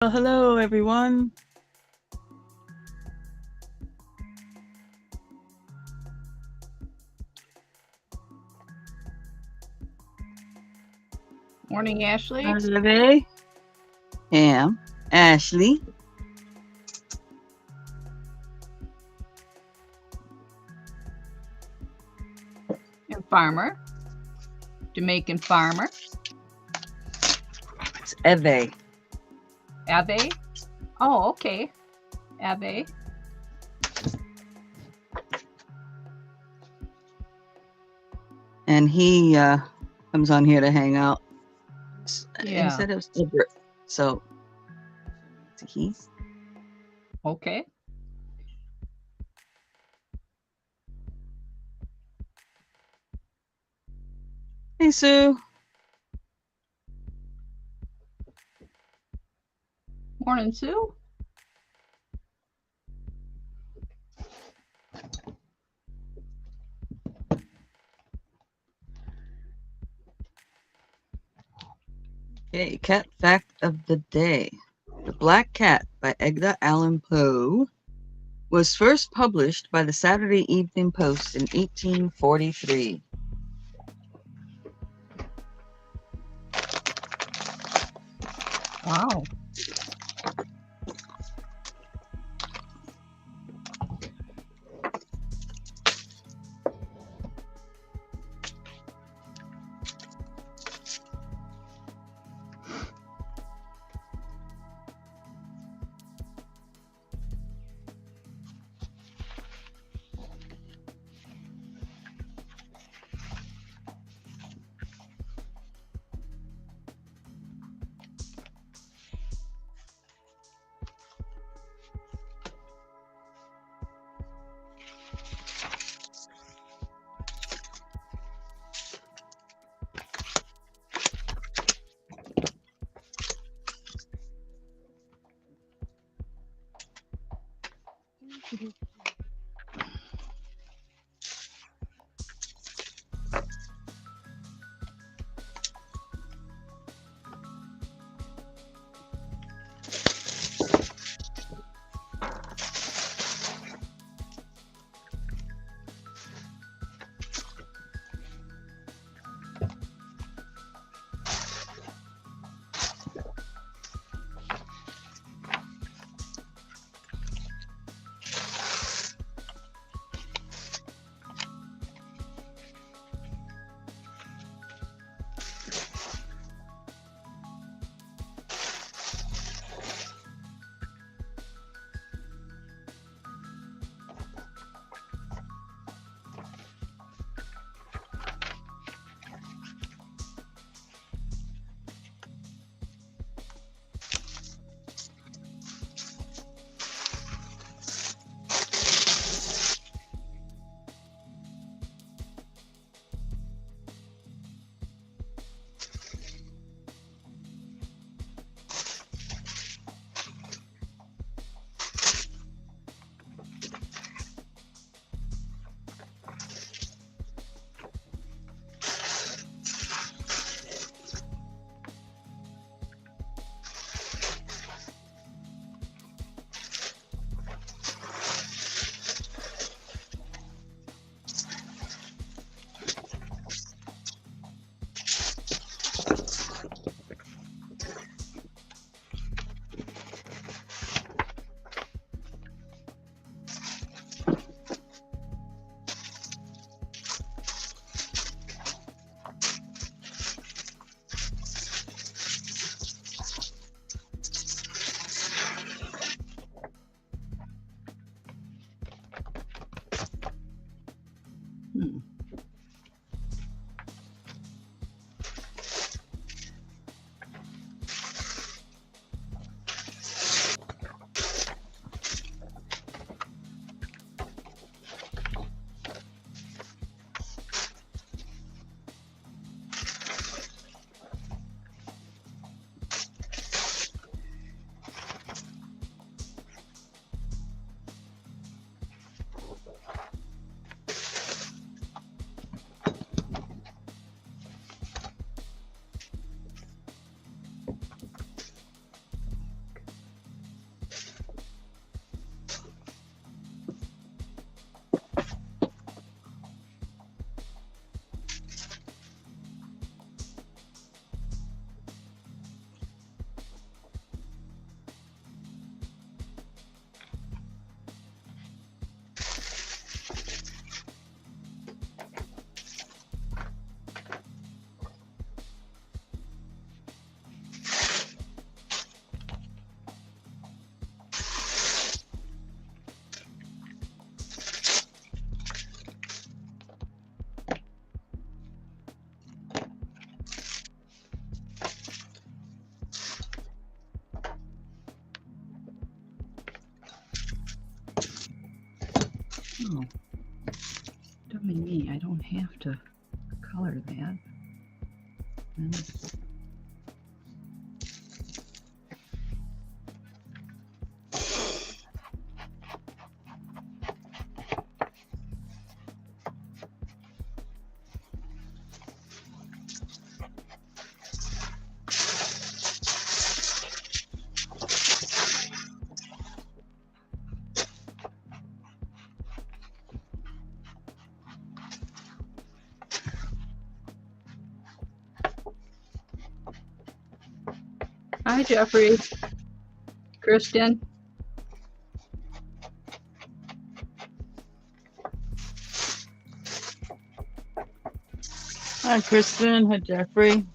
Well, hello everyone. Morning, Ashley. I am Ashley. And farmer. Jamaican farmer. It's Eve. Ave. Oh, okay. Ave. And he comes on here to hang out. He Yeah. said it was Everett. So it's a he. Okay. Hey Sue. Morning, Sue. Okay, cat fact of the day. The Black Cat by Edgar Allan Poe was first published by the Saturday Evening Post in 1843. Wow. Oh, dummy me. I don't have to color that. Hi, Jeffrey. Kristen. Hi, Kristen. Hi, Jeffrey.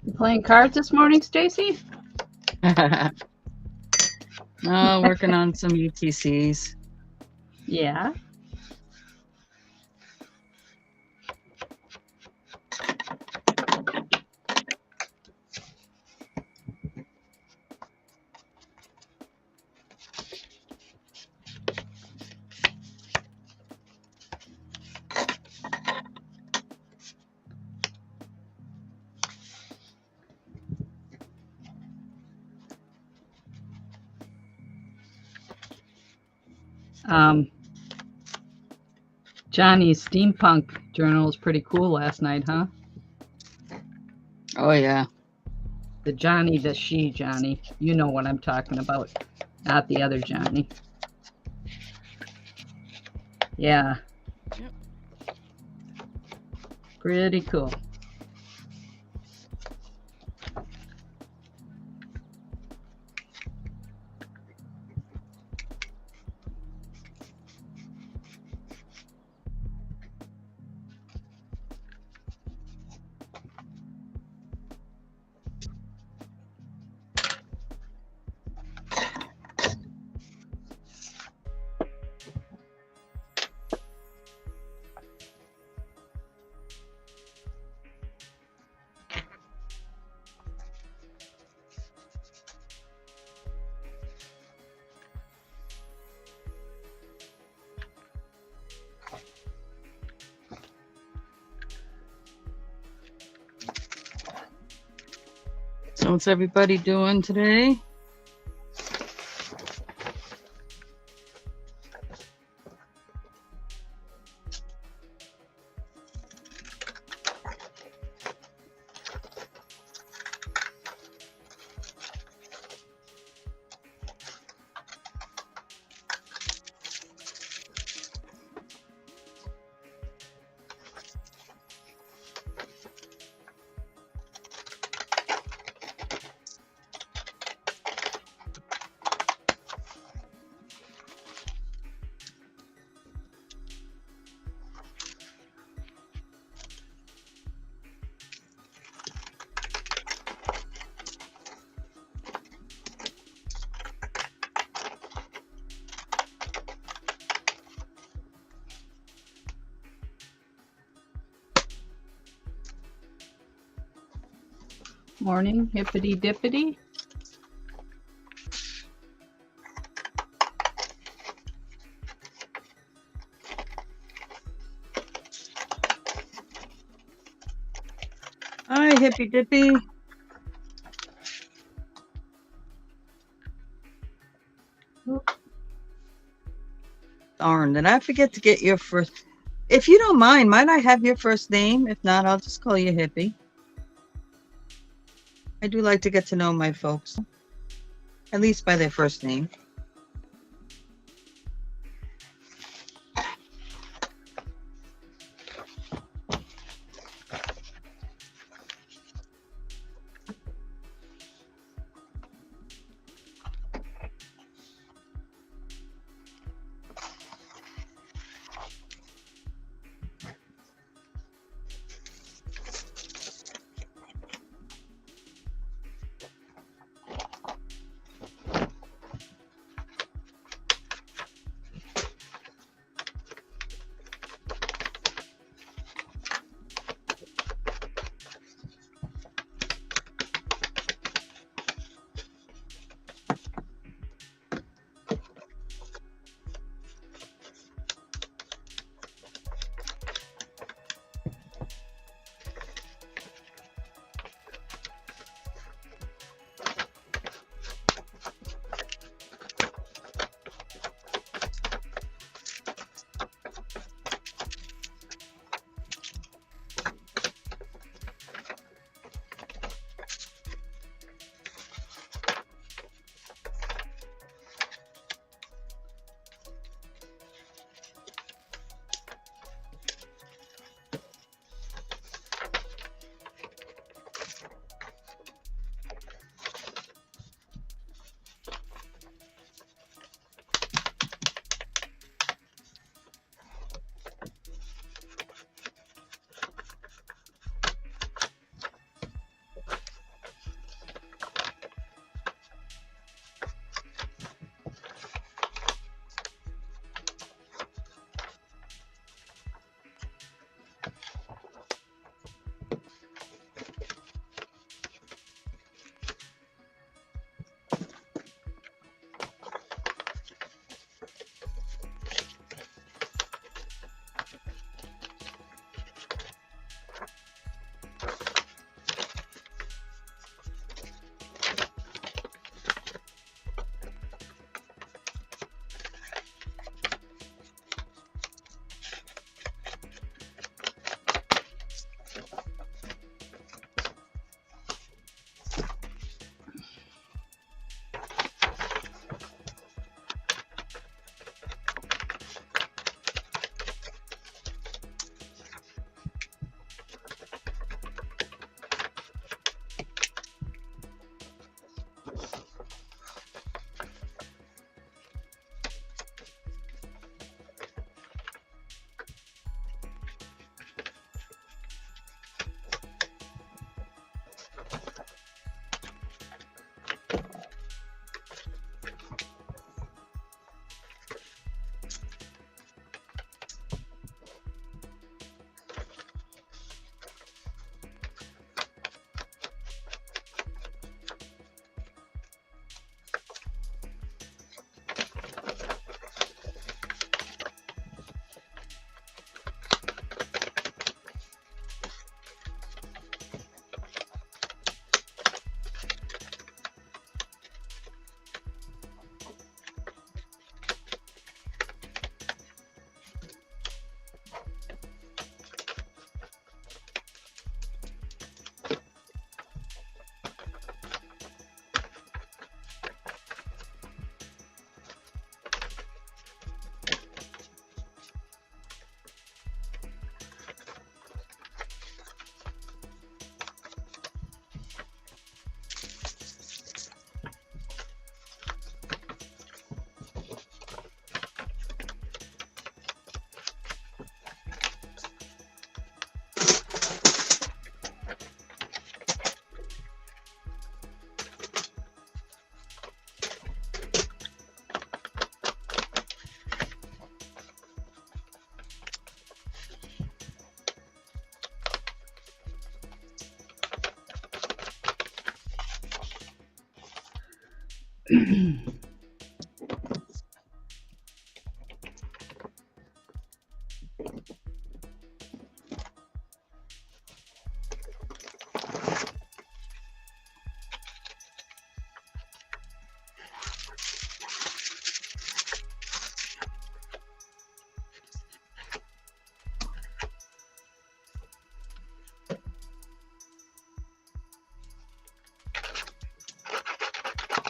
You playing cards this morning, Stacey? Oh, working on some UTCs. Yeah. Johnny's steampunk journal was pretty cool last night, huh? Oh, yeah. The Johnny, the she Johnny. You know what I'm talking about, not the other Johnny. Yeah. Yep. Pretty cool. So what's everybody doing today? Morning, hippity dippity. Hi, hippy dippy. Darn, did I forget to get your first? If you don't mind, might I have your first name? If not, I'll just call you Hippie. I do like to get to know my folks, at least by their first name.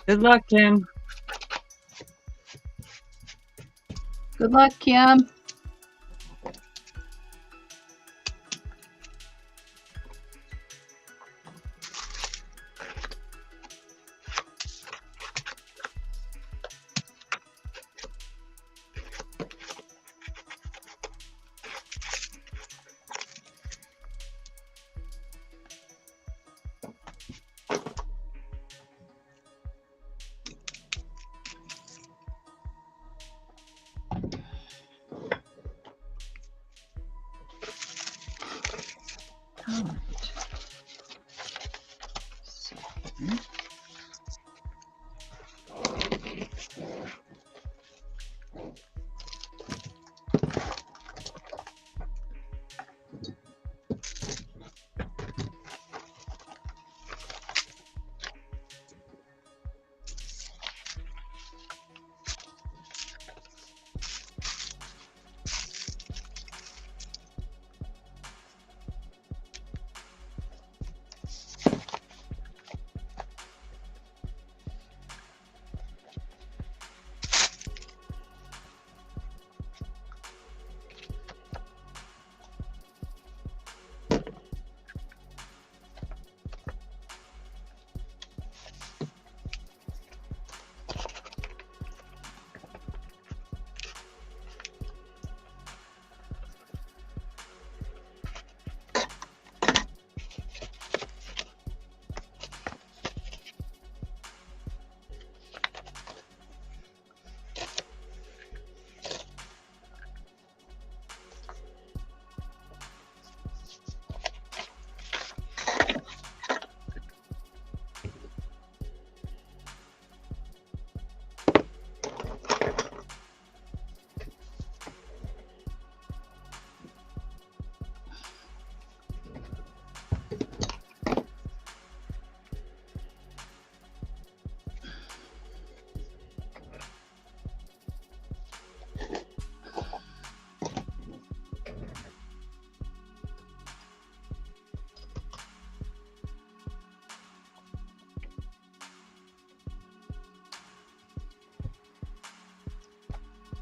Good luck, Kim. Good luck, Kim. All right. So,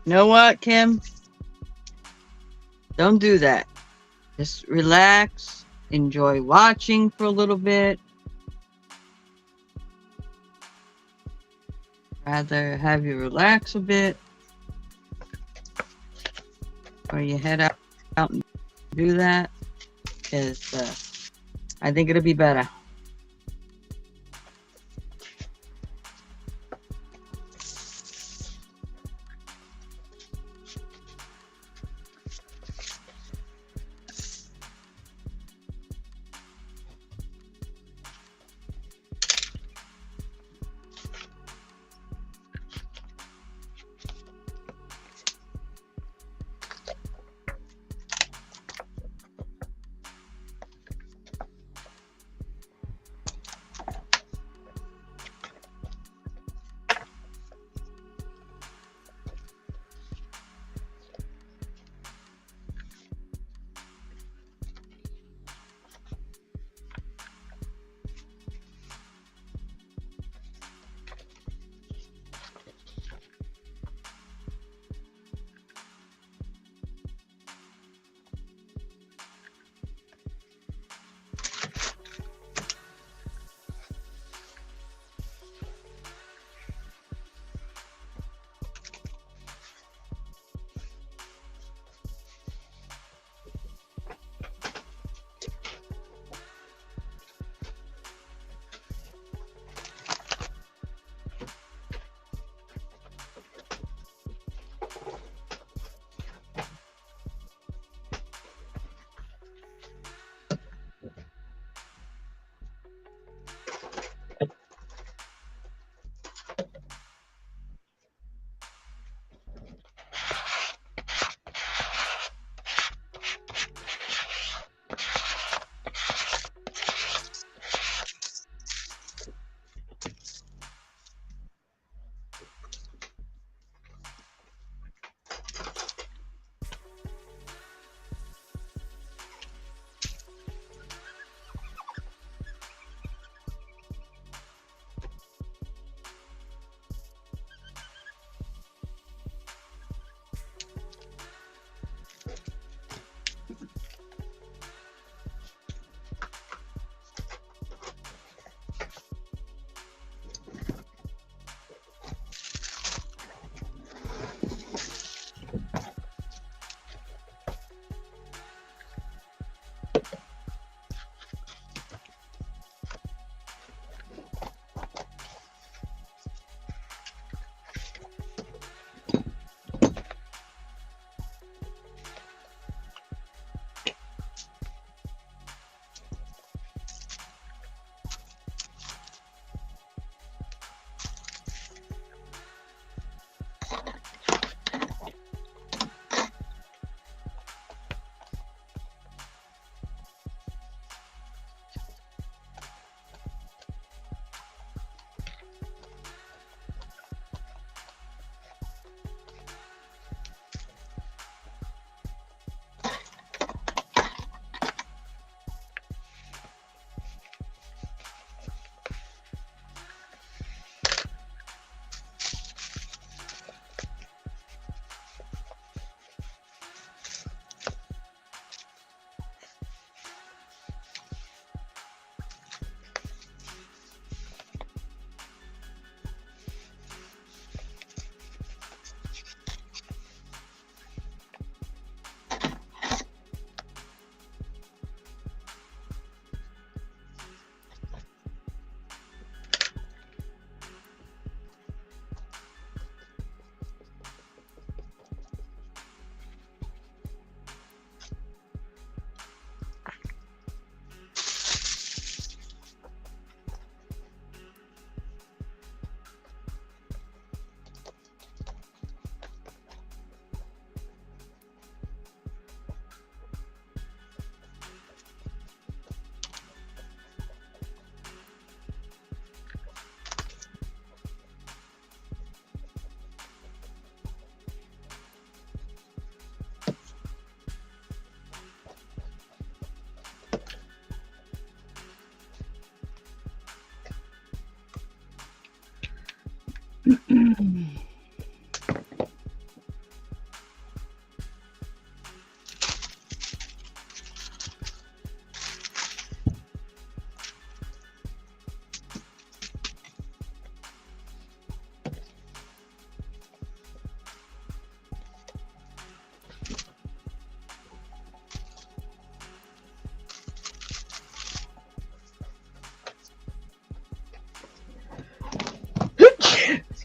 You know what, Kim? Don't do that. Just relax. Enjoy watching for a little bit. Rather have you relax a bit. Or you head out and do that. Because I think it'll be better.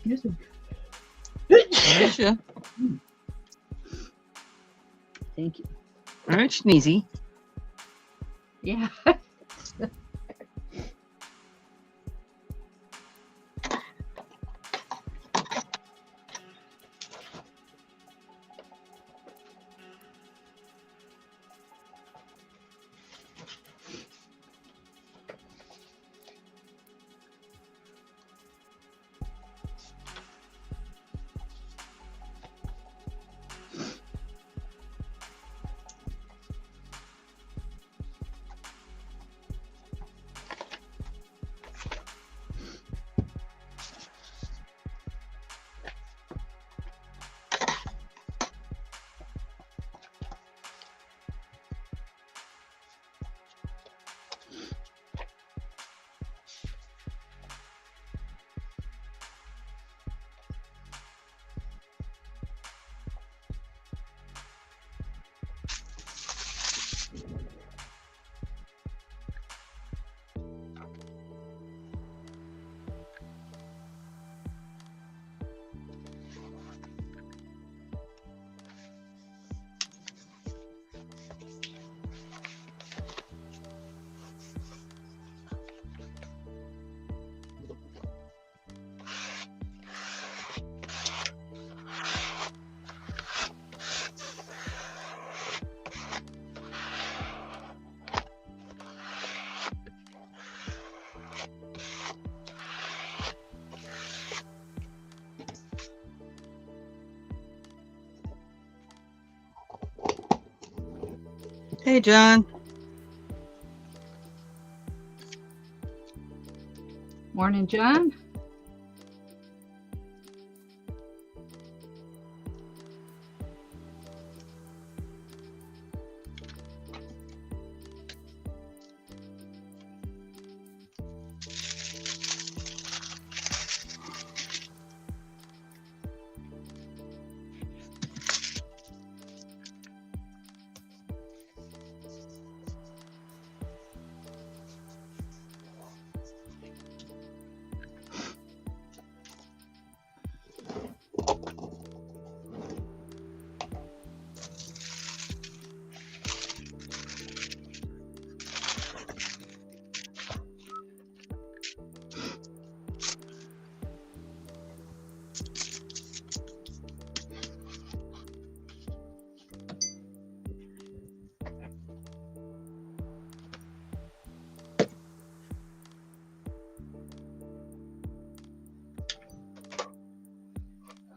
Excuse me. Alicia. Thank you. All right, sneezy. Yeah. Hey, John. Morning, John.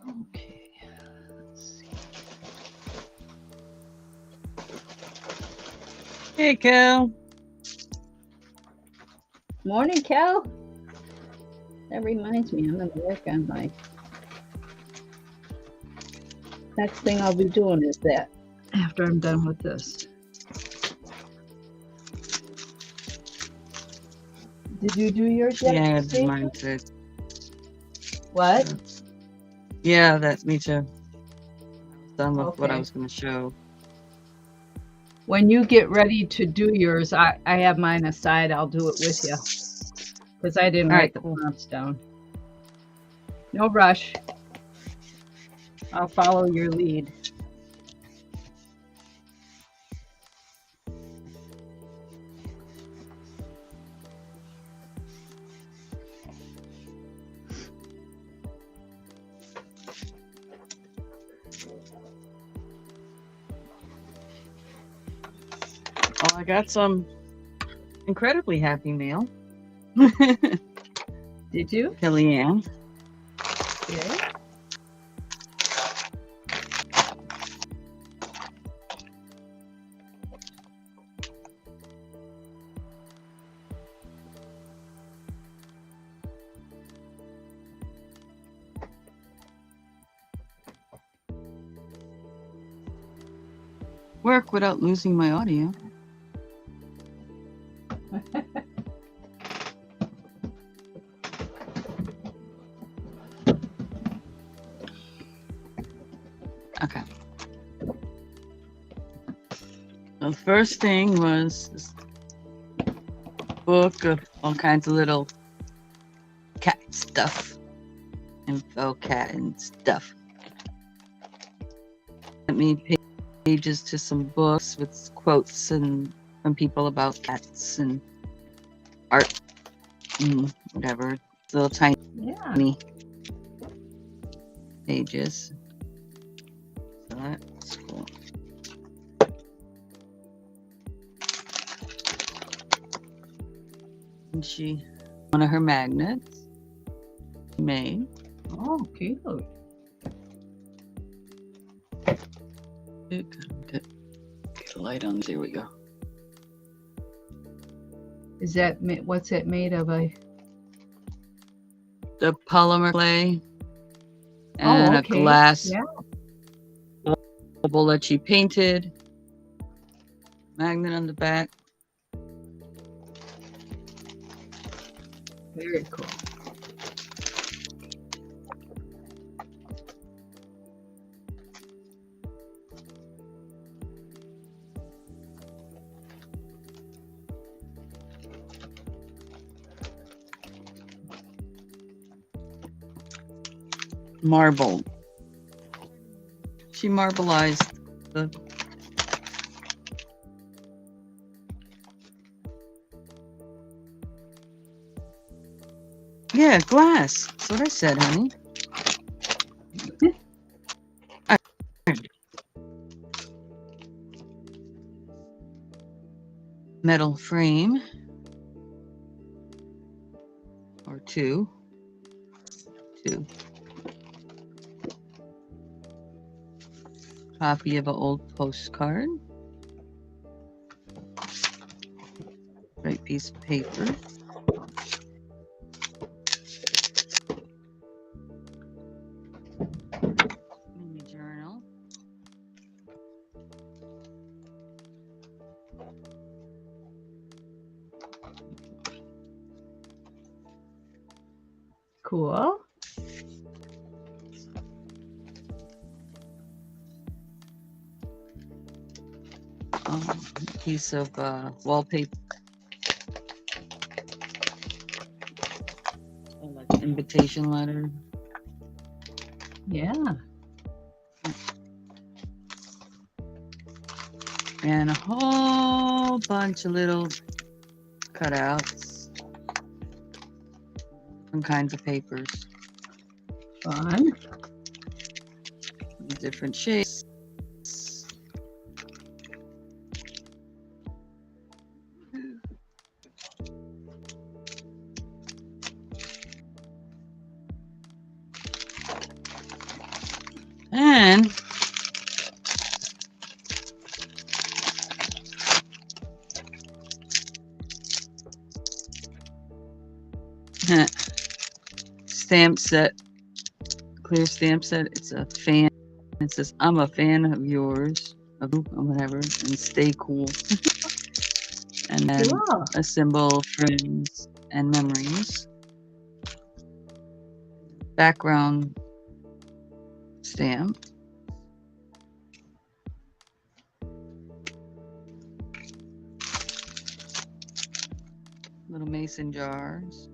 Okay. Let's see. Hey, Cal. Morning, Cal. That reminds me, I'm going to work on my. Next thing I'll be doing is that after I'm done with this. Did you do yours yet? Yeah, Stacey? mine too. What? Yeah, that's me too. Done with what I Okay. was going to show. When you get ready to do yours, I have mine aside. I'll do it with you because I didn't All write right, the cool. prompts down. No rush. I'll follow your lead. Oh, I got some incredibly happy mail. Did you? Kellyanne. Okay. Work without losing my audio. Okay. The first thing was this book of all kinds of little cat stuff. info cat and stuff. Sent me pages to some books with quotes and from people about cats and art and whatever. Little tiny pages. So that's cool. And one of her magnets she made. Oh, cute. Get a light on. There we go. Is that what's it made of? The polymer clay and a glass bubble that she painted. Magnet on the back. Very cool. Marble. She marbleized the glass. That's what I said, honey. Metal frame or two. Copy of an old postcard. Right piece of paper. Mini journal. Cool. Piece of wallpaper. Like invitation letter. Yeah. And a whole bunch of little cutouts. Different kinds of papers. Fun. Different shapes. And stamp set, clear stamp set. It's a fan. It says, "I'm a fan of yours," or whatever, and stay cool. And then a symbol, friends, and memories. Background stamp. Little mason jars.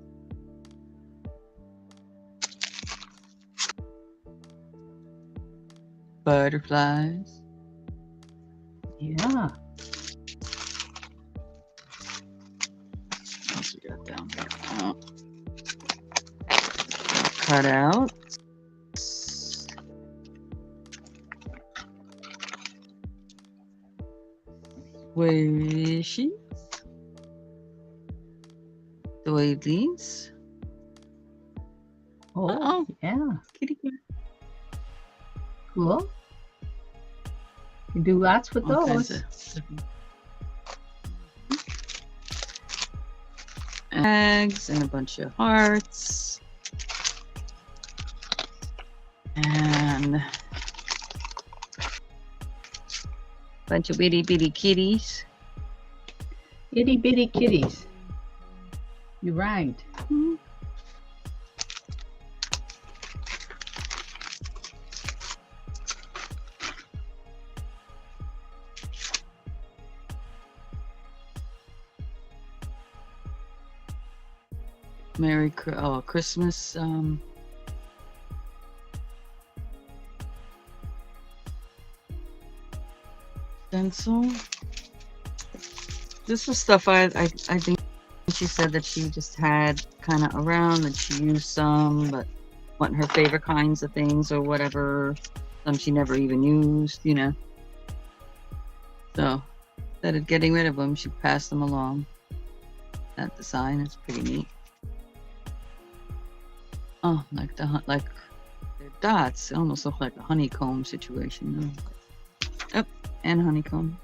Butterflies. Yeah. What else we got down here? Oh. Cut out. Wishes. Doilies. Oh, yeah. Kitty cat. Cool. You do lots with those. Eggs and a bunch of hearts. And a bunch of itty bitty kitties. Itty bitty kitties. You rhymed. Mm-hmm. Merry Christmas stencil. This was stuff I think she said that she just had kind of around, that she used some, but wasn't her favorite kinds of things or whatever. Some she never even used, you know. So instead of getting rid of them, she passed them along. That design is pretty neat. Oh, like they're dots. It almost look like a honeycomb situation. Oh, and honeycomb.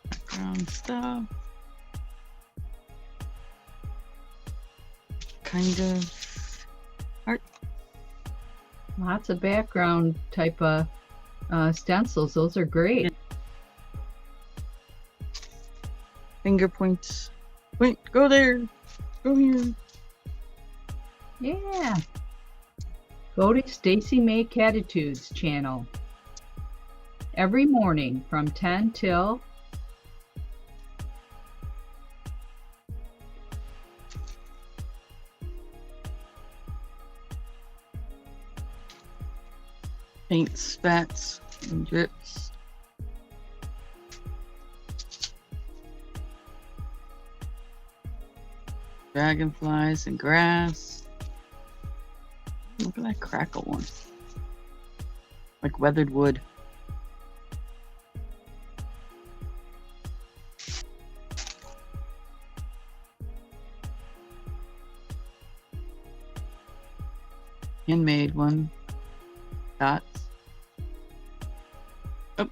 Background stuff. Kind of art. Lots of background type of stencils. Those are great. Finger points. Point, go there. Go here. Yeah. Go to Stacey Mae Cattitude's channel every morning from 10 till paint spats and drips. Dragonflies and grass. Look at that crackle one. Like weathered wood. Handmade one. Dots. Oh,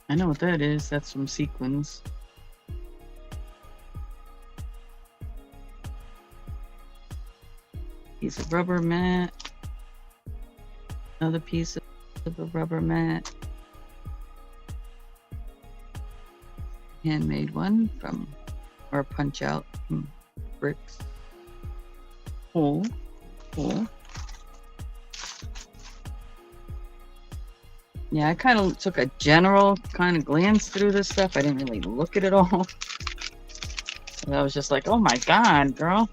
I know what that is. That's from sequins. Piece of rubber mat. Another piece of a rubber mat. Handmade one from, or a punch out from bricks. Hole. Yeah, I kind of took a general kind of glance through this stuff. I didn't really look at it all. So I was just like, oh my God, girl.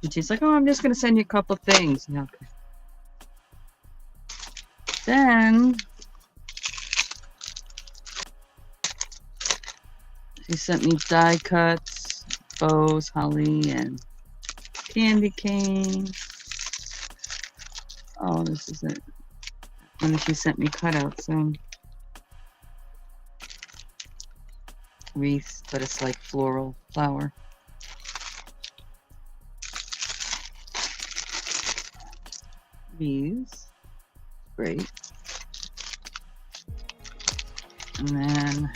And she's like, oh, I'm just going to send you a couple of things. Okay. Then she sent me die cuts, bows, holly, and candy canes. Oh, this is it. And she sent me cutouts and wreaths, but it's like floral flower. These, great. And then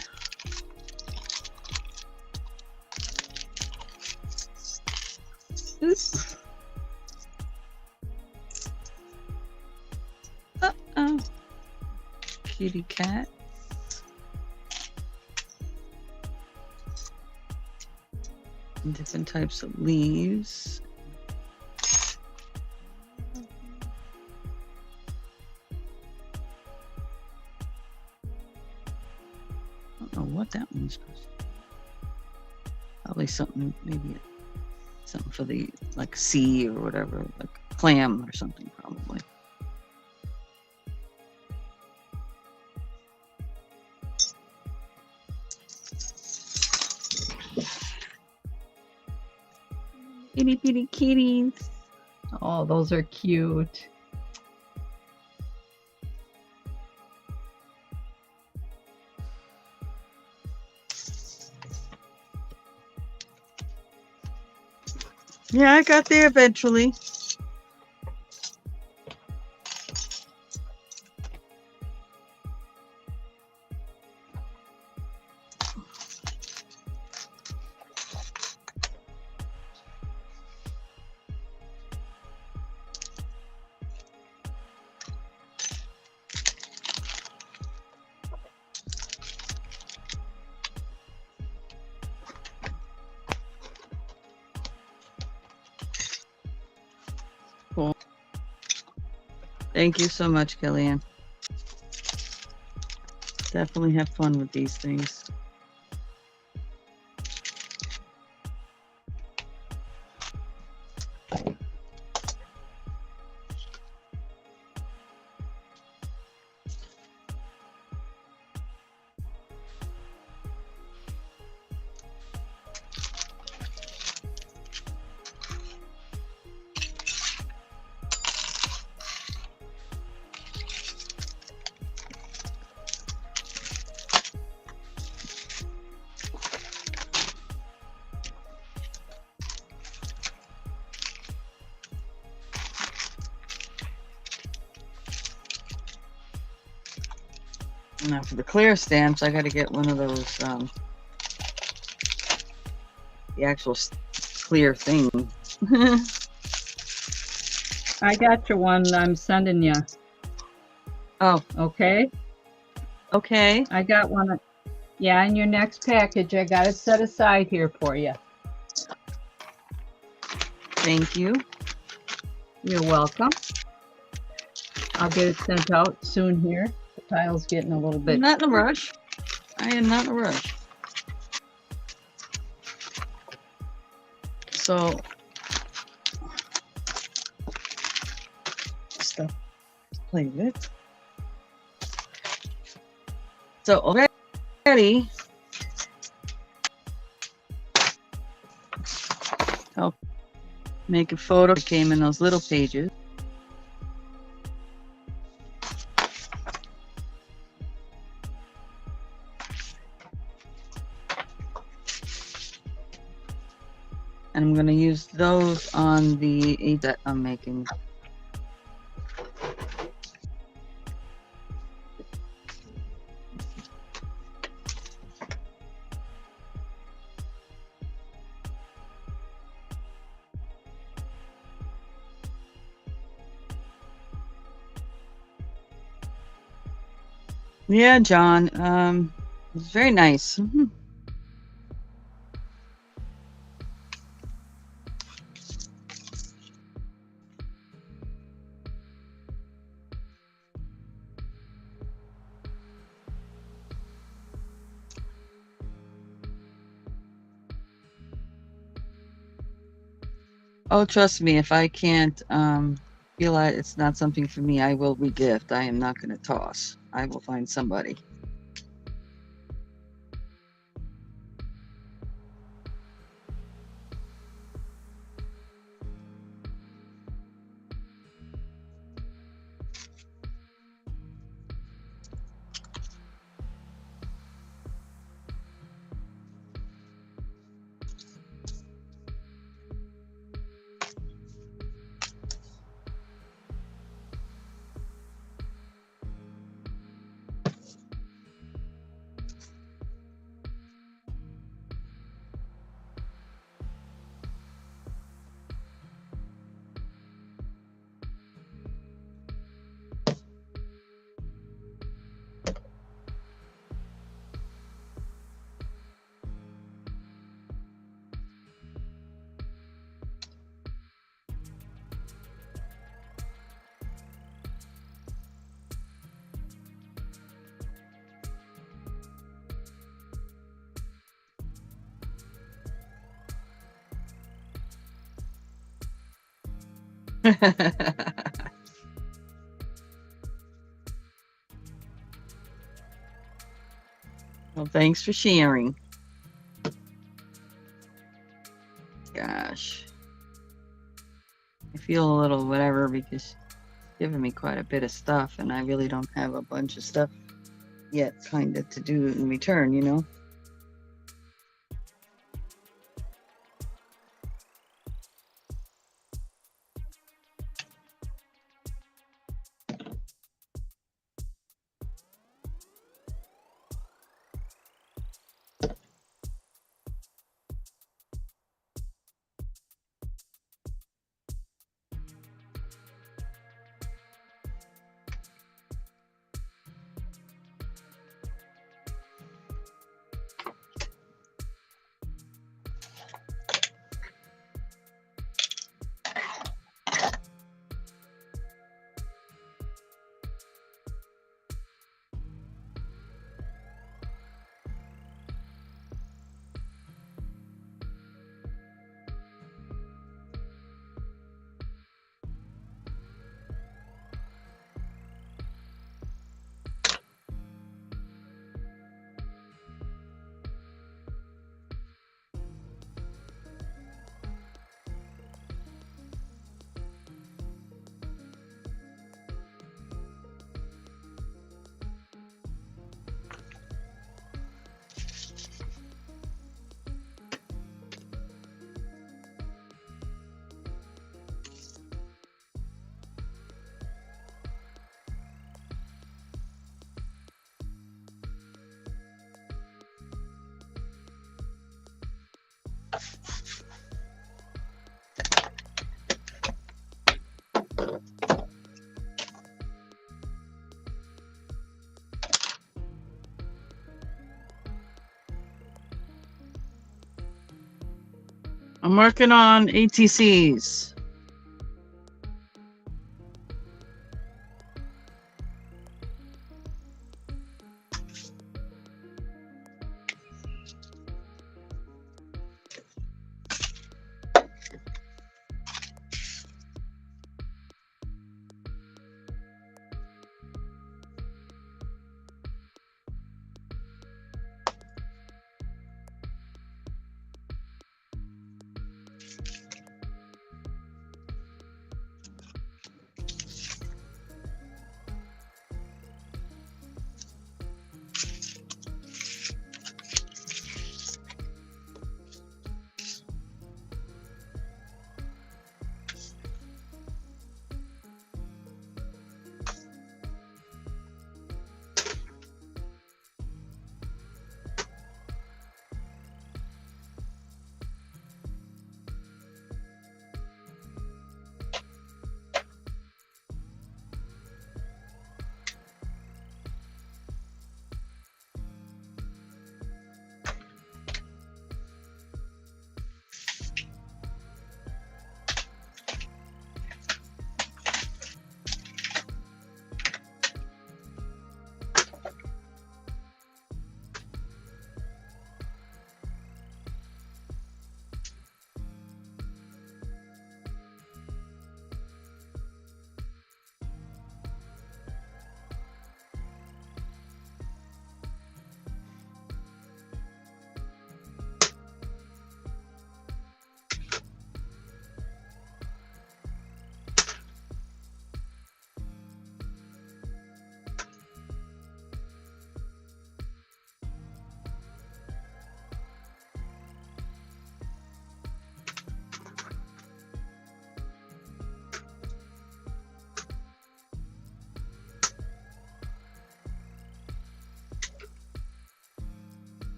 this. Uh-oh. Kitty cat. And different types of leaves. I don't know what that one's supposed to be. Probably something, maybe something for the, like, sea or whatever, like clam or something, probably. Itty bitty kitties. Oh, those are cute. Yeah, I got there eventually. Cool. Thank you so much, Kellyanne. Definitely have fun with these things. Now for the clear stamps, I got to get one of those, the actual clear thing. I got your one I'm sending you. Oh, Okay. okay. I got one. Yeah, in your next package, I got it set aside here for you. Thank you. You're welcome. I'll get it sent out soon here. The tile's getting a little bit. I'm not in a rush. I am not in a rush. So, stuff to play with. So already, I'll make a photo that came in those little pages. And I'm going to use those on the eight that I'm making. Yeah, John. It was very nice. Oh, trust me, if I can't feel like it's not something for me, I will regift. I am not going to toss. I will find somebody. Well, thanks for sharing. Gosh. I feel a little whatever because she's giving me quite a bit of stuff, and I really don't have a bunch of stuff yet kind of to do in return, you know? I'm working on ATCs.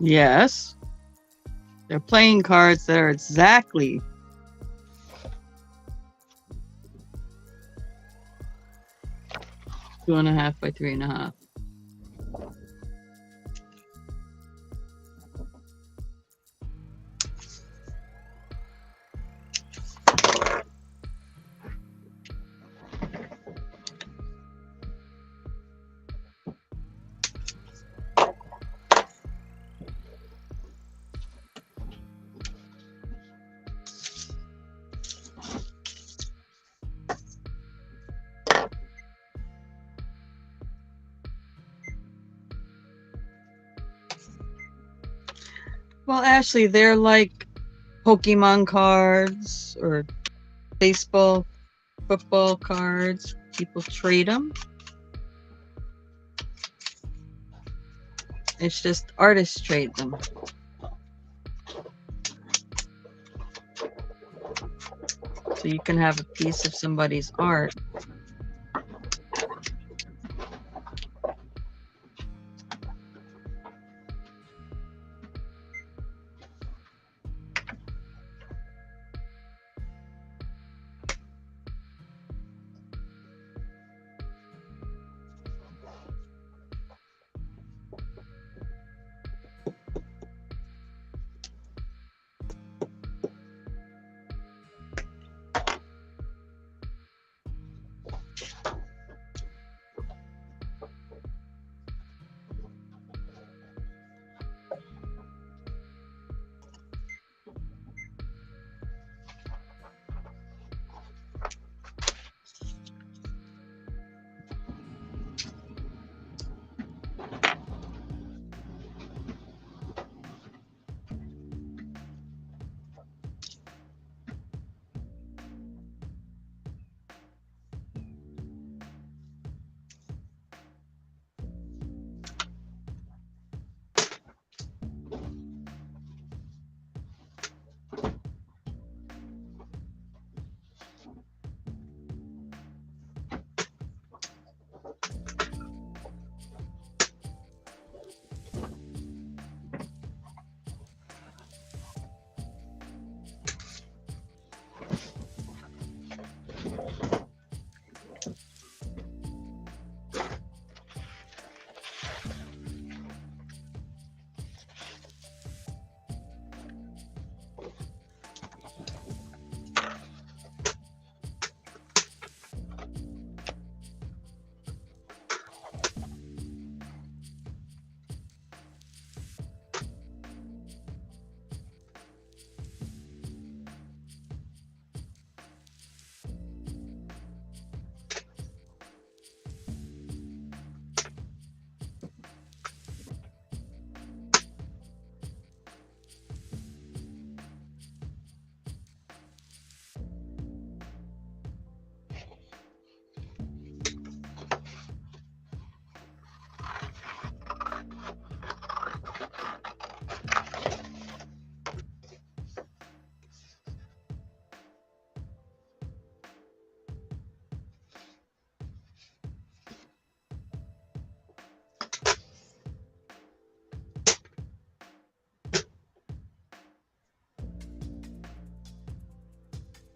Yes. They're playing cards that are exactly 2.5 by 3.5. Well, Ashley, they're like Pokemon cards or baseball, football cards. People trade them. It's just artists trade them. So you can have a piece of somebody's art.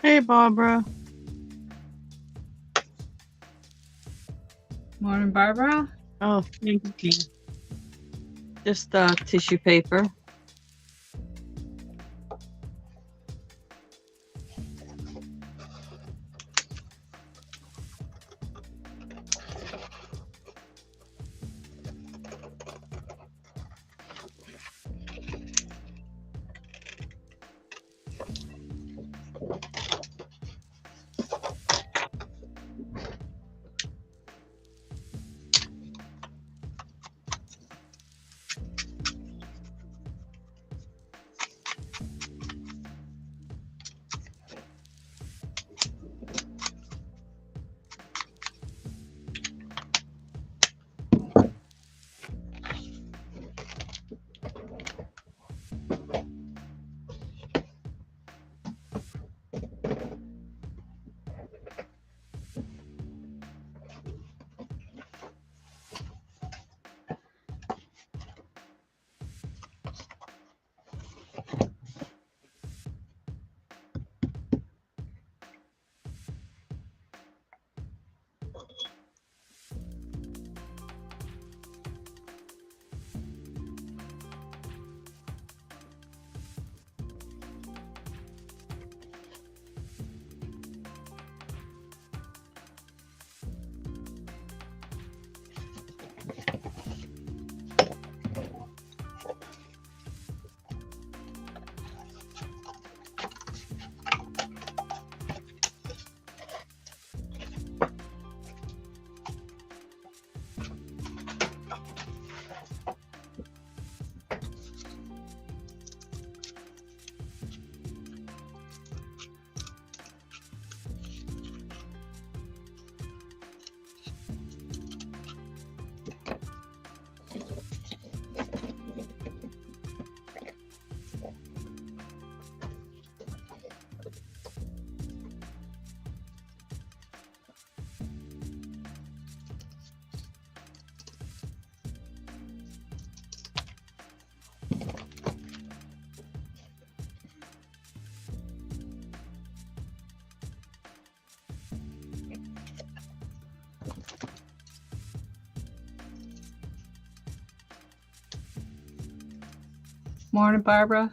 Hey, Barbara. Morning, Barbara. Oh, thank you. Just tissue paper. Morning, Barbara.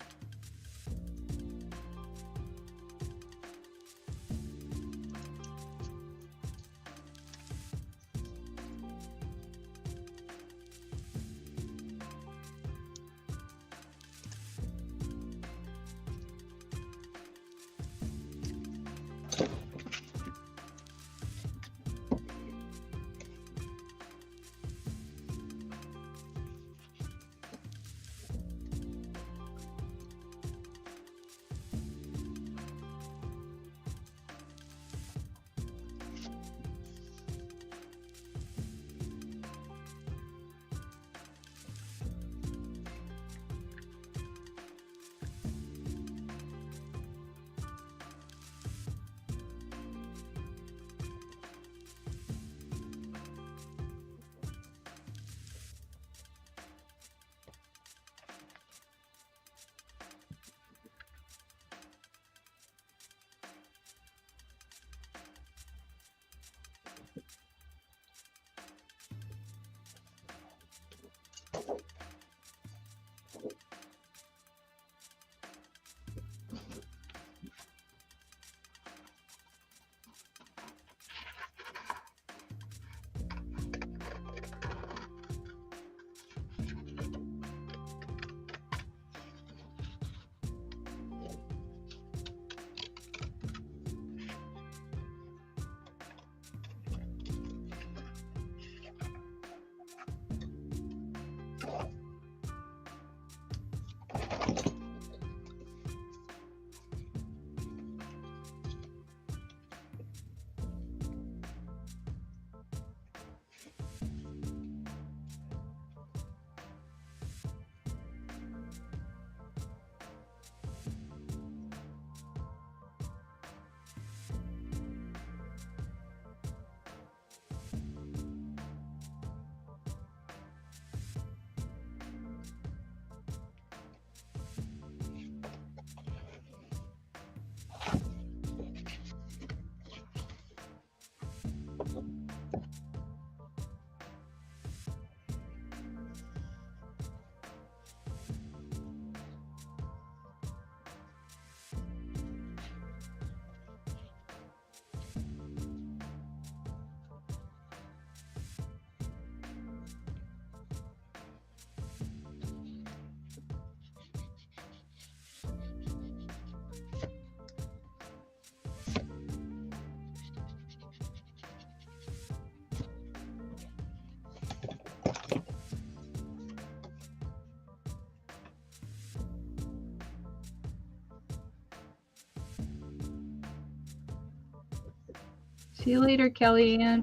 See you later, Kellyanne.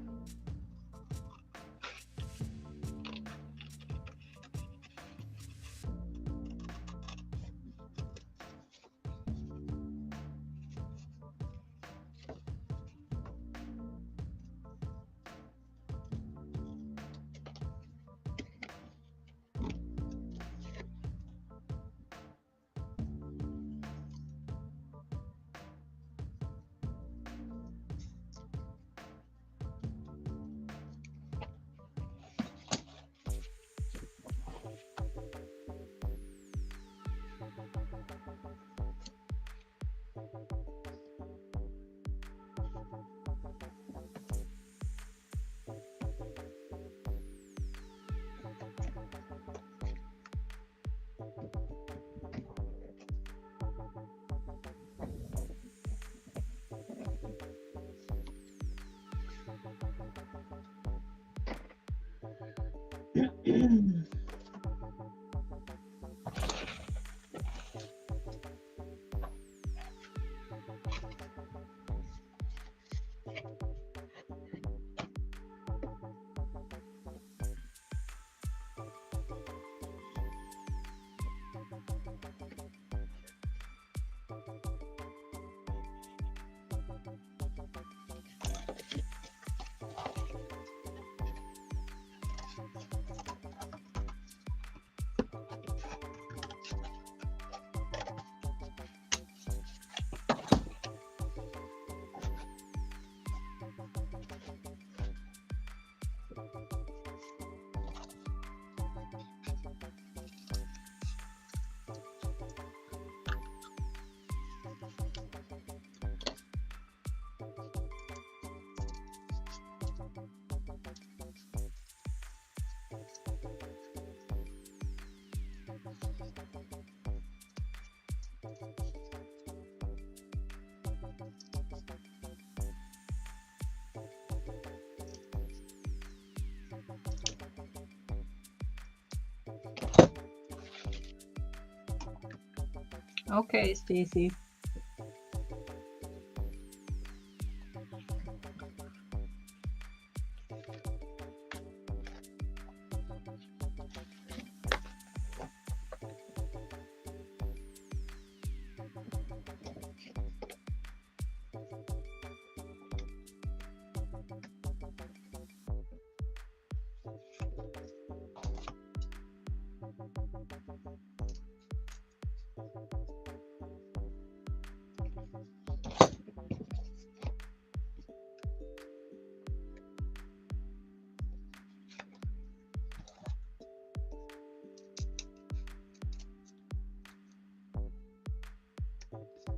Okay, Stacey.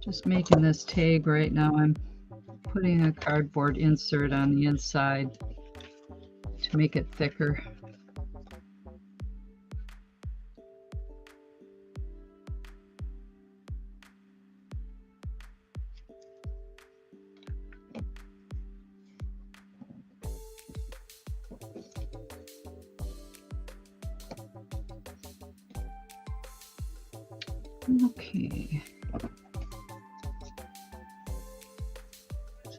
Just making this tag right now. I'm putting a cardboard insert on the inside to make it thicker. Okay.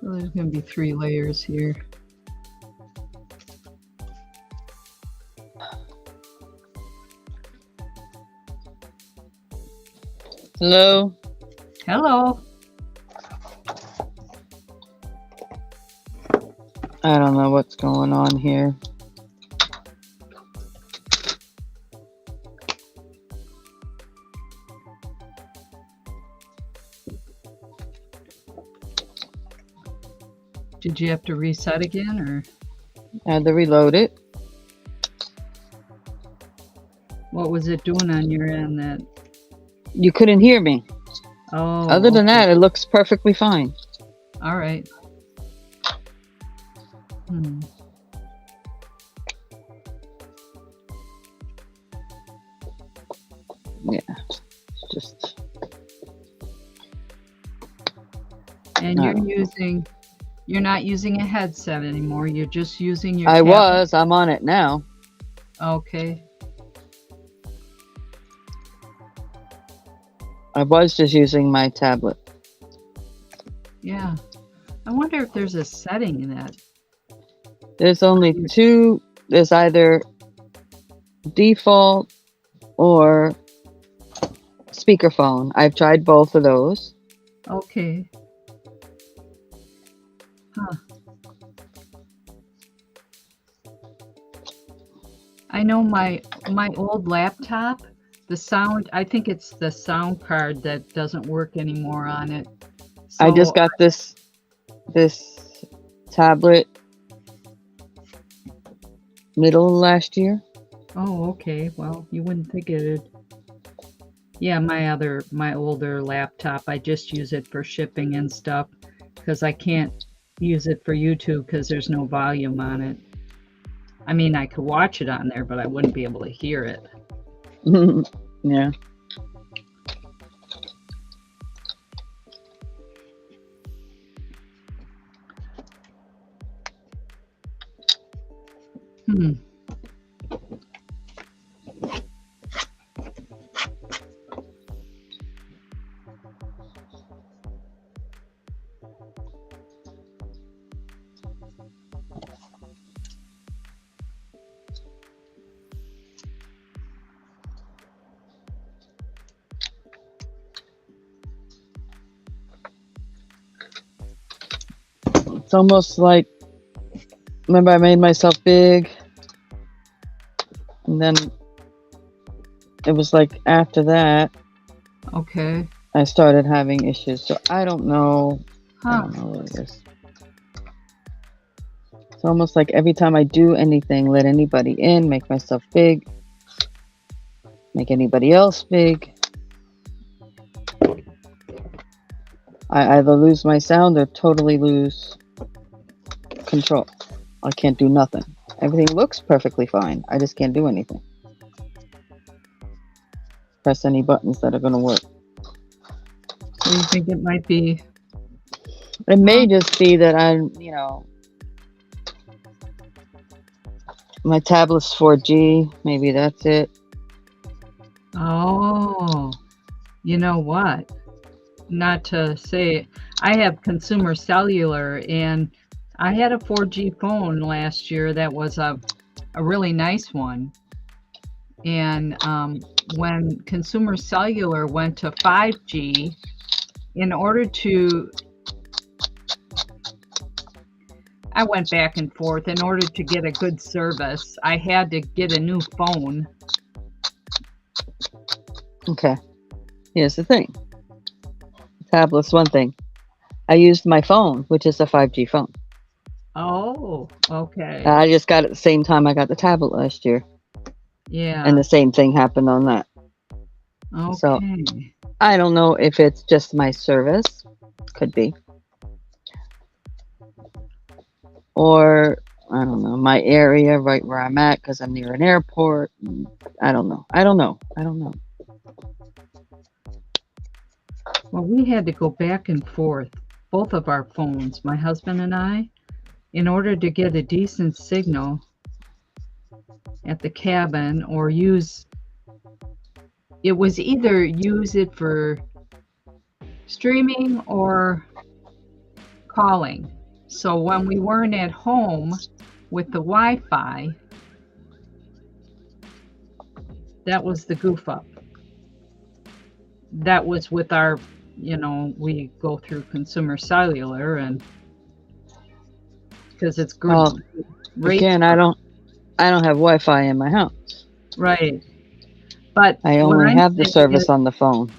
So there's going to be 3 layers here. Hello. Hello. I don't know what's going on here. Did you have to reset again, or I had to reload it. what was it doing on your end that? You couldn't hear me. Oh. Other than okay. that, it looks perfectly fine. All right. Yeah. Just. And you're not using a headset anymore. You're just using your I tablet? was. I'm on it now. Okay. I was just using my tablet. Yeah. I wonder if there's a setting in that. There's only two. There's either default or speakerphone. I've tried both of those. Okay. Huh. I know my old laptop, the sound, I think it's the sound card that doesn't work anymore on it. I just So, got this tablet middle of last year. oh, okay. Well, you wouldn't think it. Yeah, my older laptop, I just use it for shipping and stuff because I can't use it for YouTube because there's no volume on it. I mean, I could watch it on there, but I wouldn't be able to hear it. Yeah. Hmm. It's almost like, remember I made myself big, and then it was like after that Okay. I started having issues. So I don't know. I Huh. don't know what it is. It's almost like every time I do anything, let anybody in, make myself big, make anybody else big, I either lose my sound or totally lose control. I can't do nothing. Everything looks perfectly fine. I just can't do anything. Press any buttons that are going to work. So you think it might be? It may just be that my tablet's 4G. Maybe that's it. Oh, you know what? Not to say, I have consumer cellular, and I had a 4G phone last year that was a really nice one. And when consumer cellular went to 5G, in order to, I went back and forth. In order to get a good service, I had to get a new phone. Okay. Here's the thing. Tablet's one thing. I used my phone, which is a 5G phone. Oh, okay. I just got it the same time I got the tablet last year. Yeah. And the same thing happened on that. Okay. So I don't know if it's just my service. Could be. Or, I don't know, my area right where I'm at because I'm near an airport. I don't know. Well, we had to go back and forth, both of our phones, my husband and I, in order to get a decent signal at the cabin, or it was either use it for streaming or calling. So when we weren't at home with the Wi-Fi, that was the goof up. That was with our, we go through consumer cellular, and because it's good. Well, again, I don't have Wi-Fi in my house. Right. But I only have the service on the phone.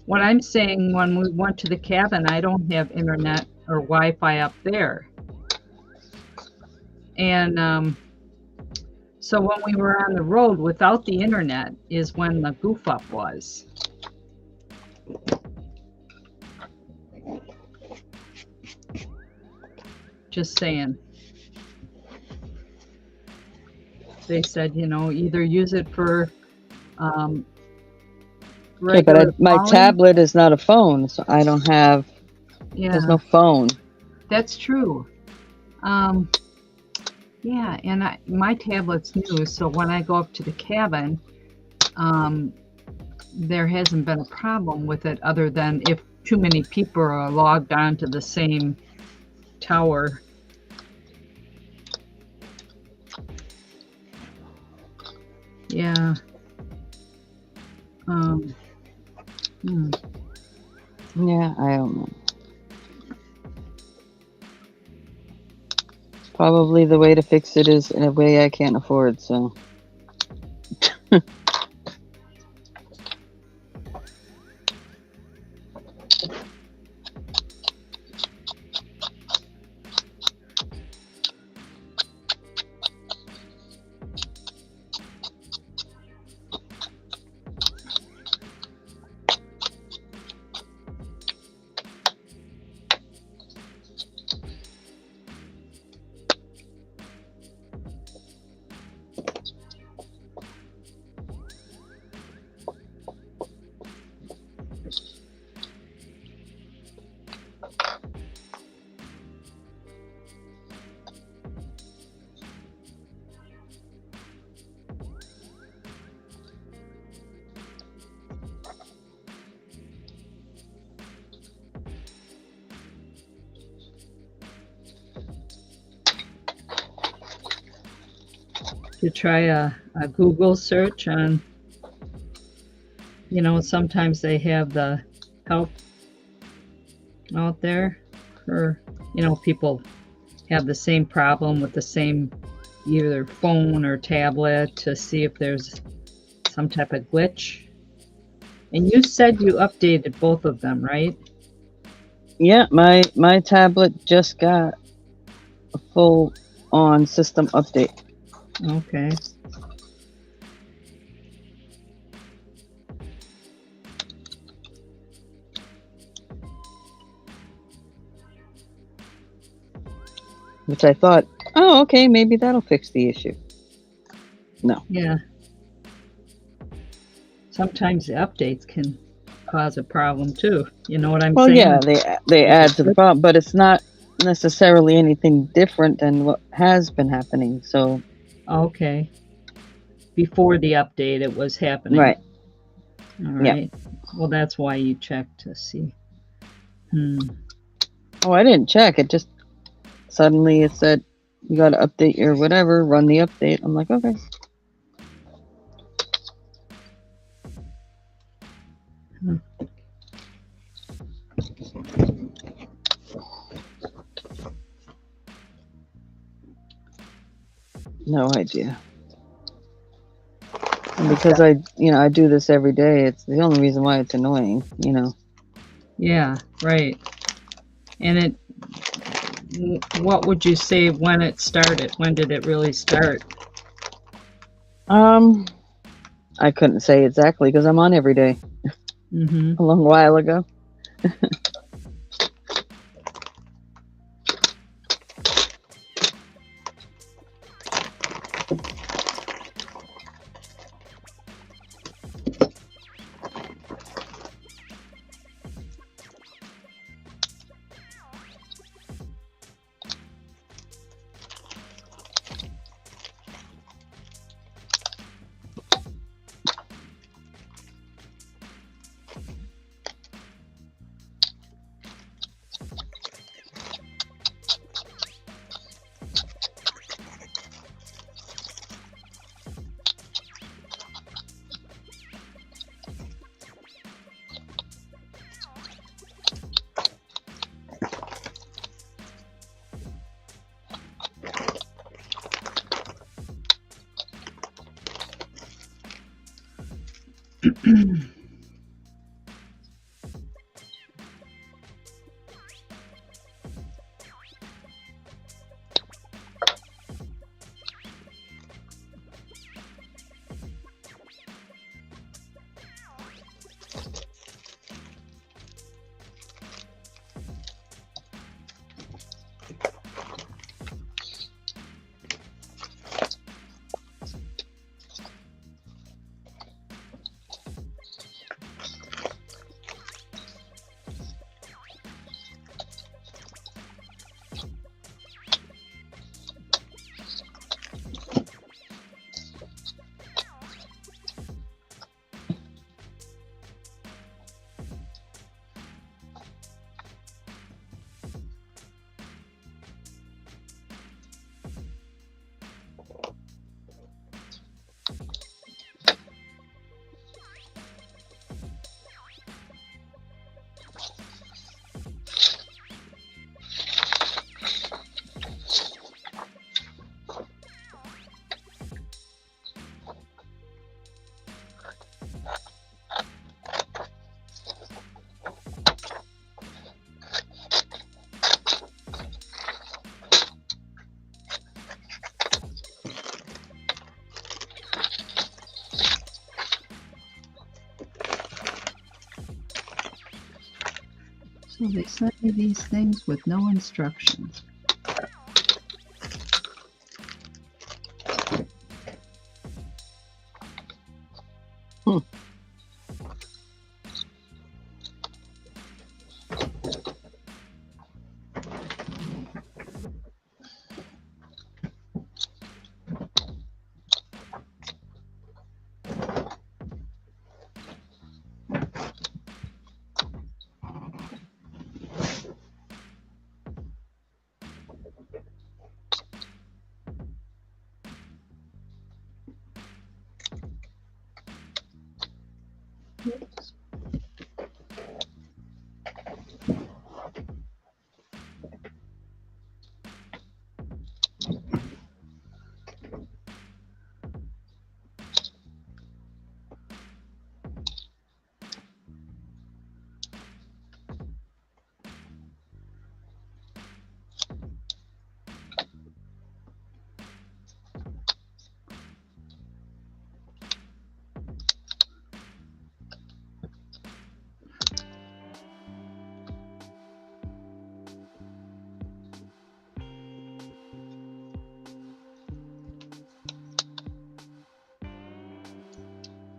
What I'm saying, when we went to the cabin, I don't have internet or Wi-Fi up there. And so when we were on the road without the internet is when the goof up was. Just saying. They said, either use it for Okay, but my tablet is not a phone, so I don't have. Yeah, there's no phone. That's true. Yeah, and my tablet's new, so when I go up to the cabin, there hasn't been a problem with it, other than if too many people are logged on to the same tower. Yeah. Um, hmm. Yeah, I don't know. Probably the way to fix it is in a way I can't afford, so. To try a Google search on, sometimes they have the help out there for, people have the same problem with the same either phone or tablet to see if there's some type of glitch. And you said you updated both of them, right? Yeah, my tablet just got a full on system update. Okay. Which I thought, oh, okay, maybe that'll fix the issue. No. Yeah. Sometimes the updates can cause a problem too. You know what I'm Well, saying? yeah, they add to the problem, but it's not necessarily anything different than what has been happening. So, Okay. Before the update, it was happening. right. All Yeah. right. Well, that's why you checked to see. Oh, I didn't check. It just suddenly it said you got to update your whatever, run the update. I'm like, okay. No idea. And because I do this every day, it's the only reason why it's annoying, Yeah, right. And what would you say when it started? When did it really start? I couldn't say exactly because I'm on every day. A long while ago. So they sent me these things with no instructions. Oops.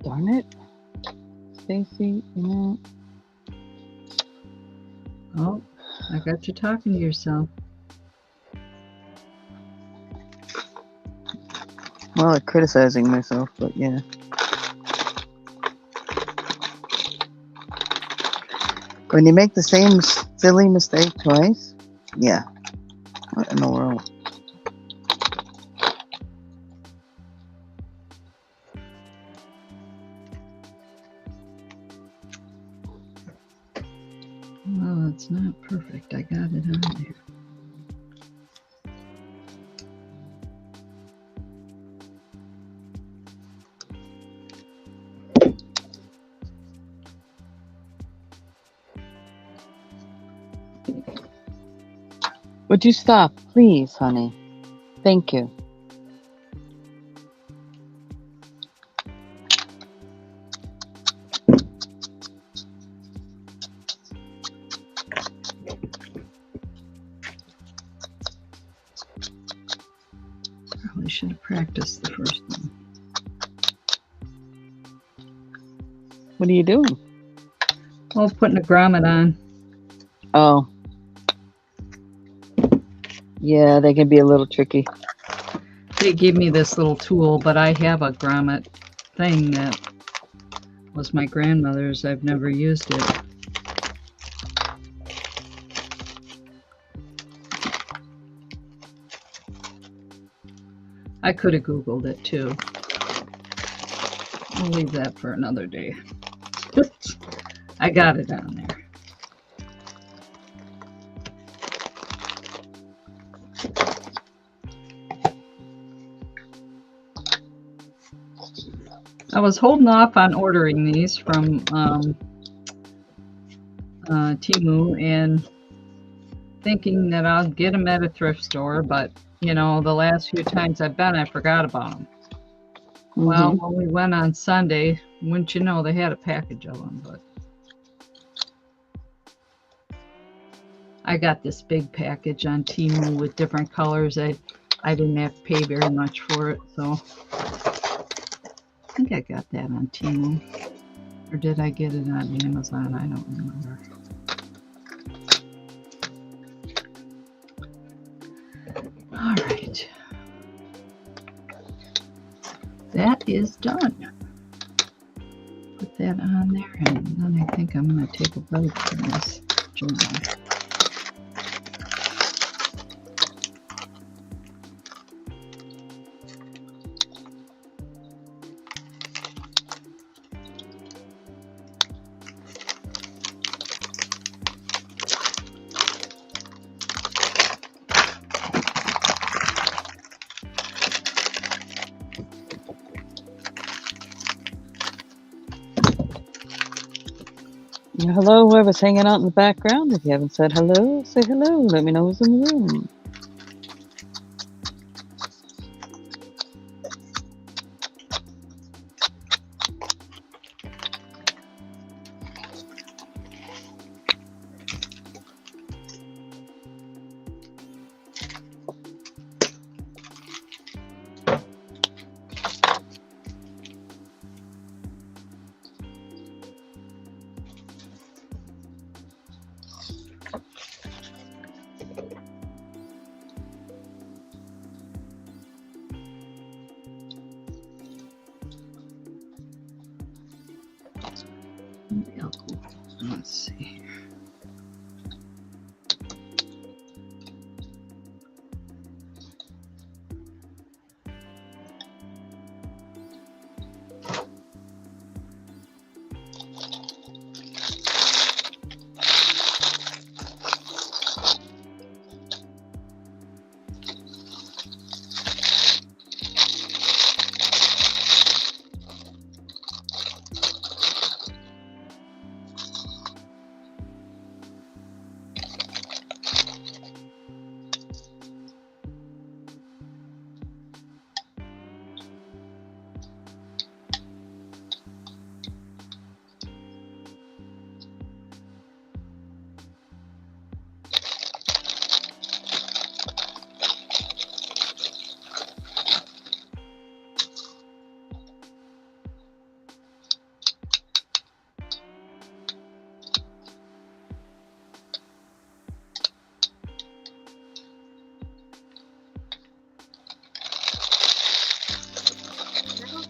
Darn it. Stacey, you know. Oh, I got you talking to yourself. Well, like criticizing myself, but yeah. When you make the same silly mistake twice, yeah. What in the world? Well, it's not perfect. I got it on there. Would you stop, please, honey? Thank you. Probably should have practiced the first one. What are you doing? Oh, putting a grommet on. Oh. Yeah, they can be a little tricky. They gave me this little tool, but I have a grommet thing that was my grandmother's. I've never used it. I could have Googled it too. I'll leave that for another day. I got it on there. I was holding off on ordering these from Temu and thinking that I'll get them at a thrift store, but you know, the last few times I've been, I forgot about them. Mm-hmm. Well, when we went on Sunday, wouldn't you know, they had a package of them, but I got this big package on Temu with different colors. I didn't have to pay very much for it, so I think I got that on Temu. Or did I get it on Amazon? I don't remember. All right. That is done. Put that on there, and then I think I'm going to take a break from this journal. Hello, whoever's hanging out in the background. If you haven't said hello, say hello. Let me know who's in the room. Let's see.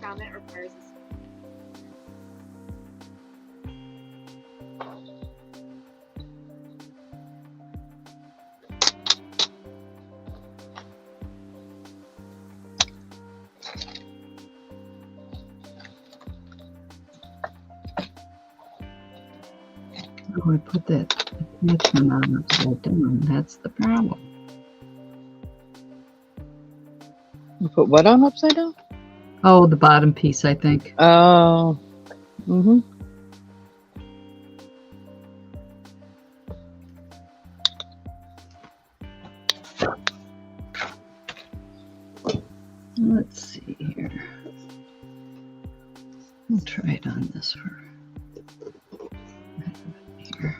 Comment requires a Oh, I put that attachment on upside down. That's the problem. You put what on upside down? Oh, the bottom piece, I think. Oh. Mm-hmm. Let's see here. I'll try it on this for here.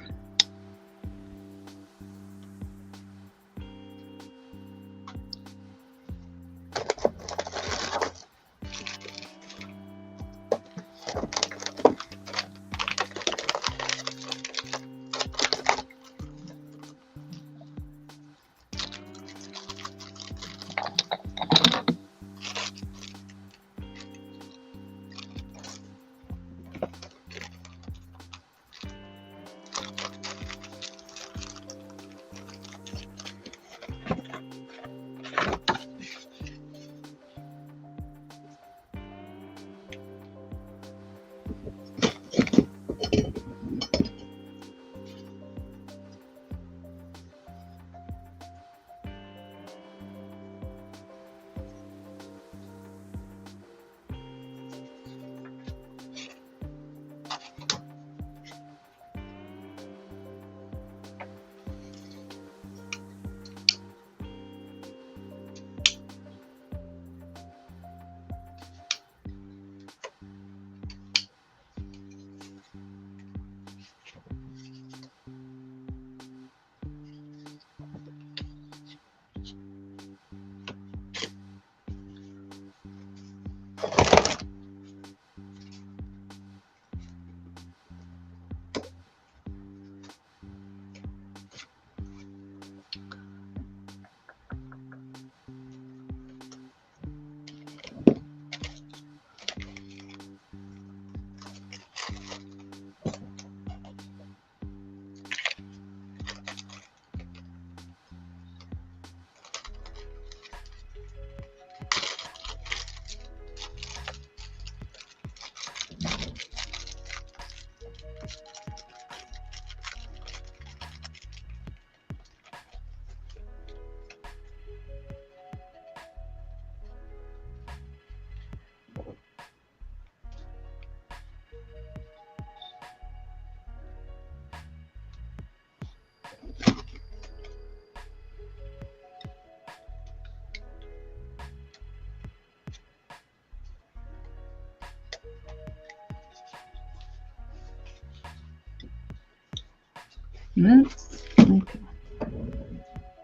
Yes. Okay.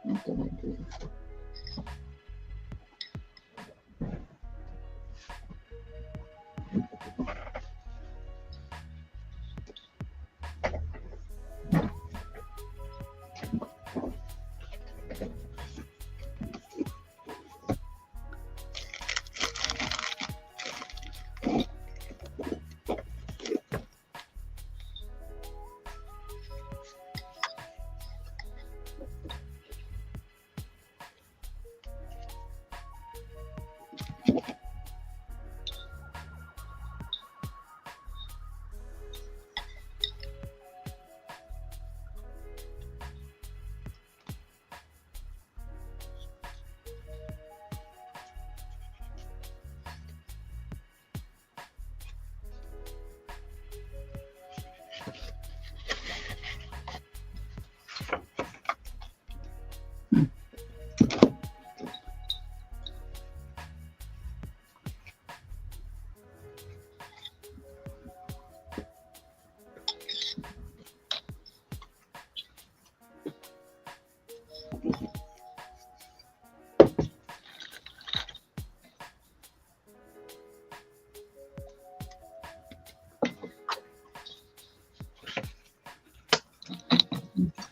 What did I do?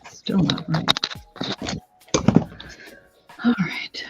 Still not right. All right.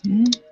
Okay.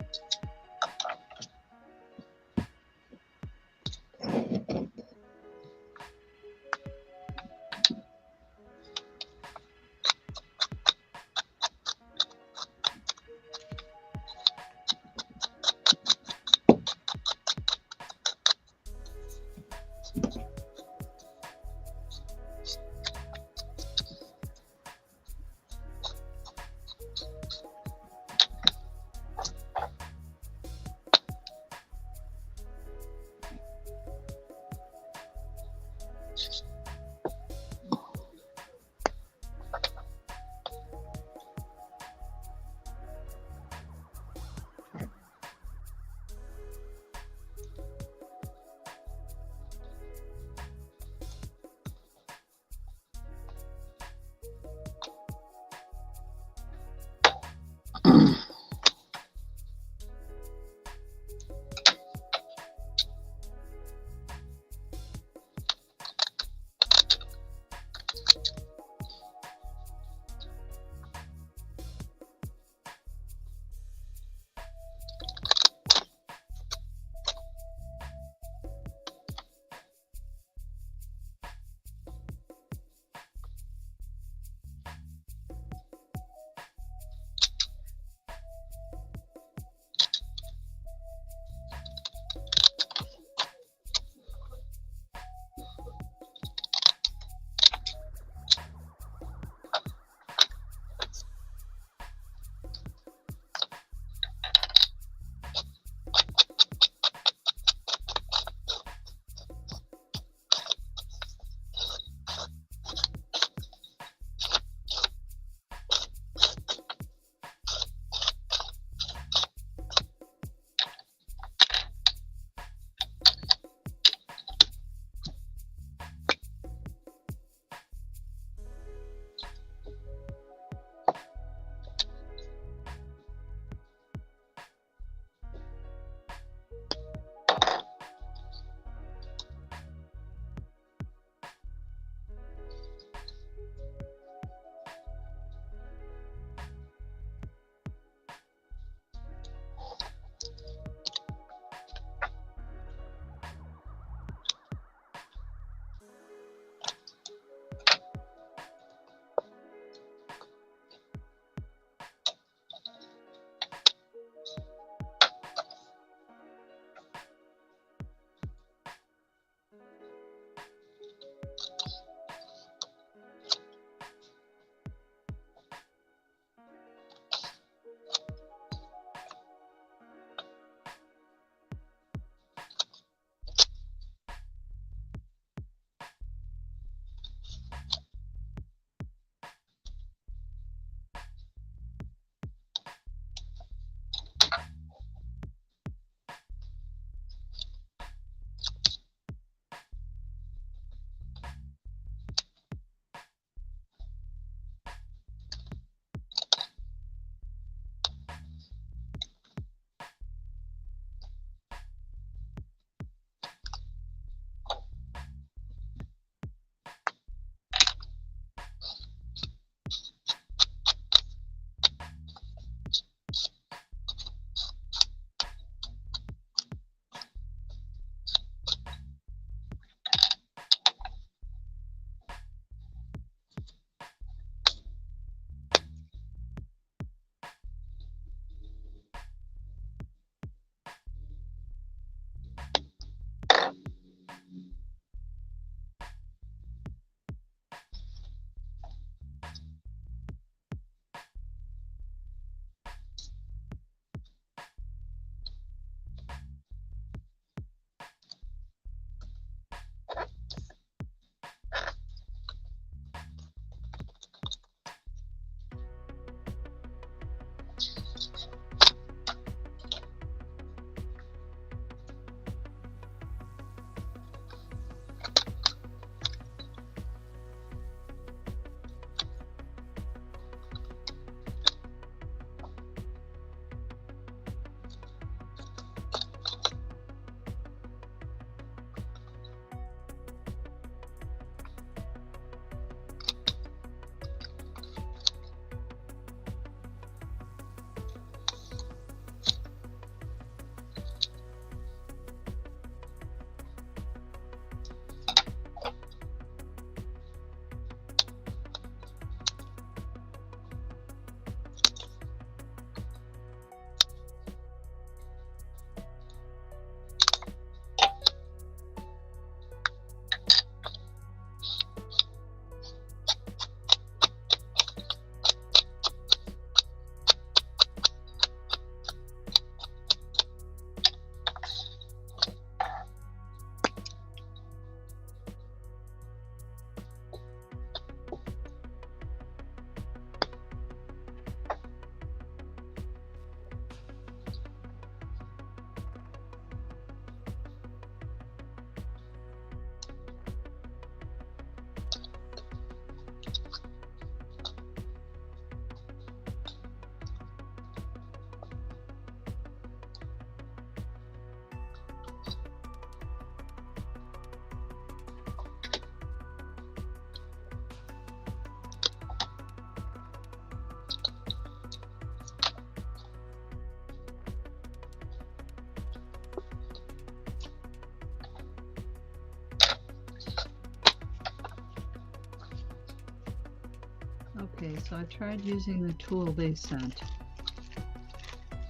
Okay, so I tried using the tool they sent.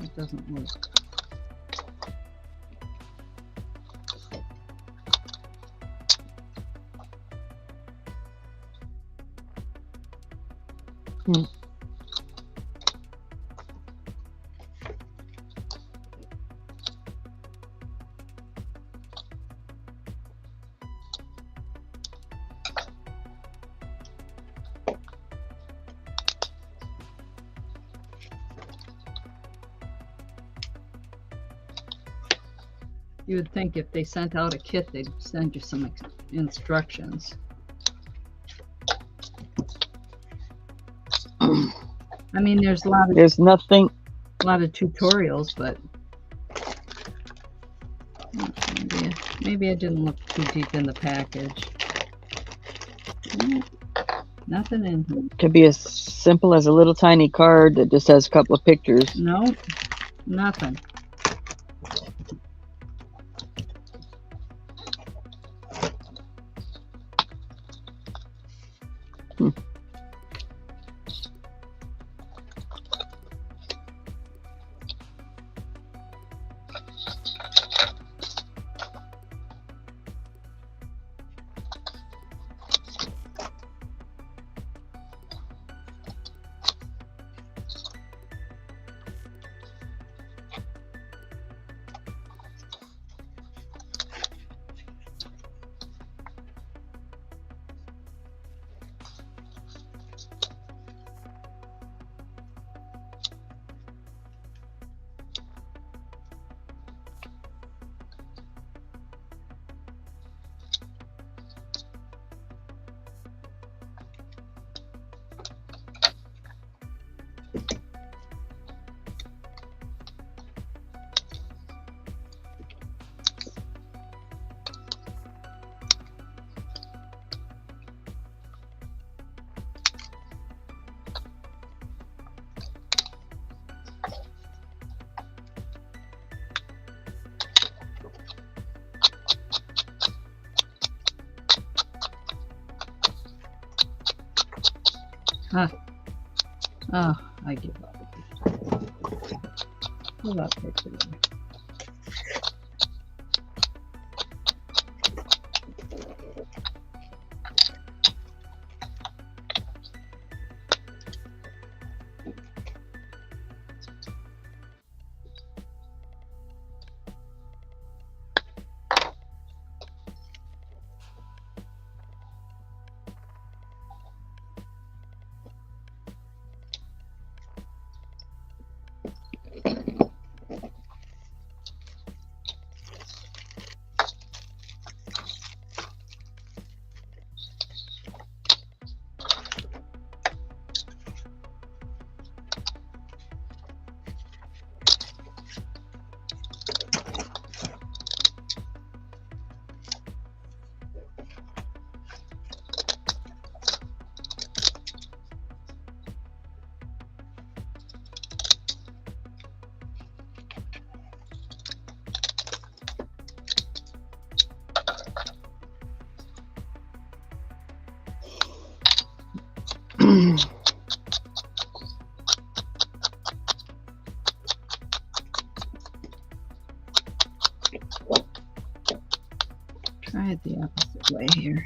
It doesn't work. You would think if they sent out a kit, they'd send you some instructions. I mean, there's There's nothing. a lot of tutorials, but maybe I didn't look too deep in the package. Nothing in here. Could be as simple as a little tiny card that just has a couple of pictures. No, nothing. Oh, I give up. Give up picture. Try it the opposite way here.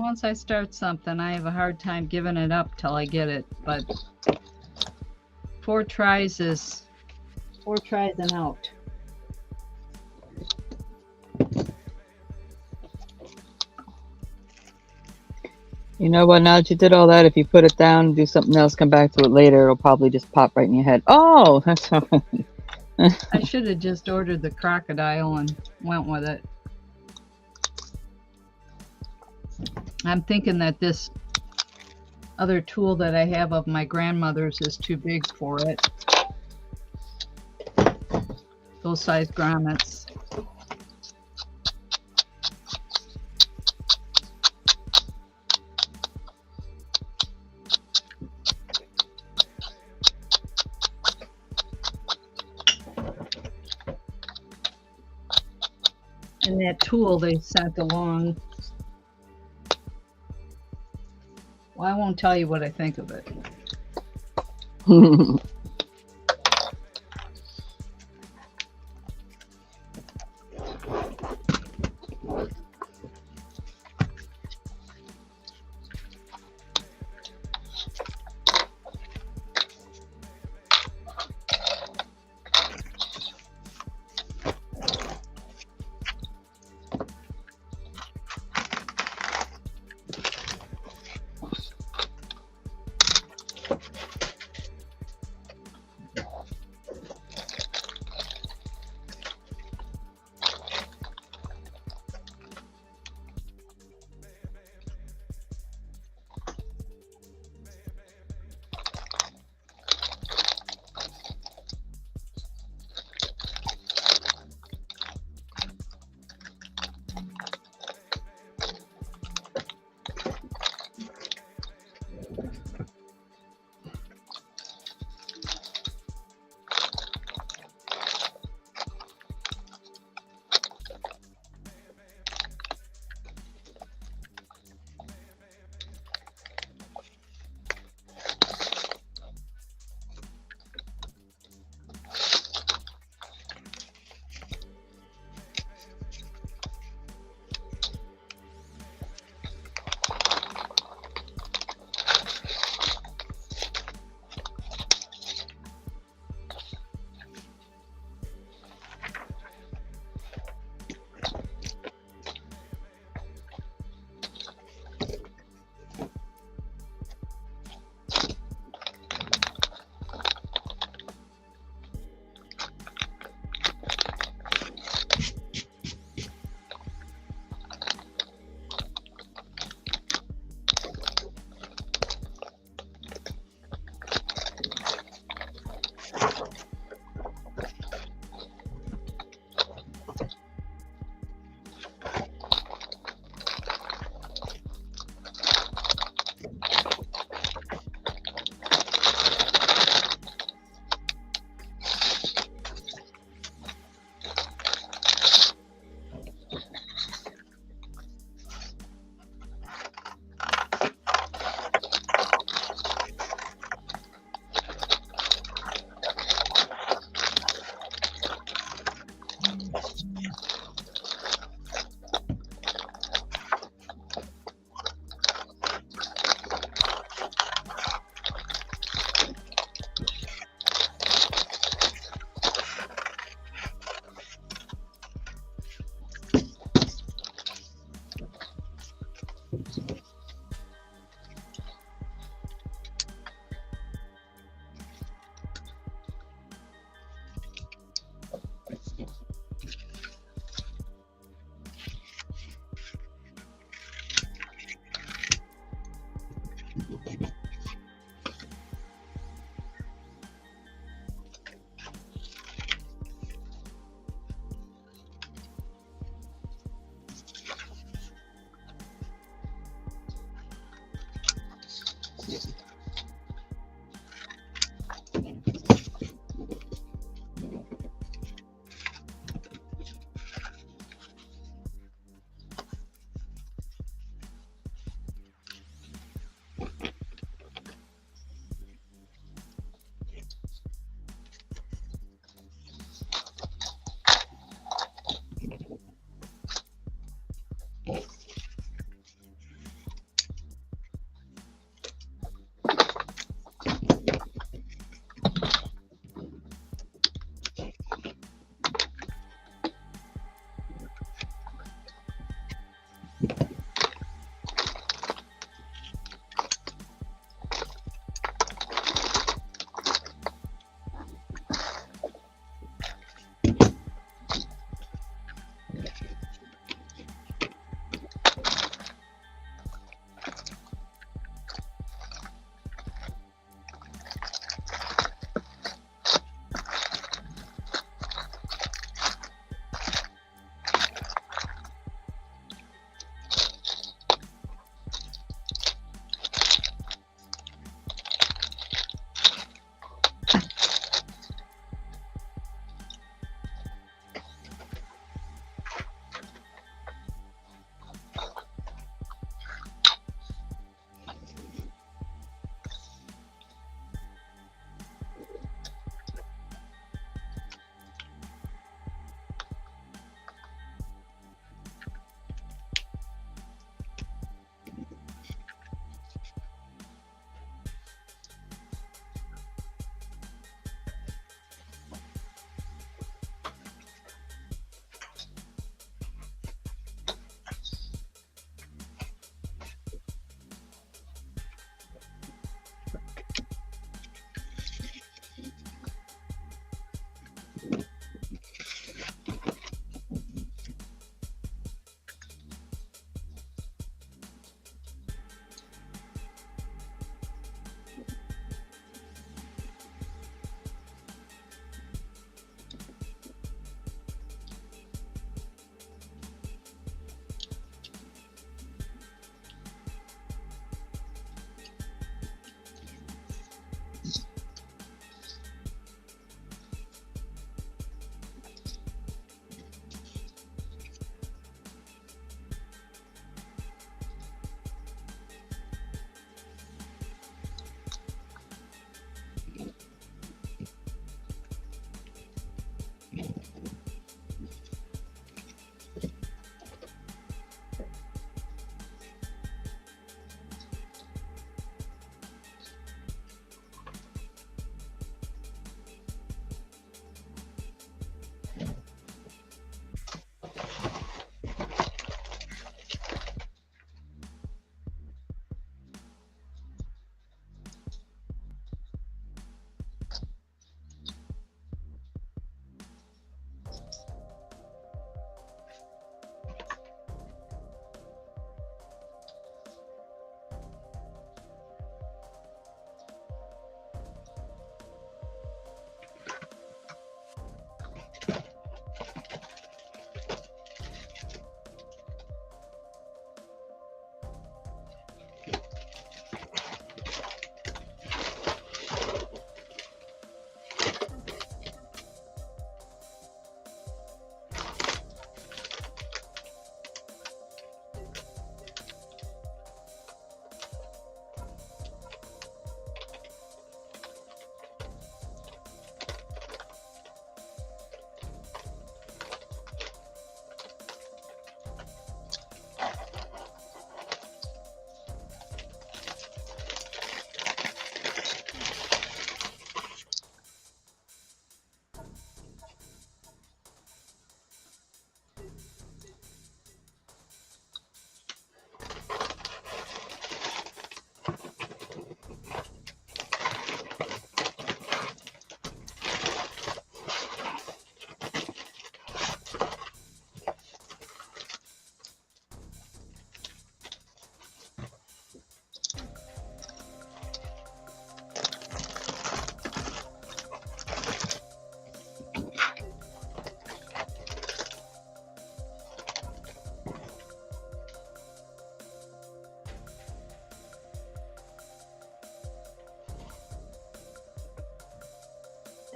once I start something, I have a hard time giving it up till I get it. But 4 tries and out. You know what? Now that you did all that, if you put it down and do something else, come back to it later, it'll probably just pop right in your head. Oh, that's all. I should have just ordered the crocodile and went with it. I'm thinking that this other tool that I have of my grandmother's is too big for it. Those size grommets. And that tool they sent along, well, I won't tell you what I think of it.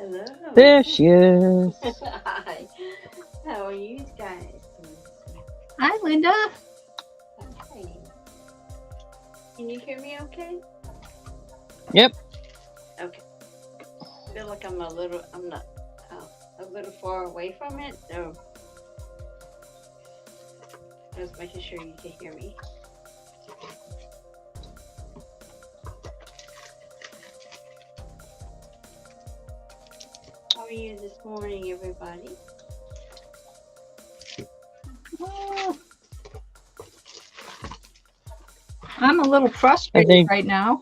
Hello. There she is. Hi. How are you guys? Hi, Linda. Hi. Can you hear me okay? Yep. Okay. I feel like I'm not a little far away from it, so just making sure you can hear me. How are you this morning, everybody? I'm a little frustrated think- right now.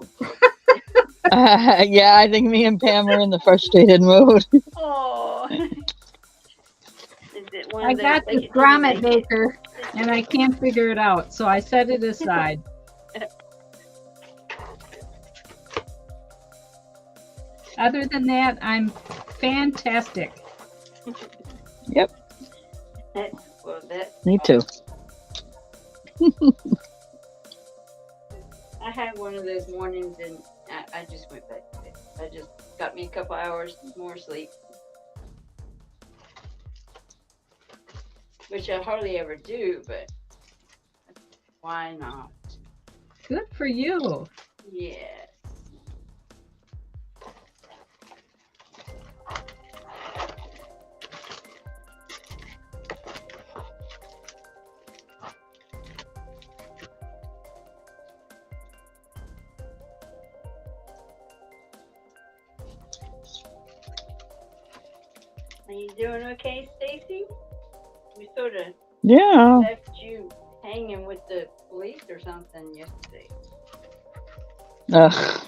Yeah, I think me and Pam are in the frustrated mode. Oh. Is it one I of those got this like grommet maker and I can't figure it out, so I set it aside. Other than that, I'm fantastic. Yep, Well, that's me too. I had one of those mornings and I just went back to bed. I just got me a couple hours more sleep, which I hardly ever do, but why not? Good for you. Yes. Are you doing okay, Stacey? We sort of Yeah. left you hanging with the police or something yesterday. Ugh.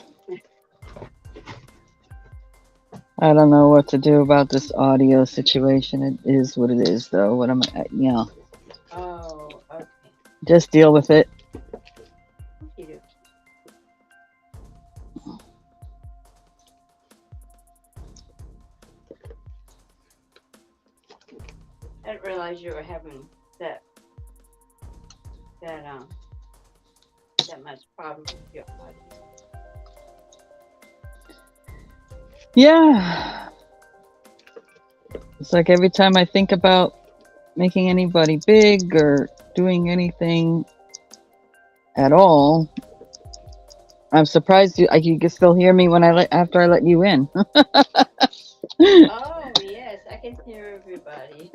I don't know what to do about this audio situation. It is what it is, though. What am I? Oh, okay. Just deal with it. Okey-dokey. I didn't realize you were having that much problem with your audio. Yeah. It's like every time I think about making anybody big or doing anything at all, I'm surprised you can still hear me when after I let you in. Oh yes, I can hear everybody.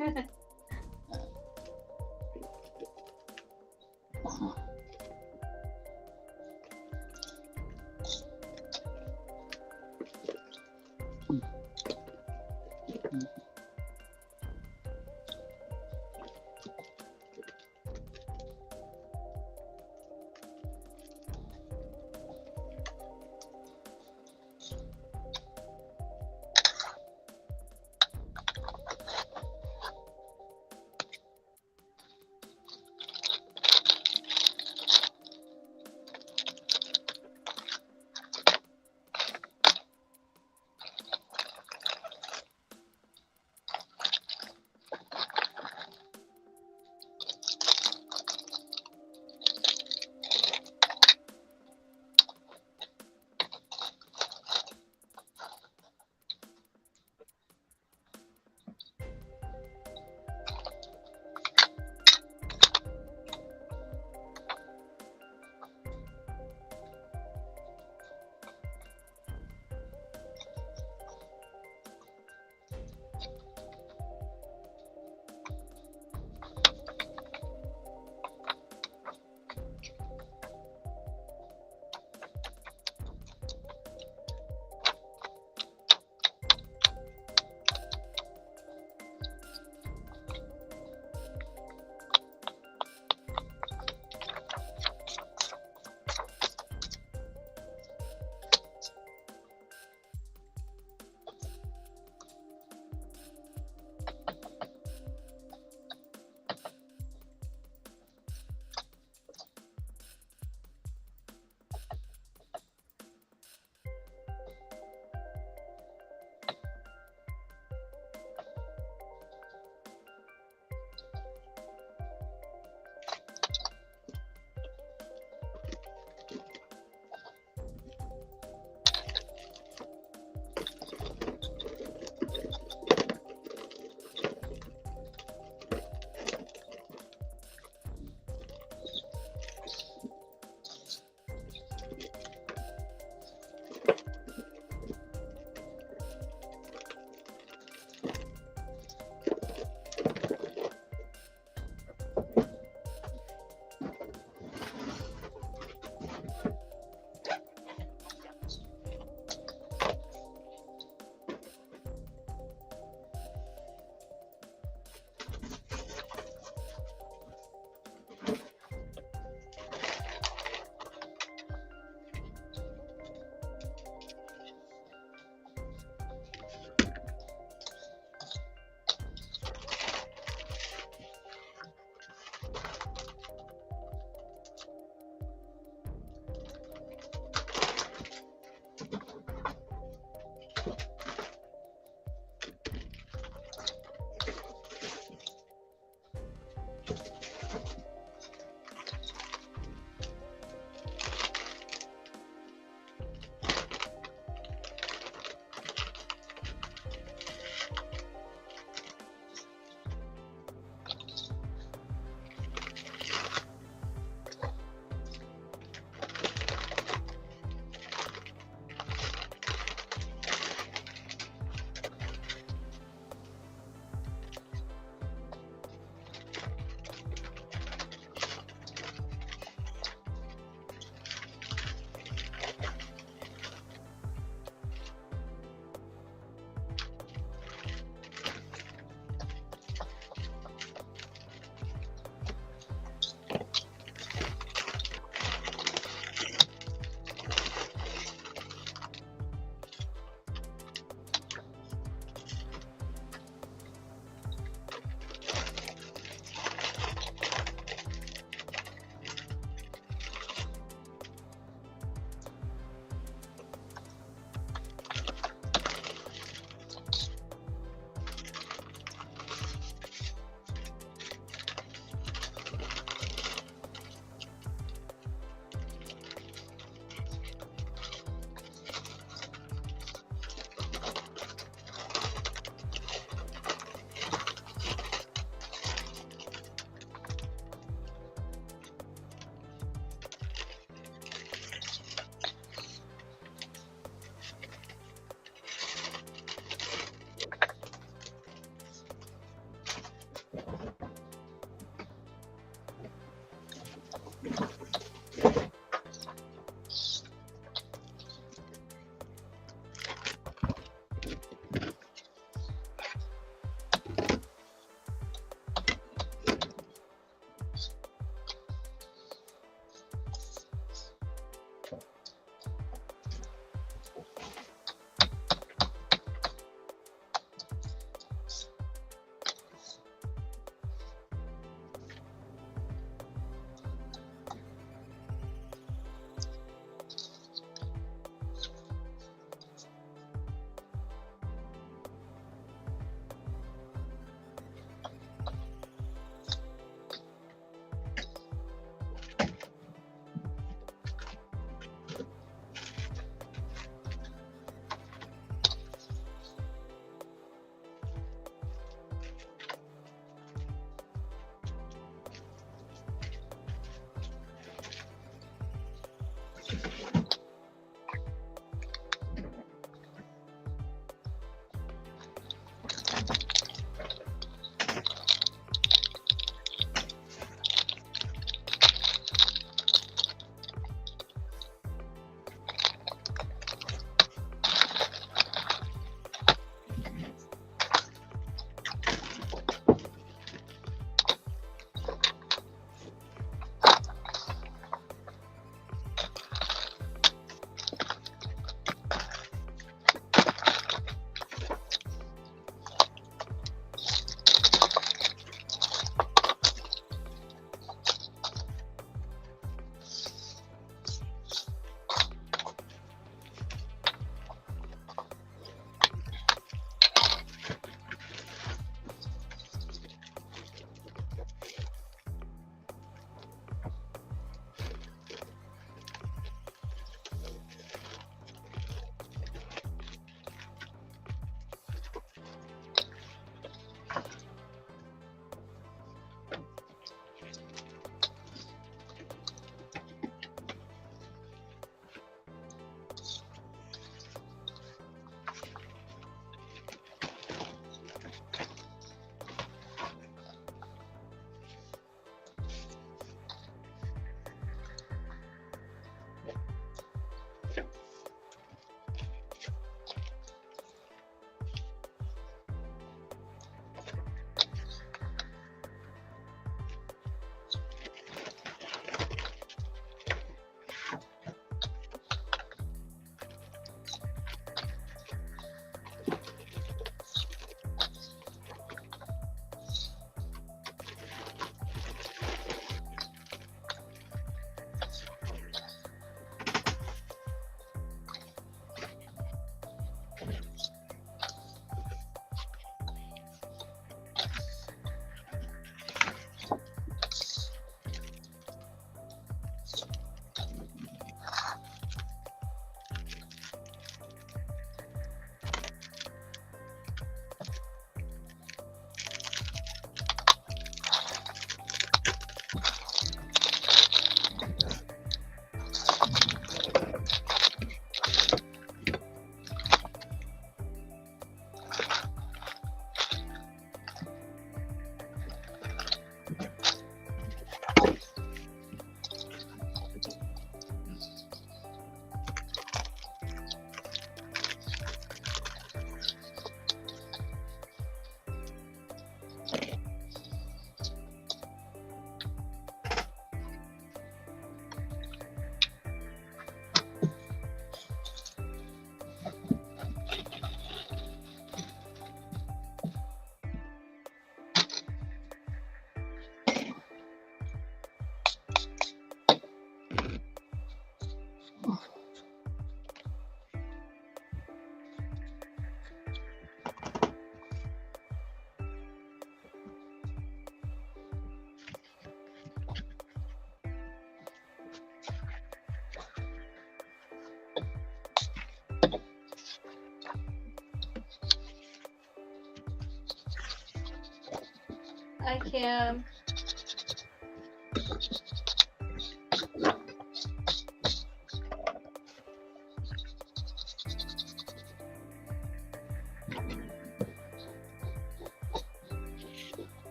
Hi, Kim.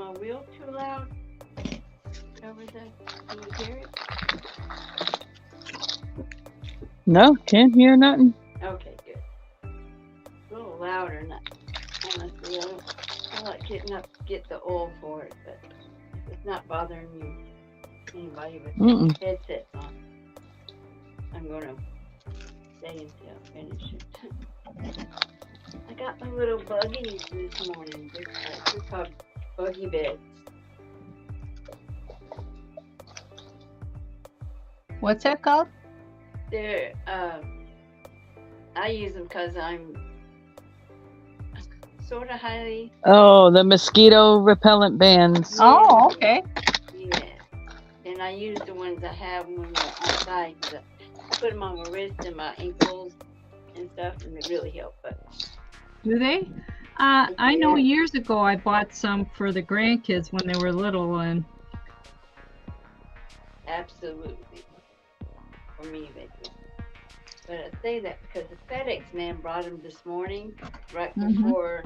my wheel too loud over the? Can you hear it? No, can't hear nothing. Okay, good. A little louder. Not honestly, I don't feel like getting up to get the oil for it, but if it's not bothering you, anybody with Mm-mm. headsets on, I'm gonna stay until I finish it. I got my little buggies this morning. They're called buggy beds. What's that called? They're I use them because I'm sort of highly. Oh, the mosquito repellent bands. Oh, okay. Yeah, and I use the ones I have when we're outside. I put them on my wrist and my ankles and stuff, and they really help. But Do they? I know years ago I bought some for the grandkids when they were little, and absolutely, for me they do. But I say that because the FedEx man brought them this morning, right before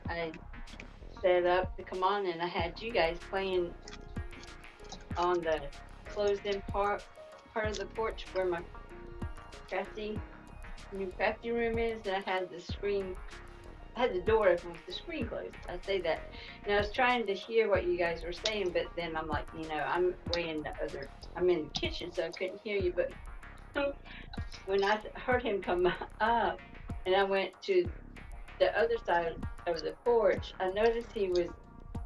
I set up to come on, and I had you guys playing on the closed-in part of the porch where my new crafty room is, and I had the screen. I had the door open with the screen closed. I say that. And I was trying to hear what you guys were saying, but then I'm like, I'm way in I'm in the kitchen, so I couldn't hear you. But when I heard him come up and I went to the other side of the porch, I noticed he was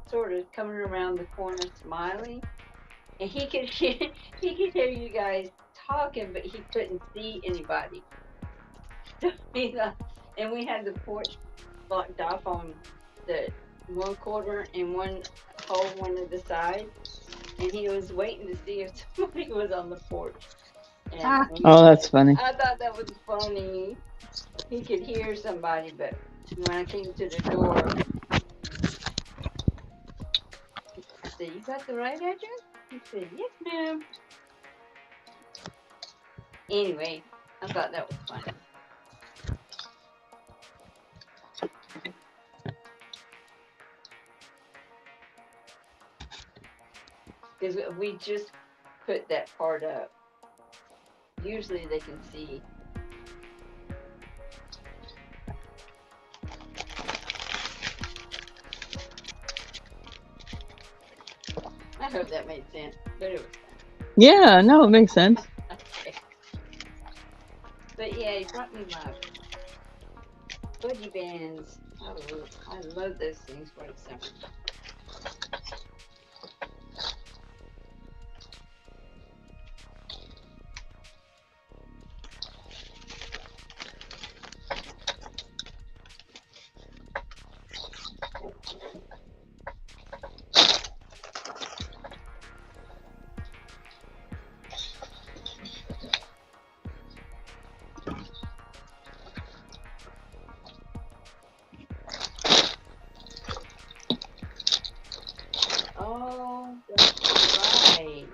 sort of coming around the corner smiling. And he could hear you guys talking, but he couldn't see anybody. And we had the porch blocked off on the one quarter and one of the sides, and he was waiting to see if somebody was on the porch. And Oh, that's funny. I thought that was funny. He could hear somebody, but when I came to the door, I said, "You got the right address?" He said, "Yes, ma'am." Anyway, I thought that was funny. Because we just put that part up. Usually they can see. I hope that made sense, but it was fun. Yeah, no, it makes sense. Okay. But yeah, he brought me my boogie bands. I love those things for the summer. Oh, that's right.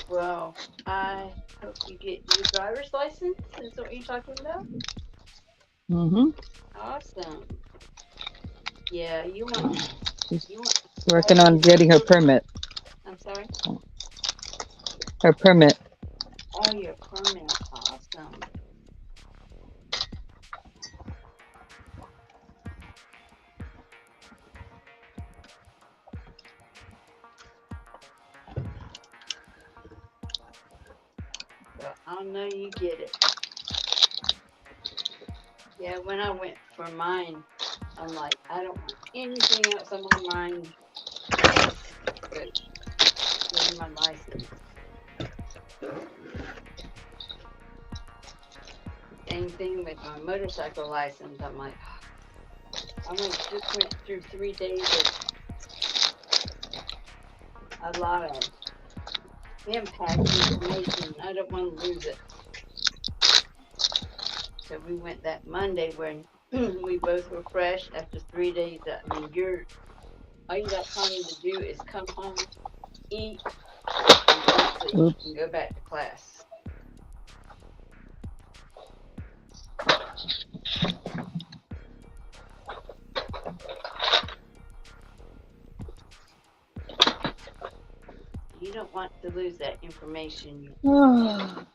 Well, I hope you get your driver's license. Is what you're talking about? Mm-hmm. Awesome. Yeah, you want Working on getting her permit. I'm sorry? Her permit. Oh, your permit. Awesome. Well, I know you get it. Yeah, when I went for mine, I'm like, I don't want anything else on my mind but getting my license. Same thing with my motorcycle license. I'm like, just went through 3 days of a lot of impact information. I don't want to lose it. So we went that Monday when we both were fresh after 3 days. I mean, all you got time to do is come home, eat, and go to sleep, Oops. and go back to class. want to lose that information. Oh,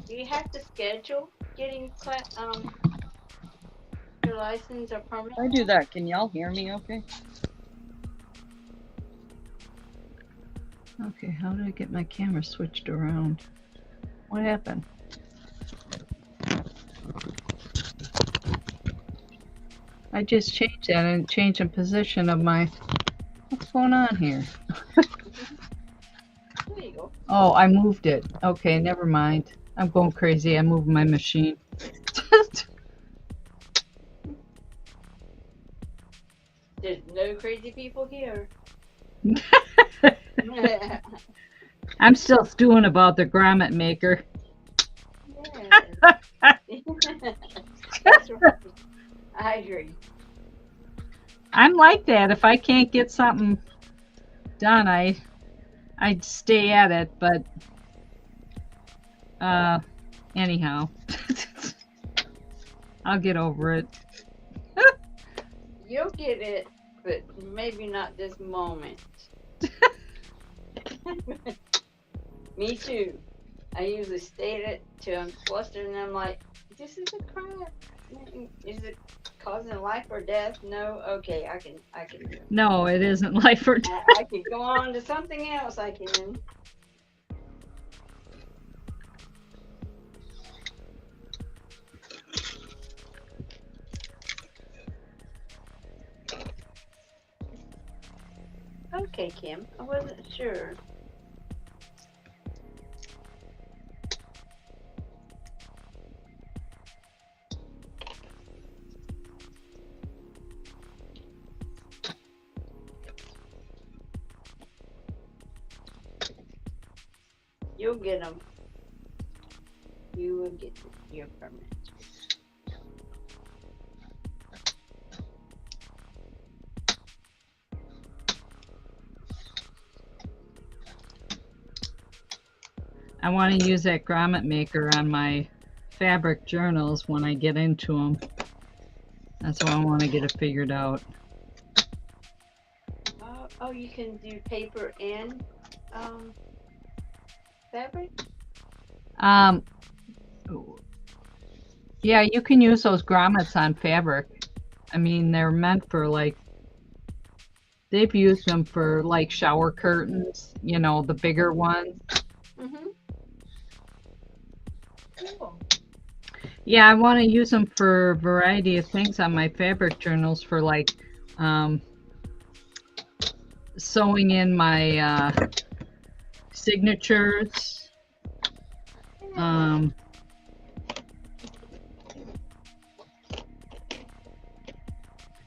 Do you have to schedule getting your license or permit? I do that. Can y'all hear me okay? Okay, how did I get my camera switched around? What happened? I just changed that and changed the position of my. What's going on here? There you go. Oh, I moved it. Okay, never mind. I'm going crazy. I moved my machine. There's no crazy people here. I'm still stewing about the grommet maker. That's right. I agree. I'm like that. If I can't get something done, I'd stay at it. But anyhow, I'll get over it. You'll get it, but maybe not this moment. Me too. I usually state it till I'm flustered and I'm like, this is a crap. Is it causing life or death? No? Okay, I can do it. No, it isn't life or death. I can go on to something else I can. Okay, Kim, I wasn't sure. You'll get them. You will get your permit. I want to use that grommet maker on my fabric journals when I get into them. That's why I want to get it figured out. Oh, you can do paper and fabric? Yeah, you can use those grommets on fabric. I mean, they're meant for like, they've used them for like shower curtains, you know, the bigger ones. Mm-hmm. Cool. Yeah, I want to use them for a variety of things on my fabric journals for like sewing in my signatures.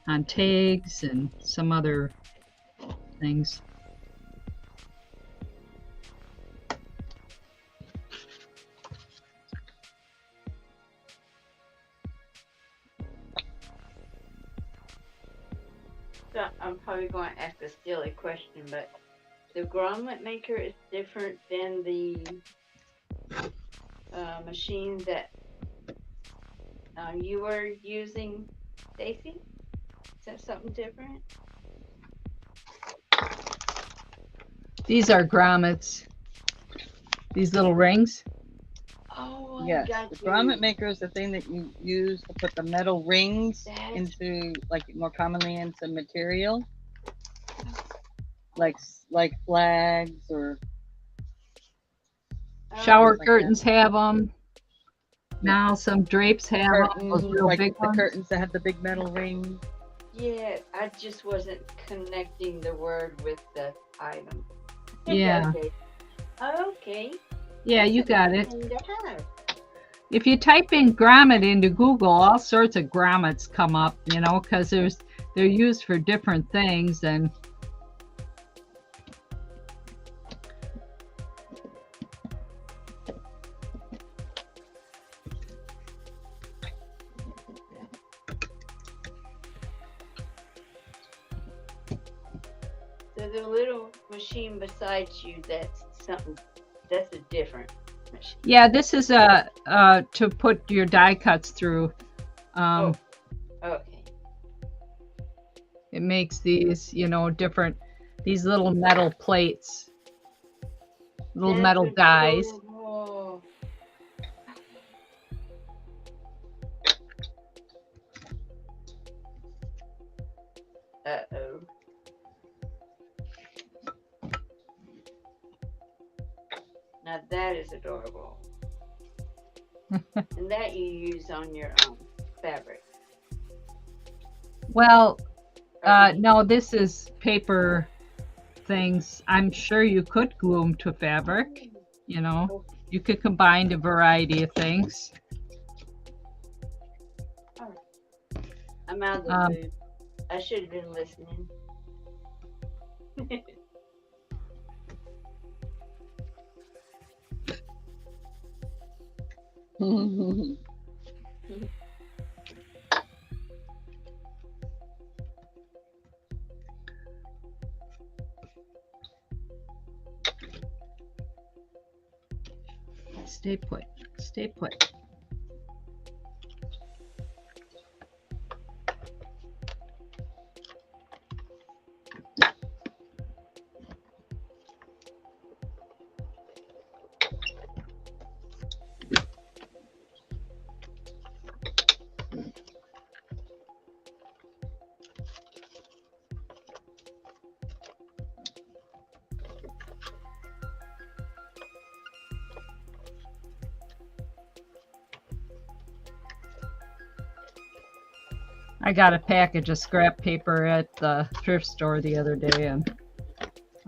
On tags and some other things. So I'm probably going to ask a silly question, but the grommet maker is different than the machine that you were using, Stacey? Is that something different? These are grommets. These little rings. Oh, I yes. got The you. grommet maker is the thing that you use to put the metal rings That's- into, like more commonly into material, like flags or Shower like that. curtains have them. Now some drapes have them. curtains, Those real like big the ones. curtains that have the big metal rings. Yeah, I just wasn't connecting the word with the item. Yeah. Okay. Okay. Yeah, you got it. And to have. If you type in grommet into Google, all sorts of grommets come up, you know, because they're used for different things. And So the little machine beside you, that's something, that's a different machine. yeah, this is to put your die cuts through. Okay. It makes these, you know, different these little metal plates, little That's metal dies. adorable. Uh-oh. Now that is adorable. And that you use on your fabric. Well, no, this is paper things. I'm sure you could glue them to fabric. You know, you could combine a variety of things. I'm out of the mood. I should have been listening. Stay put. Stay put. I got a package of scrap paper at the thrift store the other day, and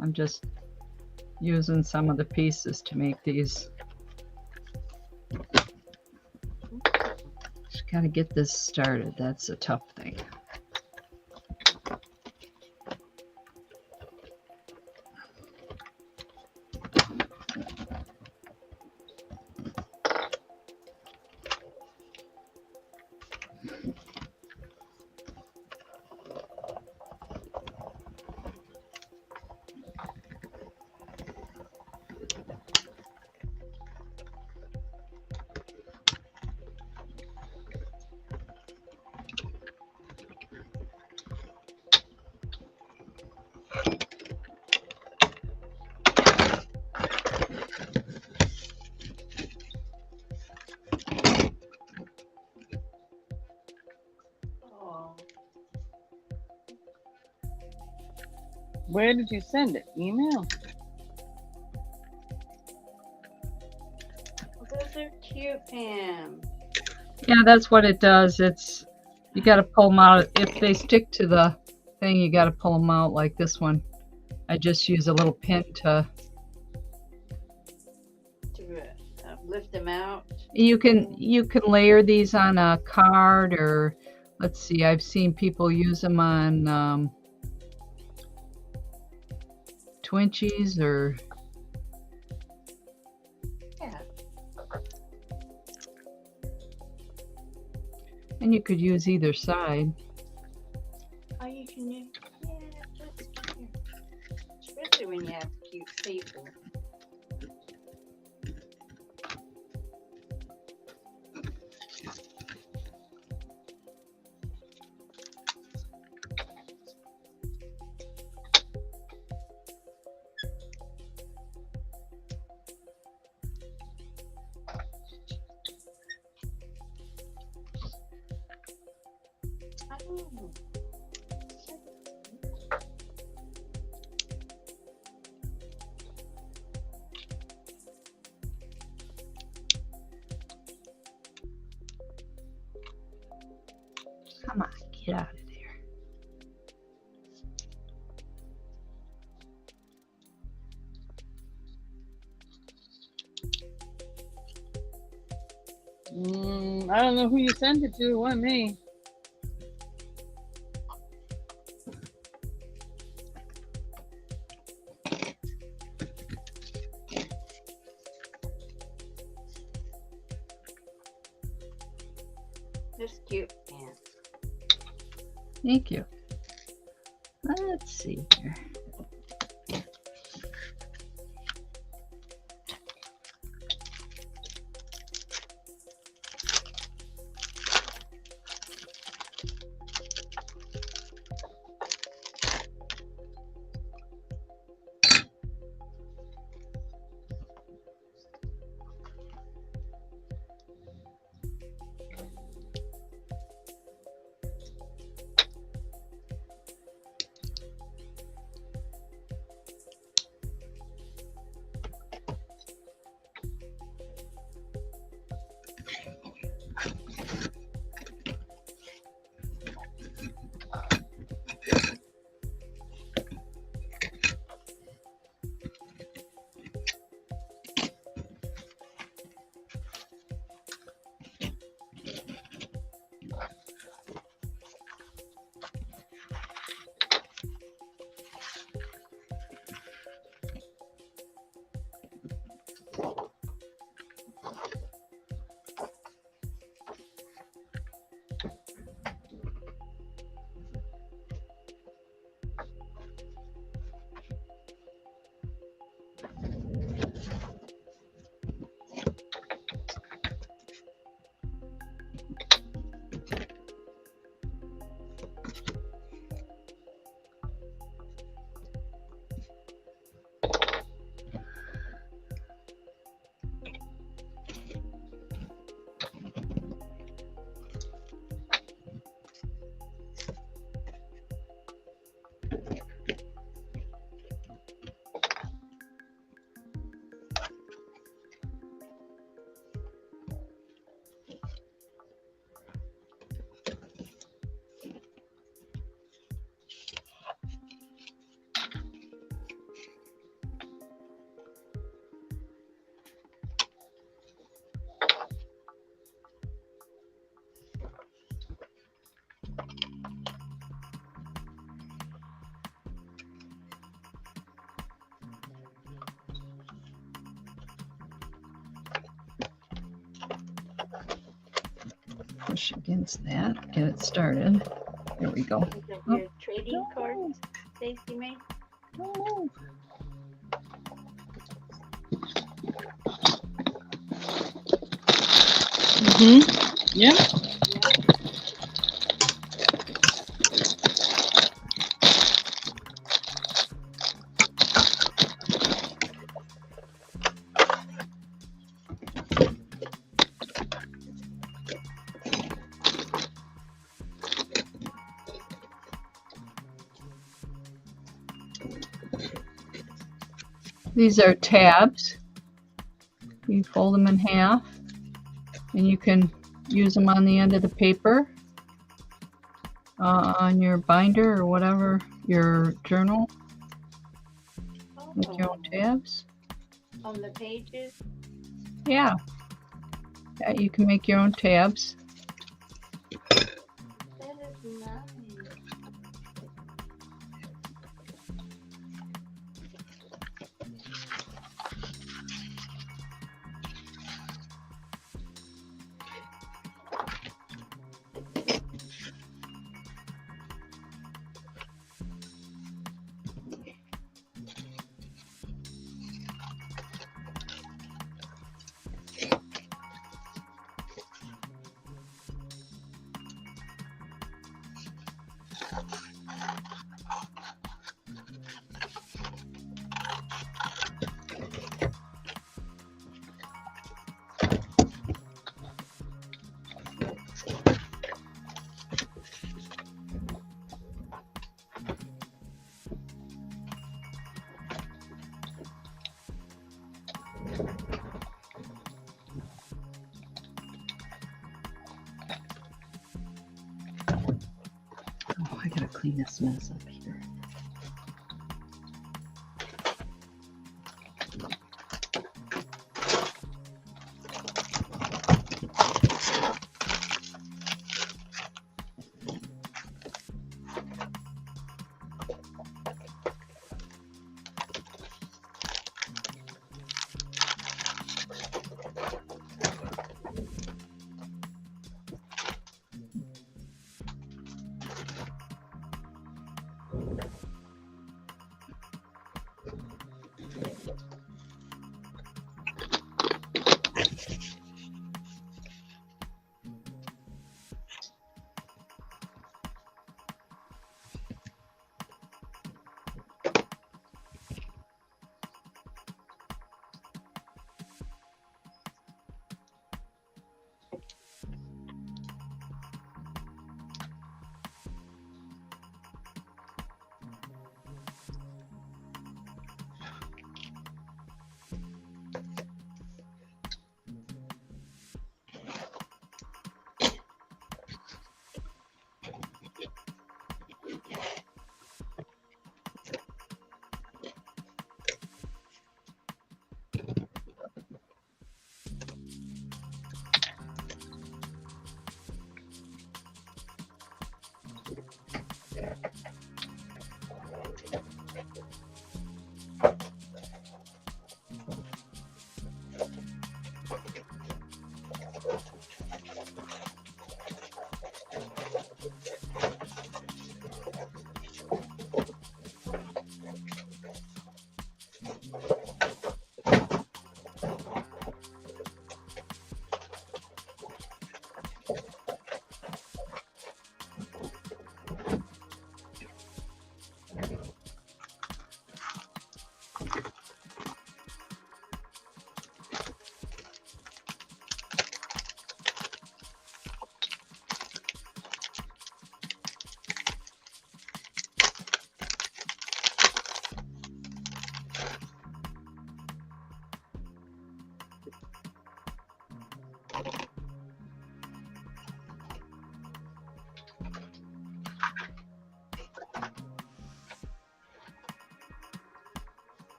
I'm just using some of the pieces to make these. Just gotta get this started. That's a tough thing. Where did you send it? Email. Those are cute, Pam. Yeah, that's what it does. It's, you got to pull them out. If they stick to the thing, you got to pull them out like this one. I just use a little pin to Lift them out. You can layer these on a card, or let's see, I've seen people use them on Twinchies, or Yeah. and you could use either side. Oh, you can use. Yeah, that's cute. Especially when you have cute paper. Oh. Come on, get out of there. I don't know who you sent it to. It wasn't me. That's cute, yeah. Thank you. Let's see here. push against that. Get it started. There we go. Is that your trading card, Stacey Mae? Don't move. Yep. Yeah. These are tabs. You fold them in half, and you can use them on the end of the paper, on your binder or whatever, your journal. With your own tabs. On the pages. Yeah. Yeah, you can make your own tabs. That is nice. Oh, I gotta clean this mess up here.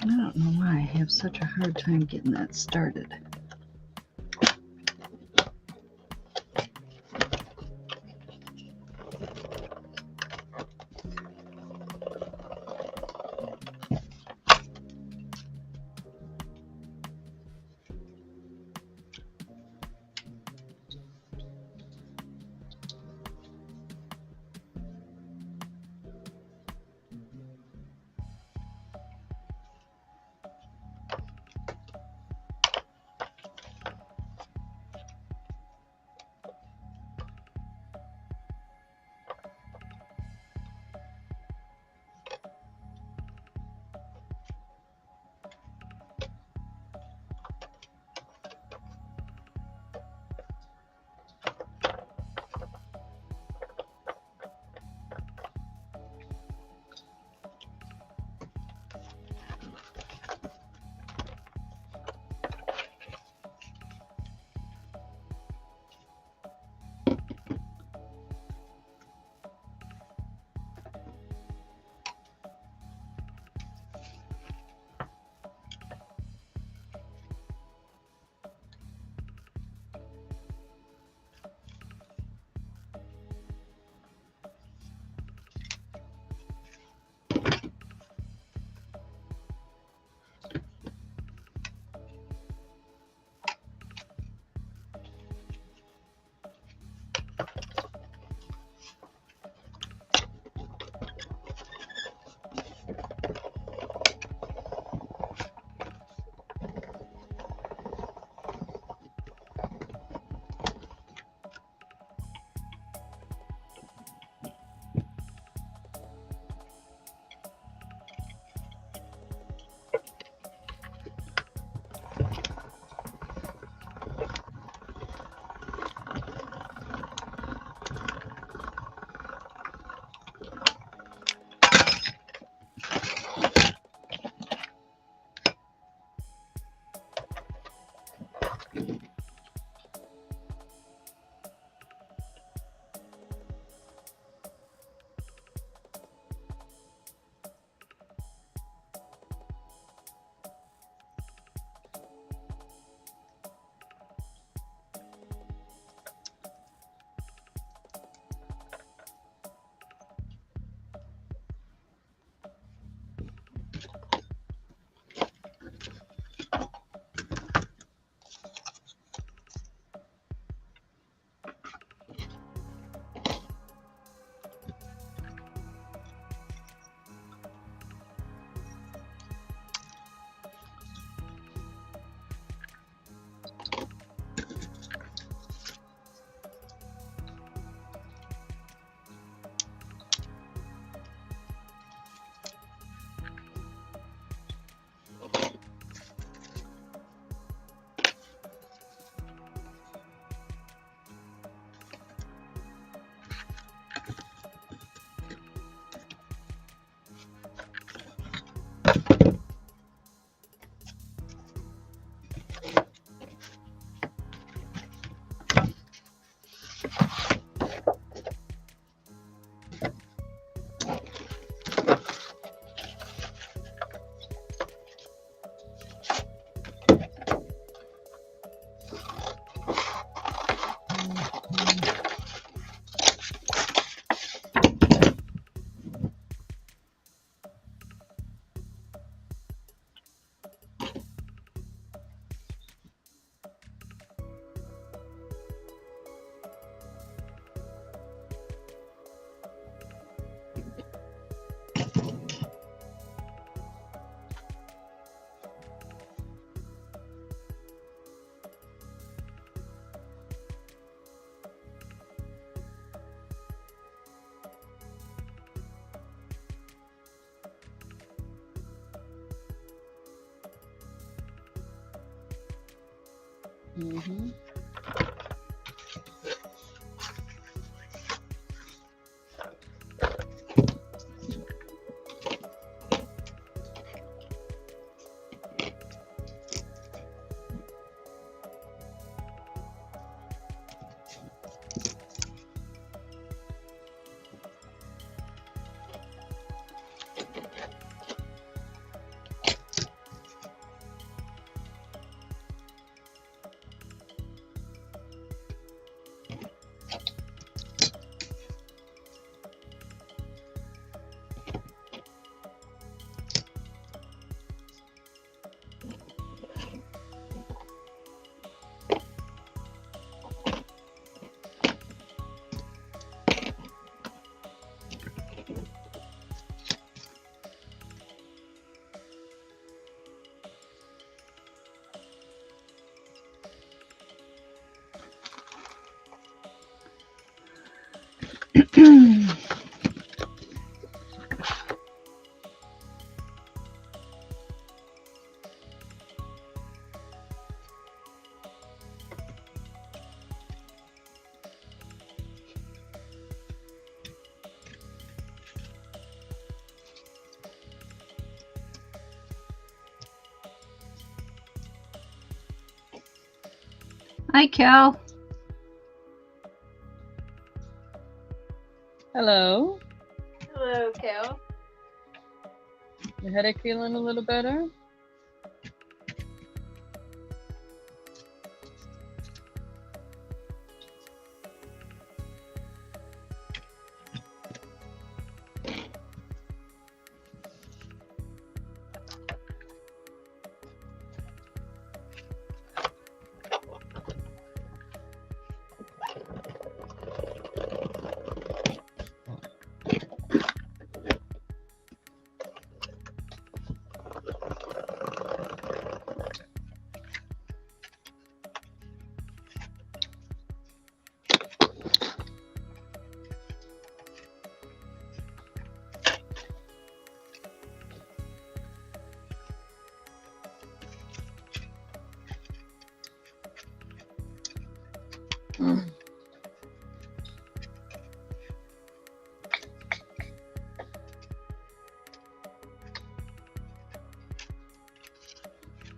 I don't know why I have such a hard time getting that started. Mm-hmm. Hi, Cal. Hello. Hello, Kel. Your headache feeling a little better?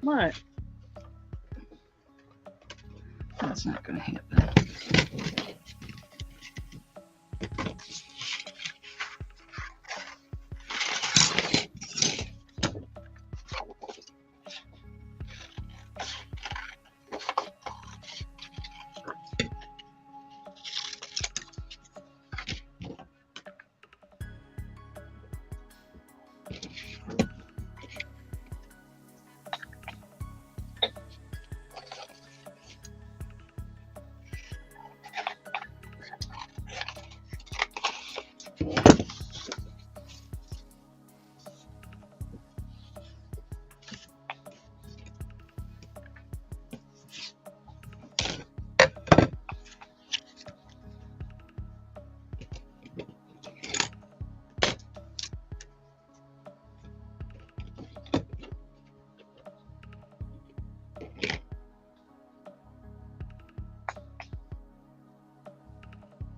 What? That's not going to happen.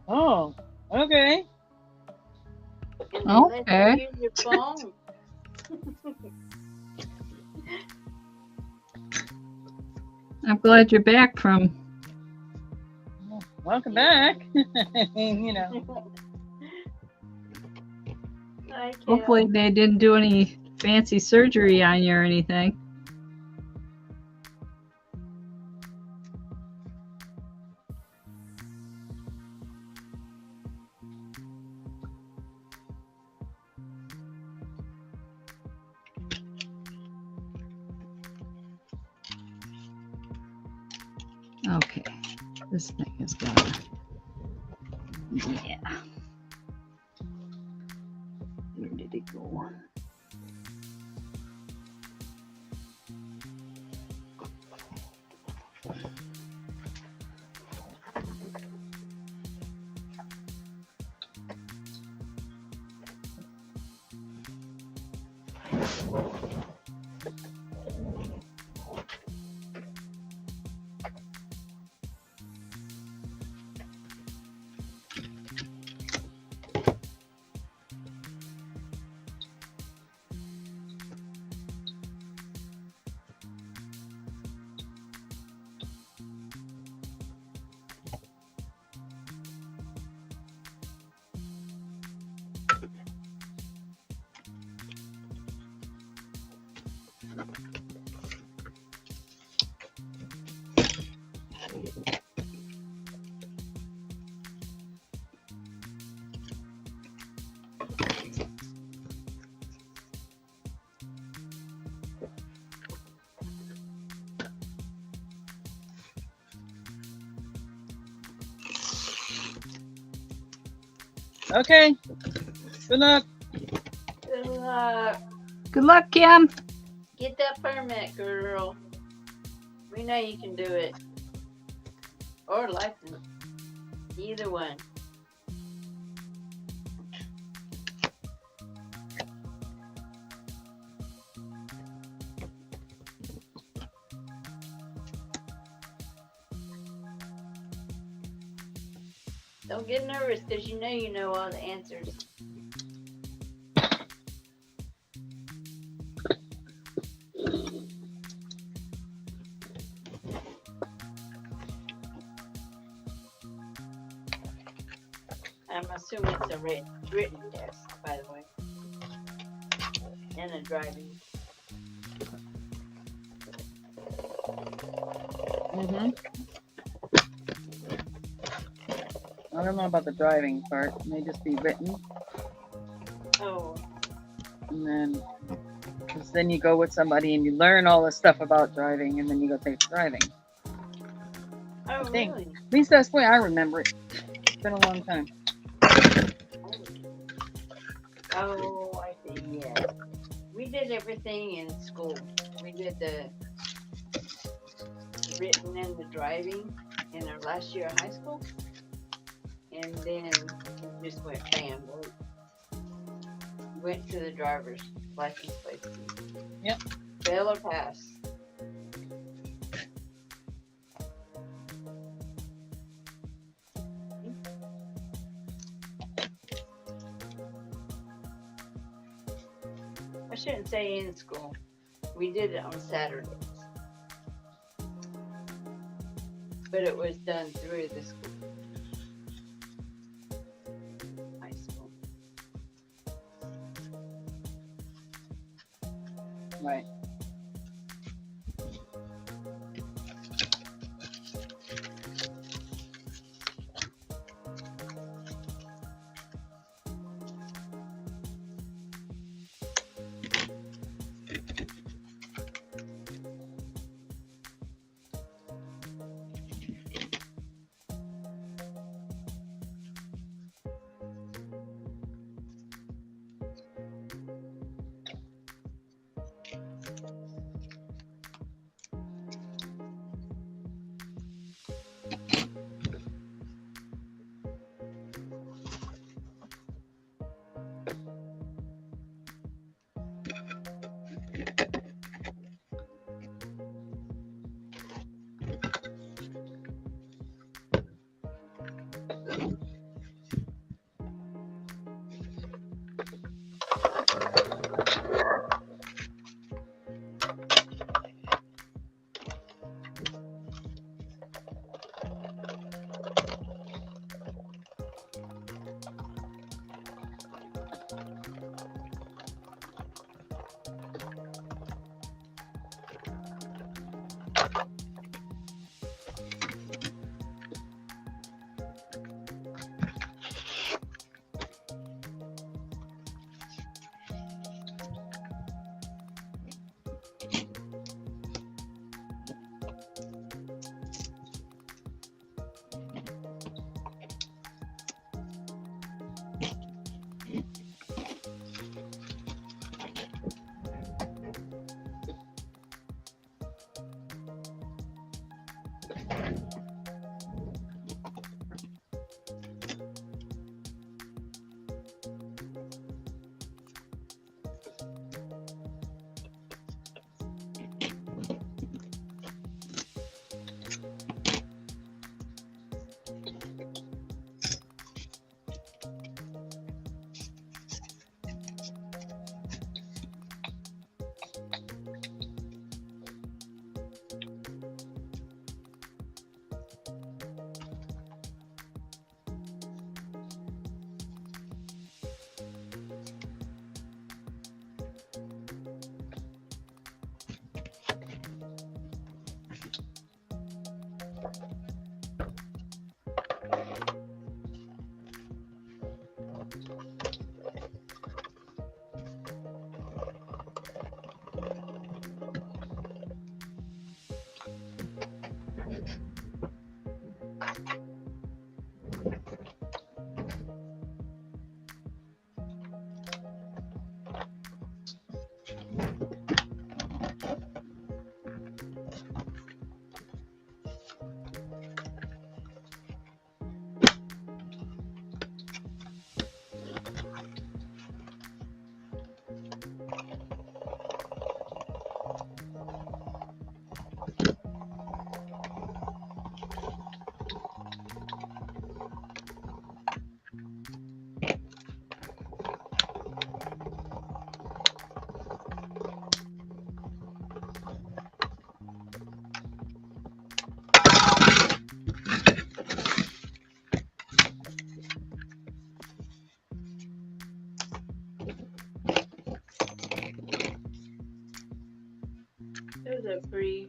Oh, okay. And they let Okay. you use your phone. I'm glad you're back from. Welcome back. You know. Hi, Kel. Hopefully, they didn't do any fancy surgery on you or anything. Okay, this thing is gonna. Yeah. Where did it go? Okay. Good luck. Good luck. Good luck, Kim. Get that permit, girl. We know you can do it. Or license. Either one. Don't get nervous because you know all the answers. I'm assuming it's a written test, by the way, and a driving. Mm-hmm. I don't know about the driving part. It may just be written, Oh, and then because then you go with somebody and you learn all this stuff about driving, and then you go take driving. I oh, think. really? At least that's the way I remember it. It's been a long time. Oh, I see. Yeah, we did everything in school. We did the written and the driving in our last year of high school, and then we just went bam. We went to the driver's license place. Yep. Fail or pass. I shouldn't say in school. We did it on Saturdays. But it was done through the school. High school. Right. Those are pretty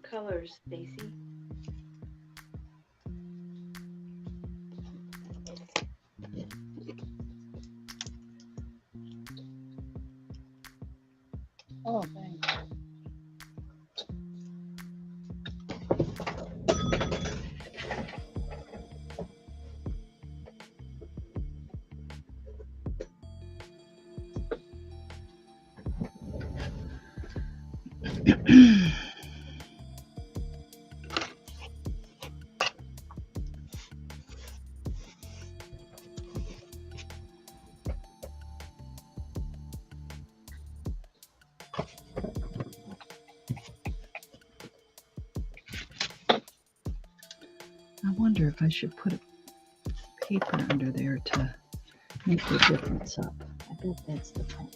colors, Stacey. Oh, thanks. I wonder if I should put a paper under there to make the difference up. I bet that's the problem.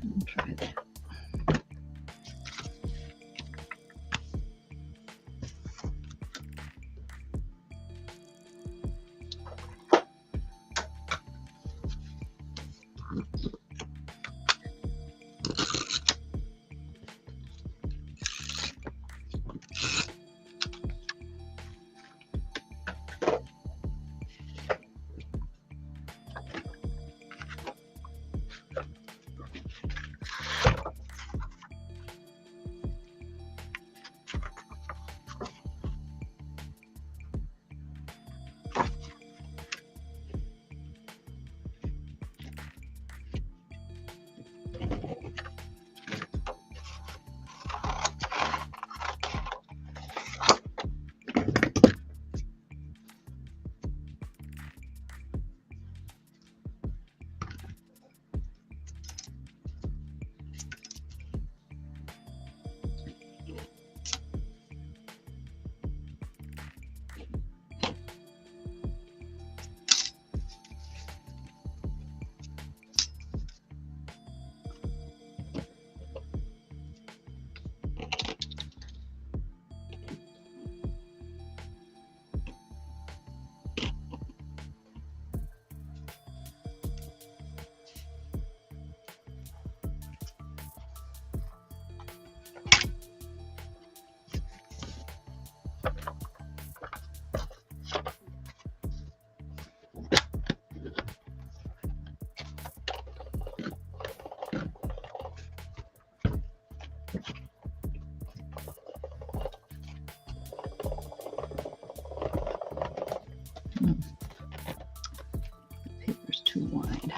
I'll try that. Paper's too wide.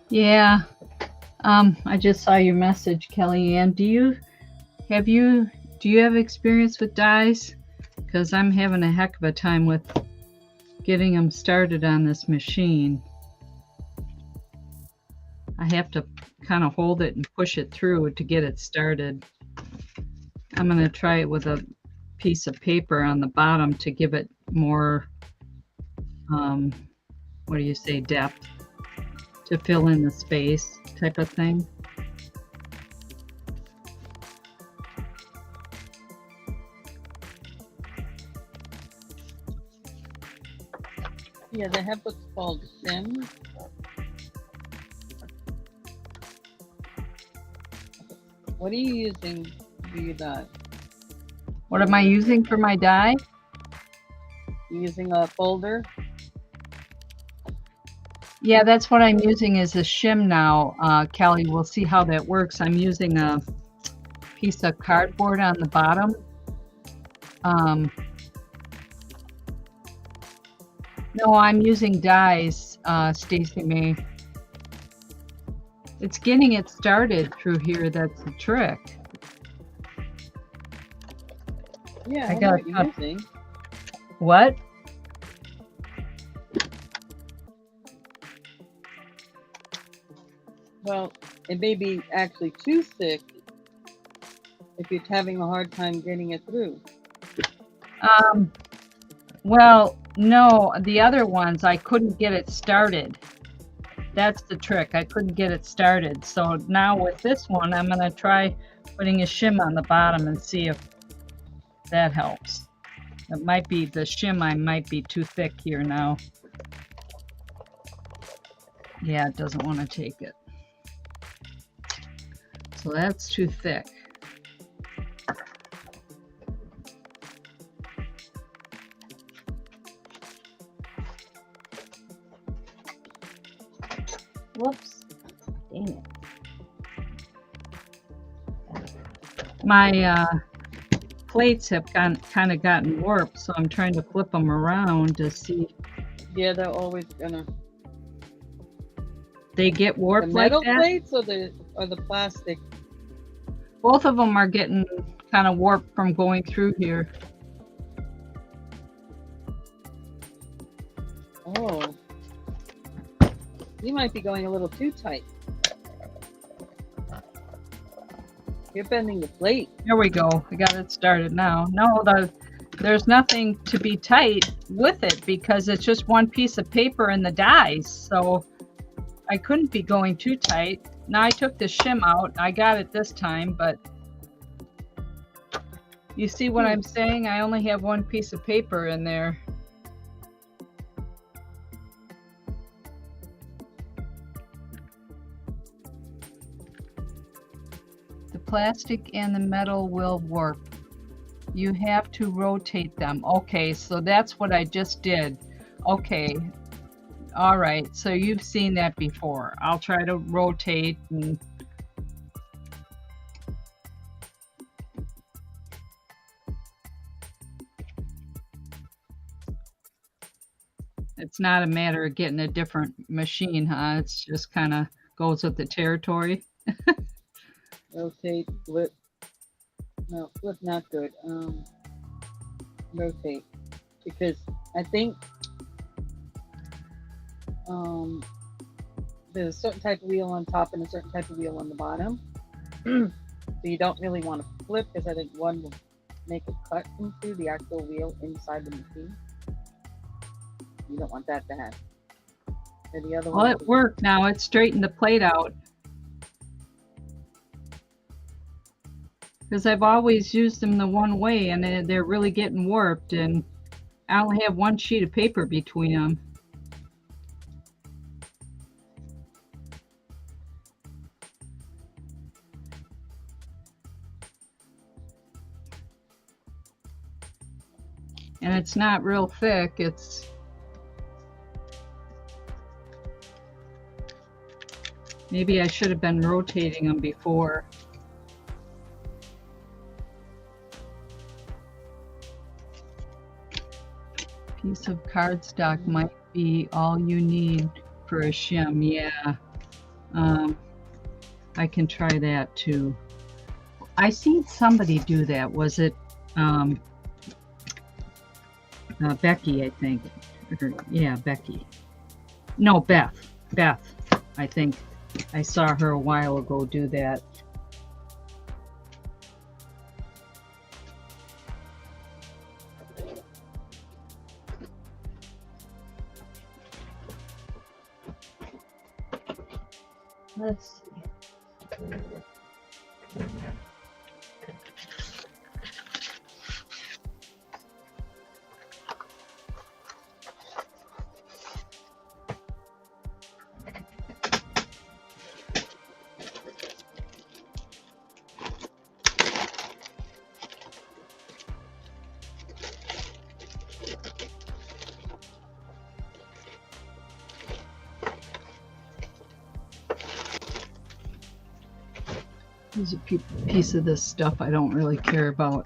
Yeah, I just saw your message, Kellyanne. Do you have experience with dyes? Because I'm having a heck of a time with getting them started on this machine. I have to kind of hold it and push it through to get it started. I'm going to try it with a piece of paper on the bottom to give it more, what do you say, depth, to fill in the space type of thing. Yeah, they have what's called sim. What are you using for your dye? What am I using for my dye? You using a folder? Yeah, that's what I'm using is a shim now, Kelly. We'll see how that works. I'm using a piece of cardboard on the bottom. No, I'm using dyes, Stacey Mae. It's getting it started through here. That's the trick. Yeah, I I know got what you're using. what? Well, it may be actually too thick if you're having a hard time getting it through. Well, no, the other ones I couldn't get it started. That's the trick. I couldn't get it started. So now with this one, I'm going to try putting a shim on the bottom and see if that helps. It might be the shim might be too thick here now. Yeah, it doesn't want to take it. So that's too thick. Whoops. Dang it. My plates have kind of gotten warped, so I'm trying to flip them around to see. Yeah, they're always gonna. They get The warped metal like that? plates or the plastic? Both of them are getting kind of warped from going through here. Oh. You might be going a little too tight. You're bending the plate. There we go. I got it started now. No, there's nothing to be tight with it because it's just one piece of paper and the dies. So I couldn't be going too tight. Now I took the shim out. I got it this time, but you see what I'm saying? I only have one piece of paper in there. The plastic and the metal will warp. You have to rotate them. Okay, so that's what I just did. Okay. All right, so you've seen that before. I'll try to rotate and it's not a matter of getting a different machine, huh? It's just kind of goes with the territory. Rotate, flip. No, flip not good. Rotate. Because I think there's a certain type of wheel on top and a certain type of wheel on the bottom. So you don't really want to flip because I think one will make a cut into the actual wheel inside the machine. You don't want that to happen. And the other Well, one. it worked now. It straightened the plate out. Because I've always used them the one way and they're really getting warped and I only have one sheet of paper between them. And it's not real thick. It's maybe I should have been rotating them before. Piece of cardstock might be all you need for a shim. Yeah, I can try that too. I seen somebody do that. Was it Becky? I think. Yeah, Becky. No, Beth. Beth. I think I saw her a while ago do that. Let's see. Here's a piece of this stuff I don't really care about.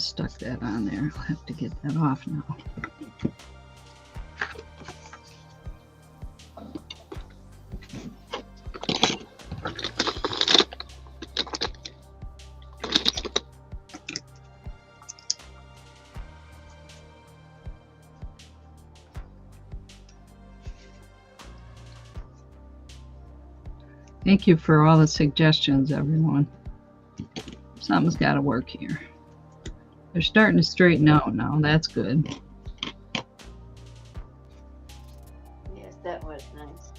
stuck that on there. I'll have to get that off now. Thank you for all the suggestions, everyone. Something's got to work here. They're starting to straighten out now. That's good. Yes, that was nice.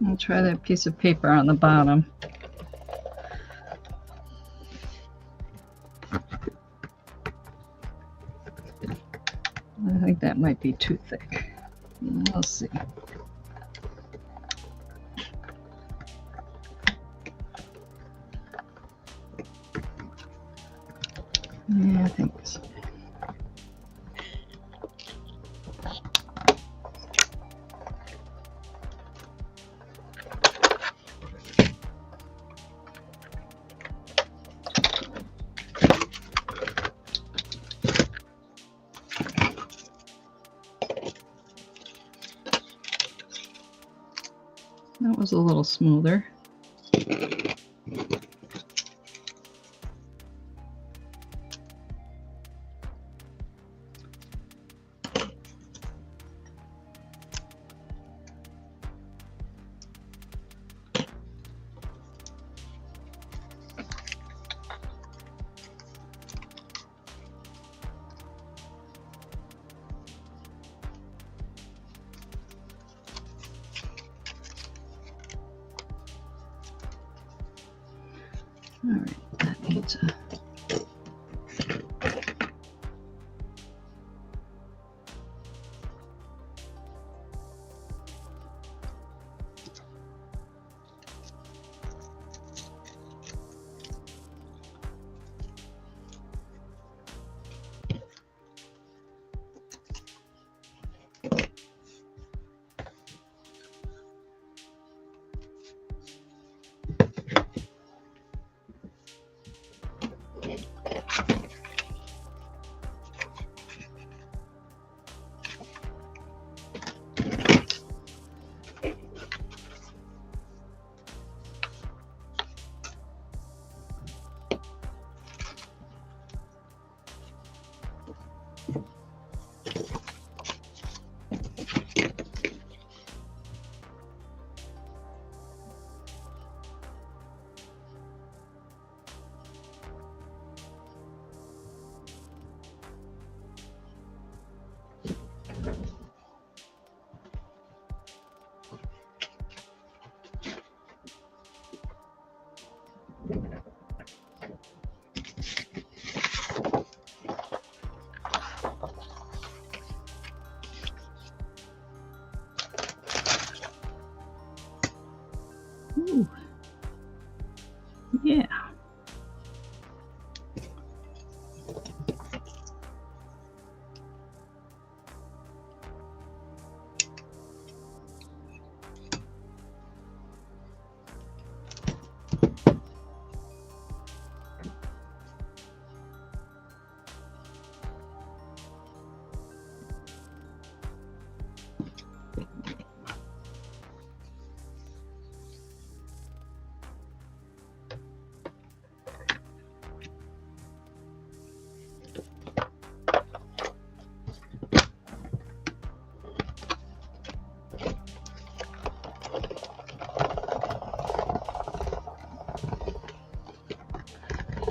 I'll try that piece of paper on the bottom. I think that might be too thick. We'll see. Yeah, I think so. That was a little smoother. All right, that needs a... Ooh. Yeah.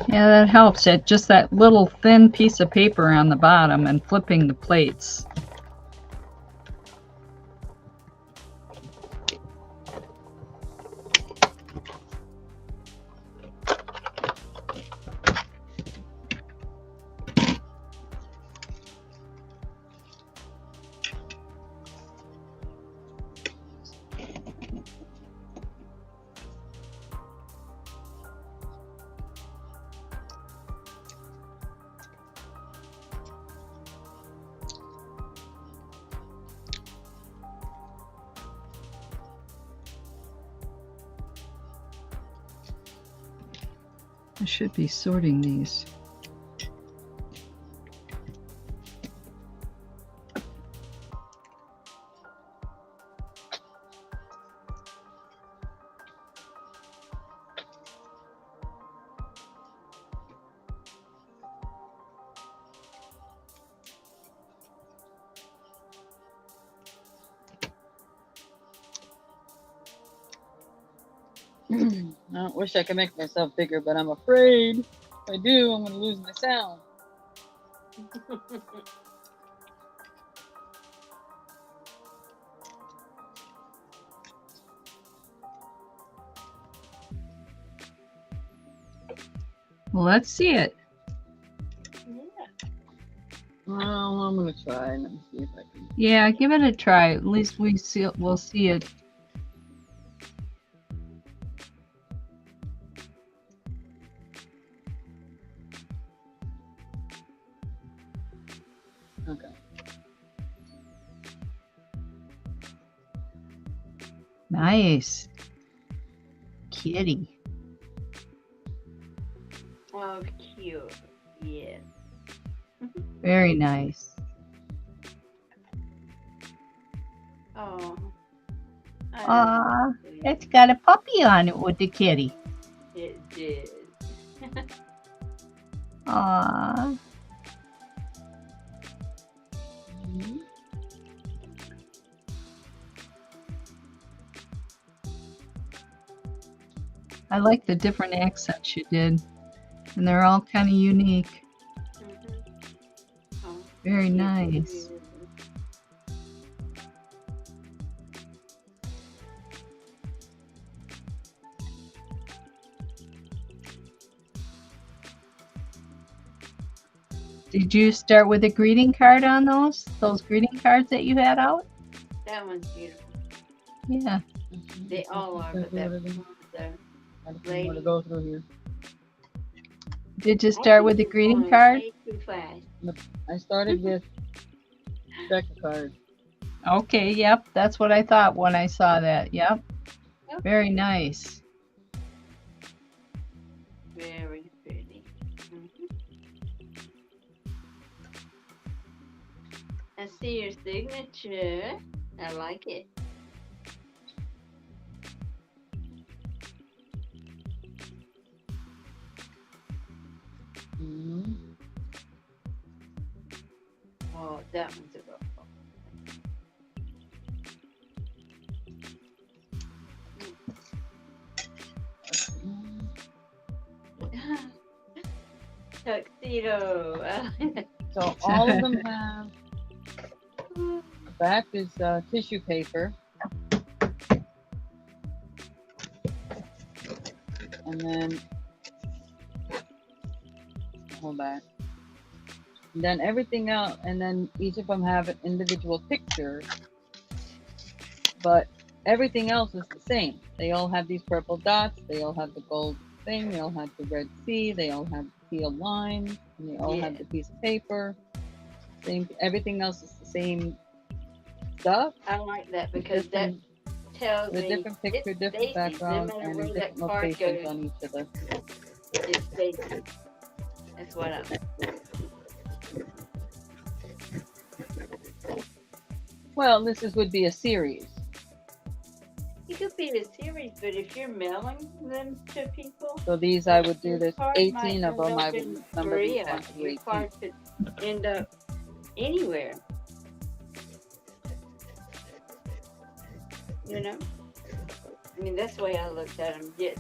Yeah, that helps. It just that little thin piece of paper on the bottom and flipping the plates. I should be sorting these. I wish I could make myself bigger, but I'm afraid if I do, I'm going to lose my sound. Well, let's see it. Yeah. Well, I'm going to try and let me see if I can. Yeah, give it a try. At least we'll see it. Okay. Nice. Kitty. Oh, cute. Yes. Very nice. Oh. I Aw, love it. it's got a puppy on it with the kitty. It did. Aw. Mhm. I like the different accents you did. And they're all kind of unique. Oh, Very yes, it nice. is. Did you start with a greeting card on those? Those greeting cards that you had out? That one's beautiful. Yeah. They all are, but that one, the I just want to go through here. Did you start with a greeting card? Way too fast. I started with deck of cards. Okay, yep. That's what I thought when I saw that. Yep. Yep. Very nice. Very pretty. I see your signature. I like it. Mhm. Oh, that one's a rough one. Tuxedo. So all of them have, the back is tissue paper. And then, hold back. And then everything else, and then each of them have an individual picture, but everything else is the same. They all have these purple dots, they all have the gold thing, they all have the red C, they all have teal lines, and they all have Yeah. the piece of paper. Same, everything else is the same stuff. I like that because that Different, tells with a me different picture, it's different Stacey. No background, matter and where that different card locations goes, on each of the. it's Stacey. That's what I like. Well, this would be a series. It could be a series, but if you're mailing them to people, So these I would do your this card 18 might of them. end I up would in number these Korea. 1 through Your 18. card could end up anywhere. You know? I mean, that's the way I looked at them. Yet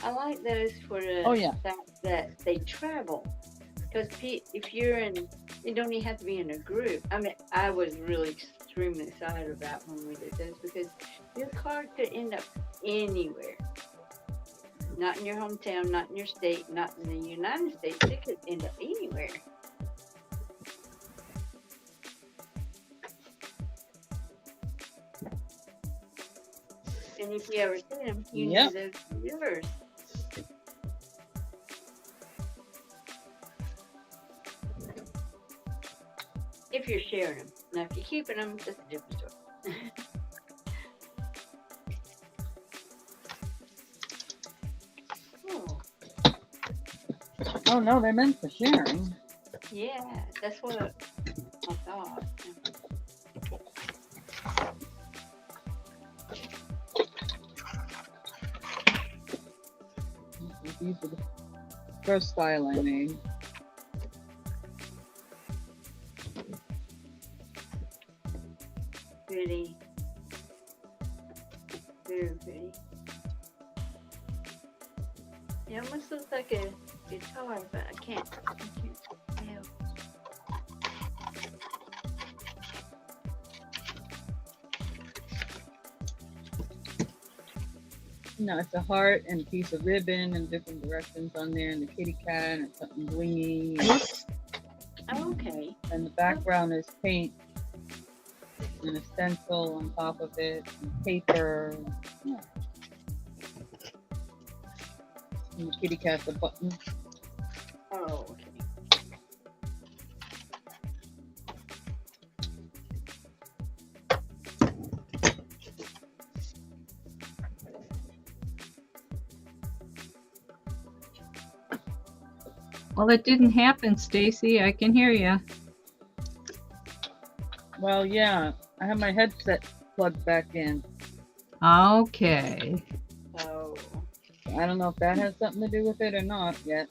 I like those for the Oh yeah. fact that they travel. Because if you're in, you don't even have to be in a group. I mean, I was really extremely excited about when we did this because your card could end up anywhere. Not in your hometown, not in your state, not in the United States. It could end up anywhere. And if you ever see them, you know Yep. those are yours. If you're sharing them. Now, if you're keeping them, that's a different story. Oh. Oh no, they're meant for sharing. Yeah, that's what I thought. These are the first style I made. Pretty. Very pretty. It almost looks like a guitar, but I can't tell. No, it's a heart and a piece of ribbon and different directions on there, and the kitty cat and something blingy. Oh, okay. And the background is paint and a stencil on top of it, and paper. Yeah. And the kitty cat's a button. Oh, okay. Well, it didn't happen, Stacey. I can hear you. Well, yeah, I have my headset plugged back in. Okay. So, I don't know if that has something to do with it or not yet.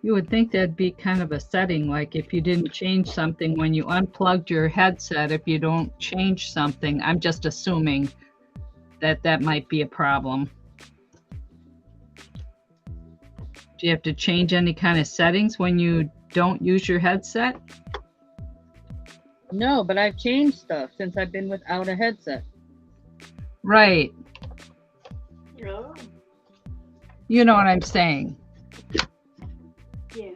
You would think that'd be kind of a setting, like if you didn't change something when you unplugged your headset, if you don't change something, I'm just assuming that might be a problem. Do you have to change any kind of settings when you don't use your headset? No, but I've changed stuff since I've been without a headset. Right. oh, You know what I'm saying. yeah.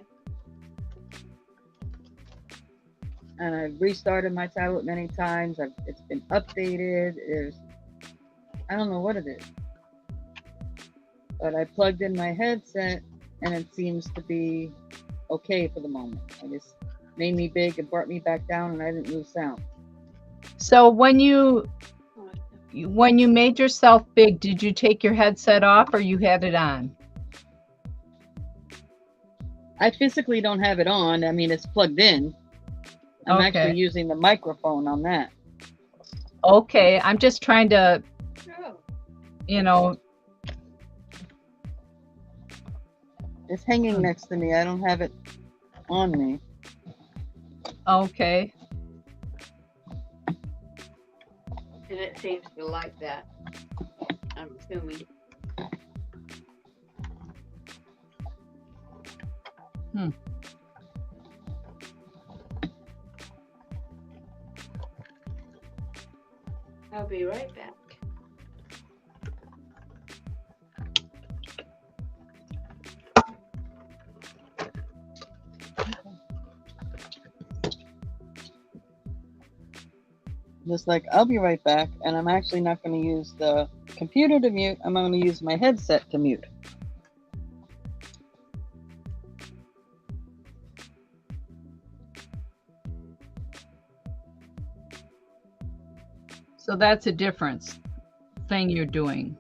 And I've restarted my tablet many times. It's been updated. I don't know what it is. But I plugged in my headset and it seems to be okay for the moment. I just made me big and brought me back down and I didn't lose sound. So when you made yourself big, did you take your headset off or you had it on? I physically don't have it on. I mean, it's plugged in. I'm Okay. actually using the microphone on that. Okay, I'm just trying to, Oh, you know, It's hanging next to me. I don't have it on me. okay. and it seems to like that. I'm assuming. I'll be right back. Just like, I'll be right back. And I'm actually not going to use the computer to mute. I'm going to use my headset to mute. So that's a difference thing you're doing.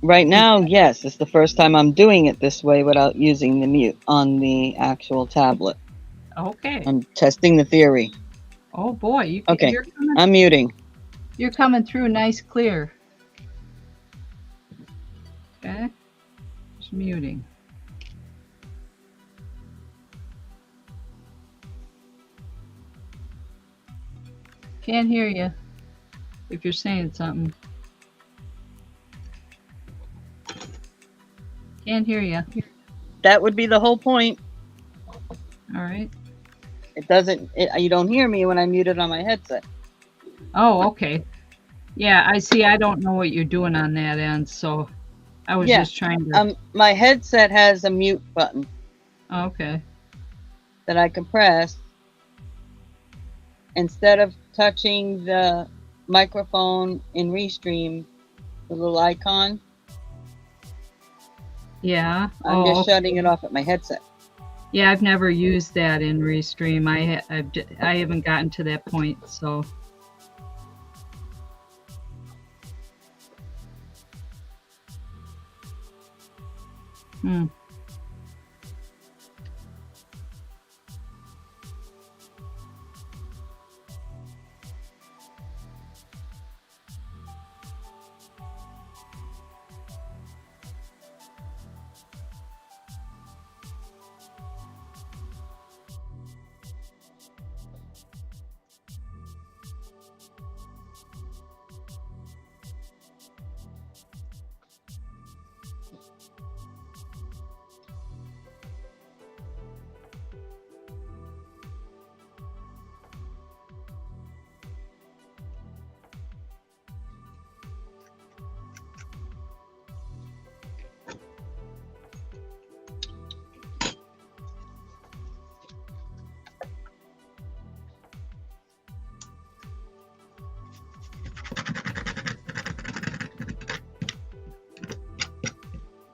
Right now, yes, it's the first time I'm doing it this way without using the mute on the actual tablet. Okay. I'm testing the theory. Oh boy, Okay. you're I'm muting. coming through nice clear. Okay. Just muting. Can't hear you if you're saying something. Can't hear you. That would be the whole point. All right. You don't hear me when I mute it on my headset. Oh, okay. Yeah, I see. I don't know what you're doing on that end, so I was just trying to. My headset has a mute button Okay. that I can press. Instead of touching the microphone in Restream, the little icon, Yeah. I'm Oh, just shutting it off at my headset. yeah. I've never used that in Restream. I haven't gotten to that point. So. Hmm.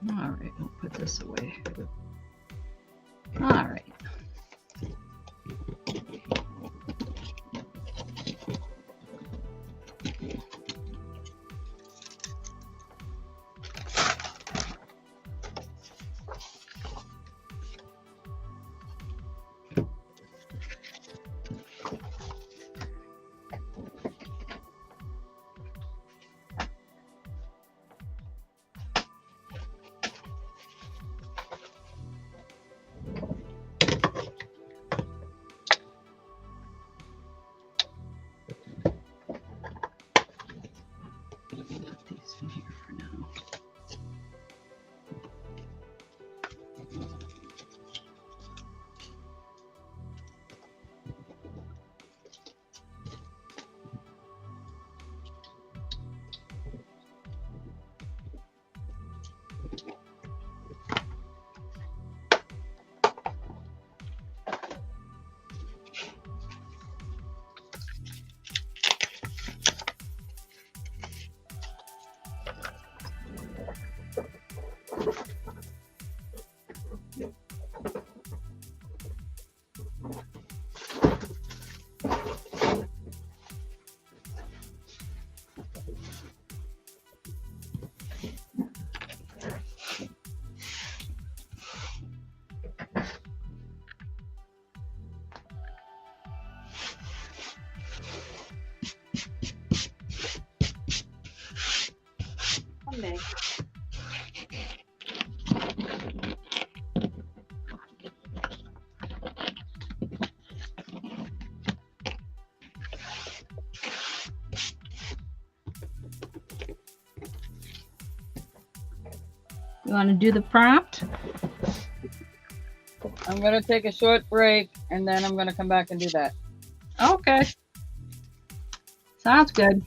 All right, we'll put this away. All right. Put these in here for now. One minute. You want to do the prompt? I'm gonna take a short break and then I'm gonna come back and do that. Okay. Sounds good.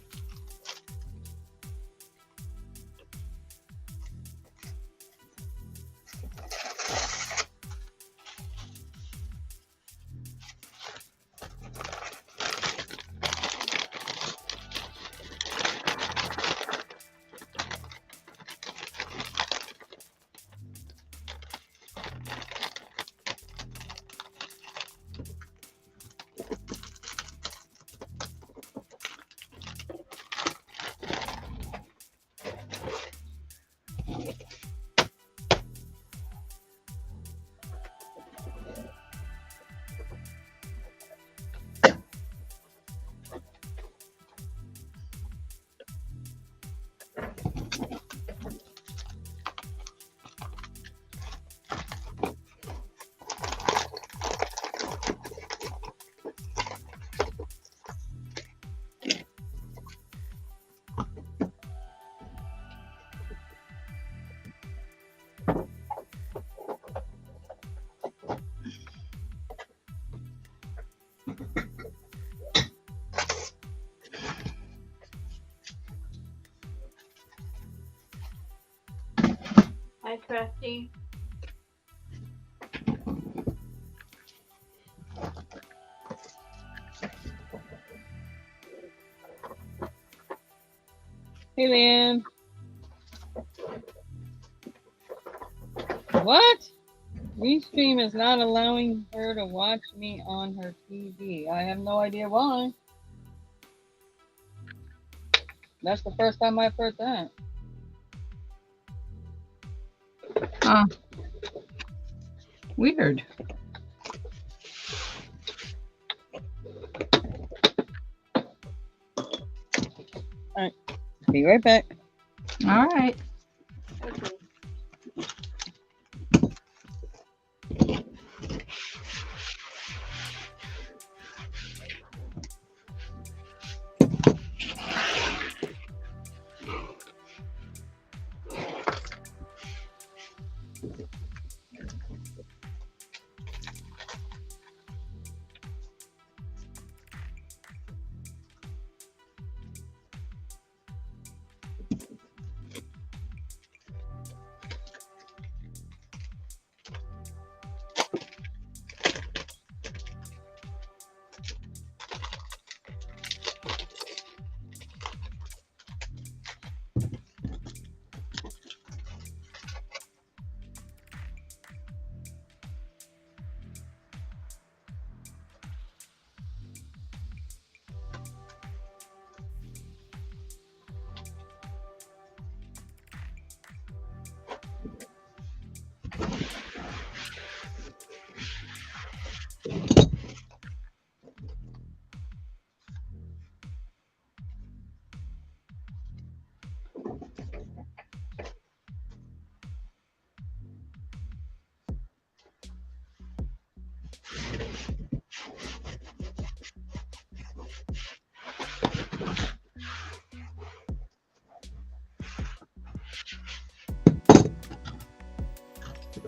Hi, Crafty. Hey, Liam. What? Restream is not allowing her to watch me on her TV. I have no idea why. That's the first time I've heard that. Weird. Be right back. All right.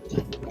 Okay.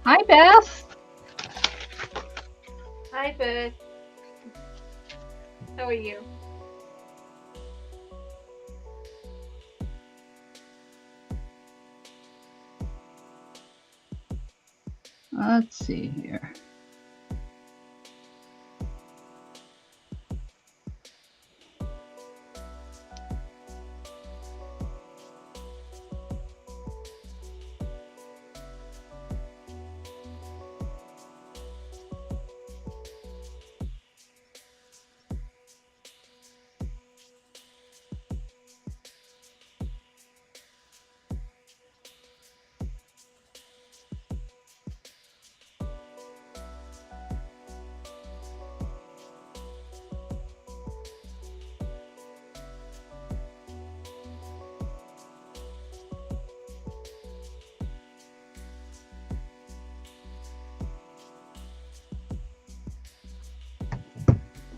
Hi, Beth. Hi, Beth. How are you? Let's see here.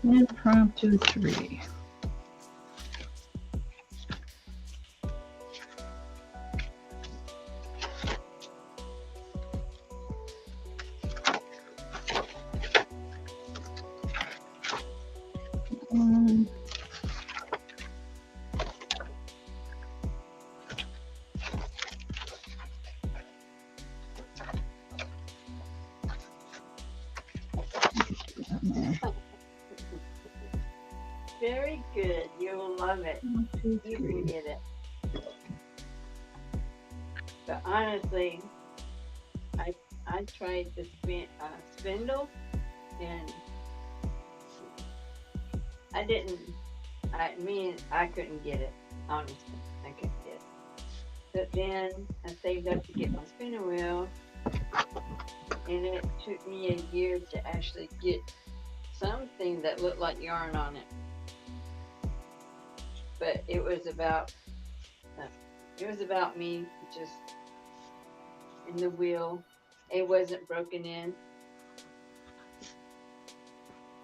Impromptu 3. Very good. You'll love it. 1, 2, You can 3. get it. But honestly, I tried the spindle, and I didn't. I couldn't get it. Honestly, I couldn't get it. But then I saved up to get my spinning wheel, and it took me a year to actually get something that looked like yarn on it. But it was about me just in the wheel. It wasn't broken in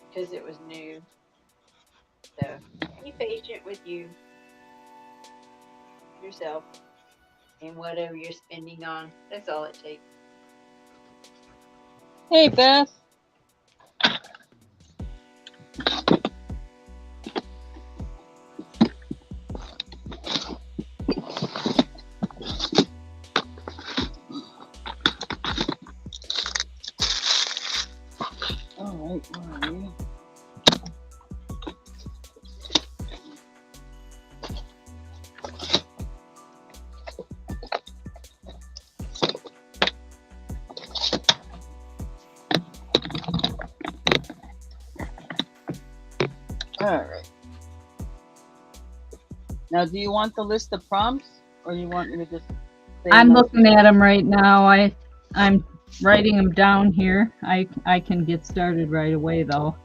because it was new. So be patient with yourself and whatever you're spending on. That's all it takes. Hey, Beth. All right, where are you? All right. Now, do you want the list of prompts, or you want me to just say I'm them? looking at them right now. I'm writing them down here. I can get started right away though.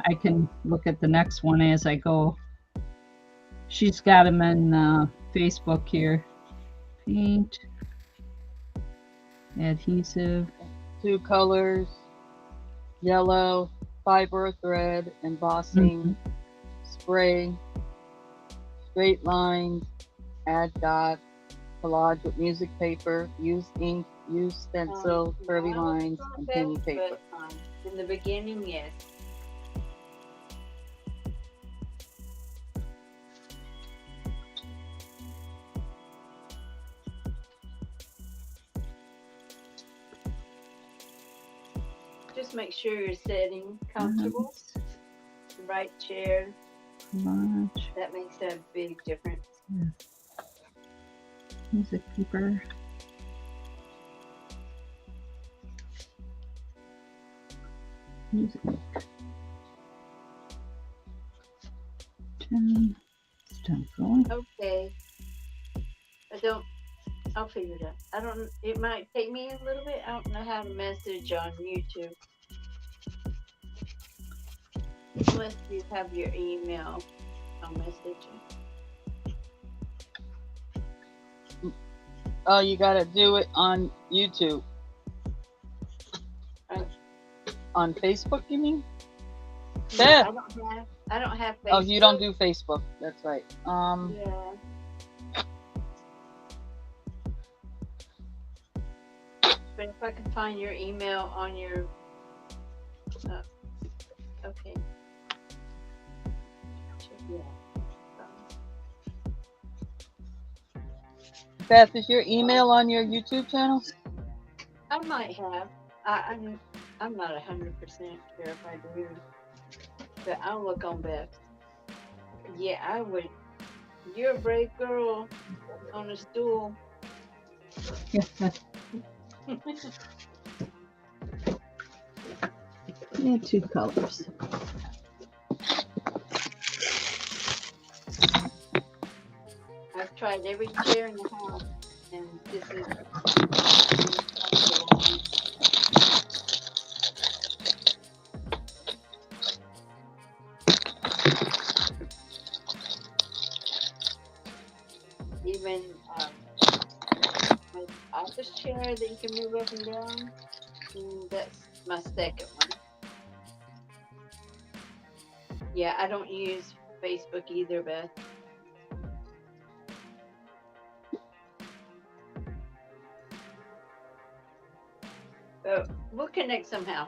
I can look at the next one as I go. She's got them in Facebook here. Paint, adhesive. 2 colors, yellow, fiber thread, embossing, spray, straight lines, add dots, collage with music paper, use ink, use stencil, curvy lines, and penny paper. But in the beginning, yes. Just make sure you're sitting comfortable. The right chair. Collage, That makes a big difference. music paper. Music. 10. Stop going. Okay. I'll figure it out. It might take me a little bit. I don't know how to message on YouTube. Unless you have your email, I'll message you. Oh, you gotta do it on YouTube. Oh. On Facebook, you mean? No, Beth. I don't have Facebook. Oh, you don't do Facebook. That's right. Yeah. But if I can find your email on your okay. Yeah. Beth, is your email on your YouTube channel? I might have. I'm not 100% sure if I do, but I'll look on Beth. Yeah, I would. You're a brave girl on a stool. Yeah, 2 colors. I've tried every chair in the house, and this is. Even my office chair that you can move up and down. That's my second one. Yeah, I don't use Facebook either, Beth. But we'll connect somehow.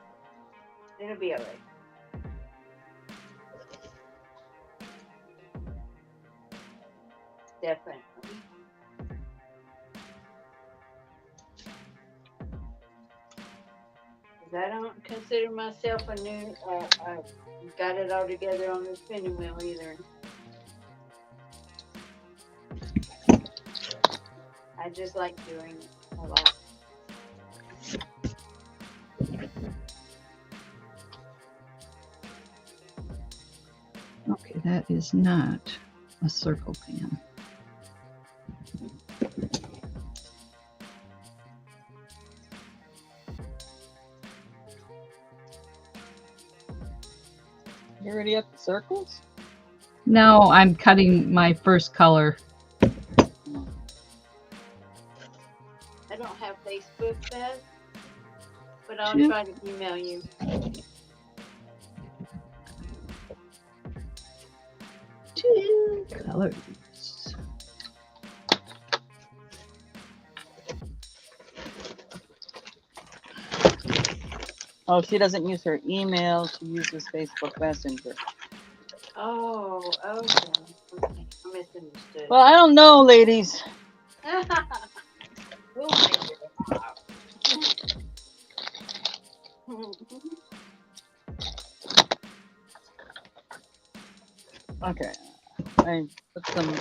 It'll be all right. Definitely. 'Cause I don't consider myself a new, got it all together on the spinning wheel either. I just like doing it a lot. Okay, that is not a circle pan. You already up the circles? No, I'm cutting my first color. I don't have Facebook, Beth, but I'll Two. try to email you. Two colors. Oh, she doesn't use her email. She uses Facebook Messenger. Oh, okay. Okay. I misunderstood. Well, I don't know, ladies. We'll figure it out. Okay. I put some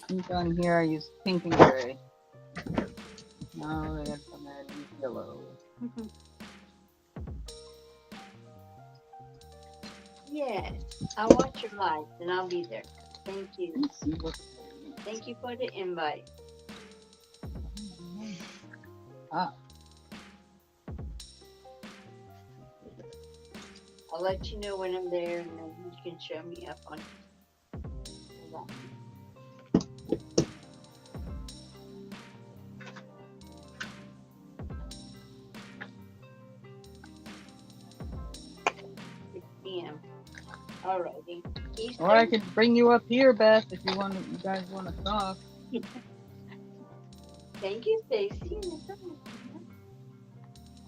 ink on here. I use pink and gray. Now I got some red and yellow. Yes, I'll watch your live and I'll be there. Thank you. Let's see what. Thank you for the invite. Ah. I'll let you know when I'm there and then you can show me up on it. PM. Alrighty. Eastern? Or I could bring you up here, Beth, if you want. You guys want to talk. Thank you, Stacey.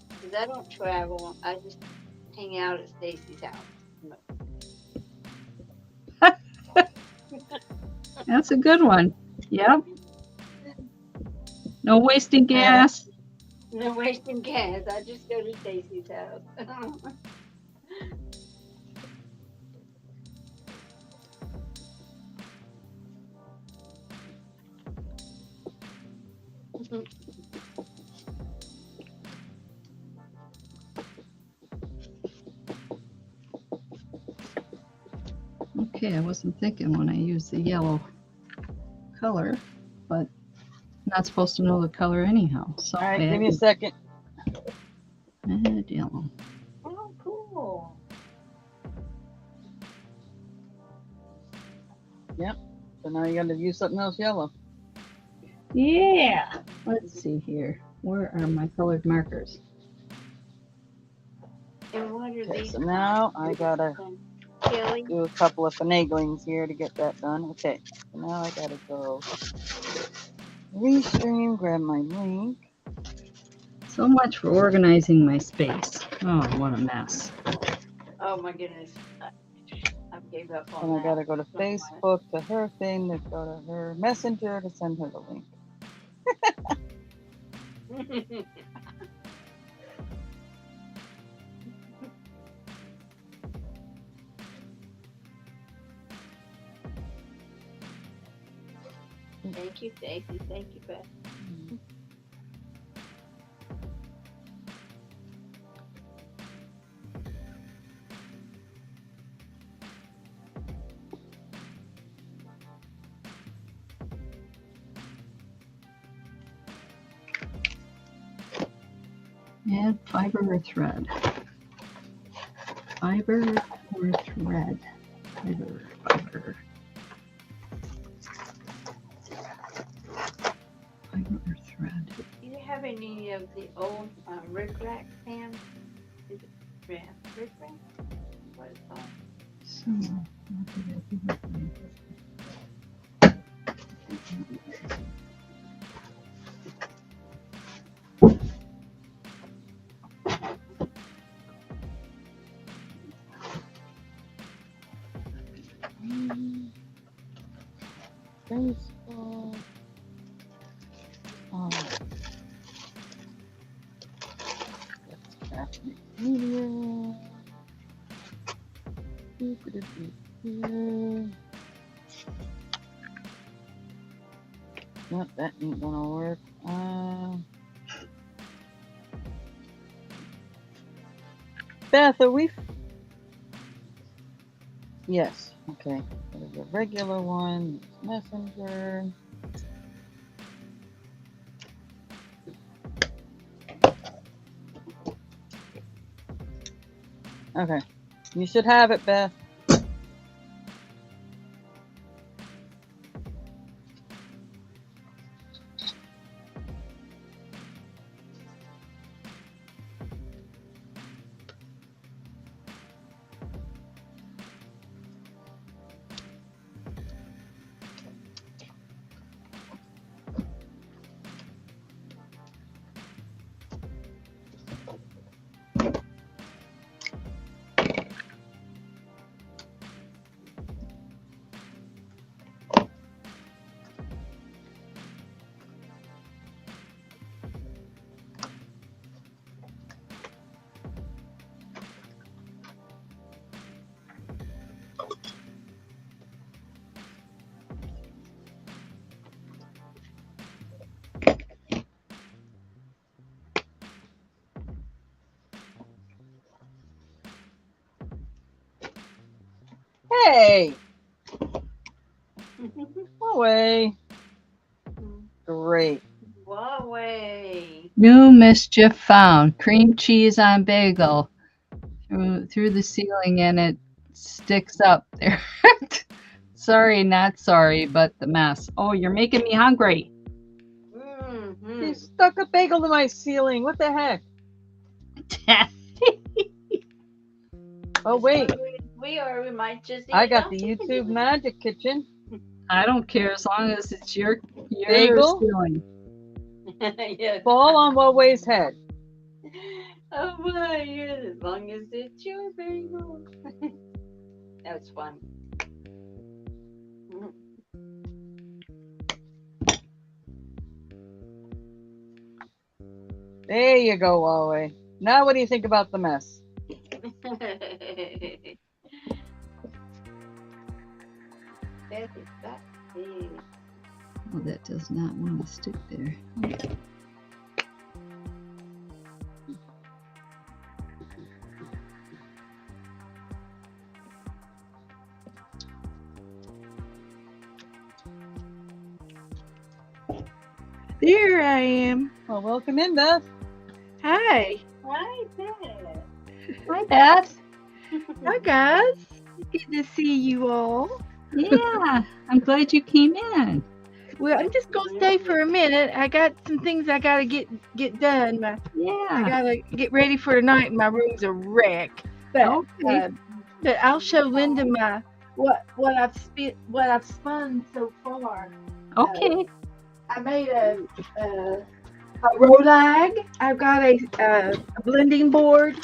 Because I don't travel. I just hang out at Stacey's house. That's a good one. Yep. No wasting gas. No wasting gas. I just go to Stacey's house. Okay, I wasn't thinking when I used the yellow color, but not supposed to know the color anyhow. So All right, I give me a second. add yellow. Oh, cool. So now you got to use something else yellow. Yeah. Let's see here. Where are my colored markers? And what are Okay, these? so now I gotta Kelly? do a couple of finaglings here to get that done. Okay, so now I gotta go restream, grab my link. So much for organizing my space. Oh, what a mess. Oh my goodness. I gave up on And I that. gotta go to Facebook to her thing, to go to her messenger to send her the link. Thank you, Stacey. Thank you, Beth. Add fiber or thread. Fiber or thread. Fiber, fiber. Fiber or thread. Do you have any of the old rickrack pans? Is it rickrack? What is it called? Baseball. That's crafty media. Nope, that ain't gonna work. Beth, are we? Yes. Okay. There's a regular one. Messenger. Okay. You should have it, Beth. Hey! Away. Great. Huawei. New mischief found. Cream cheese on bagel through the ceiling and it sticks up there. Sorry, not sorry, but the mess. Oh, you're making me hungry. You stuck a bagel to my ceiling. What the heck? Oh, wait. We might just eat I got it the up. YouTube Magic Kitchen. I don't care as long as it's your Bagel? ceiling. Yeah. Fall on Huawei's head. Oh my, as long as it's your bagel. That was fun. There you go, Huawei. Now what do you think about the mess? Oh, that does not want to stick there. There I am. Well, welcome in, Beth. Hi. Hi, Beth. Hi, Beth. Hi, guys. Good to see you all. Yeah, I'm glad you came in. Well, I'm just gonna stay for a minute. I got some things I gotta get done. I Yeah. gotta get ready for tonight. My room's a wreck. But Okay. but I'll show Linda my what I've spun so far. Okay. I made a rolag. I've got a blending board.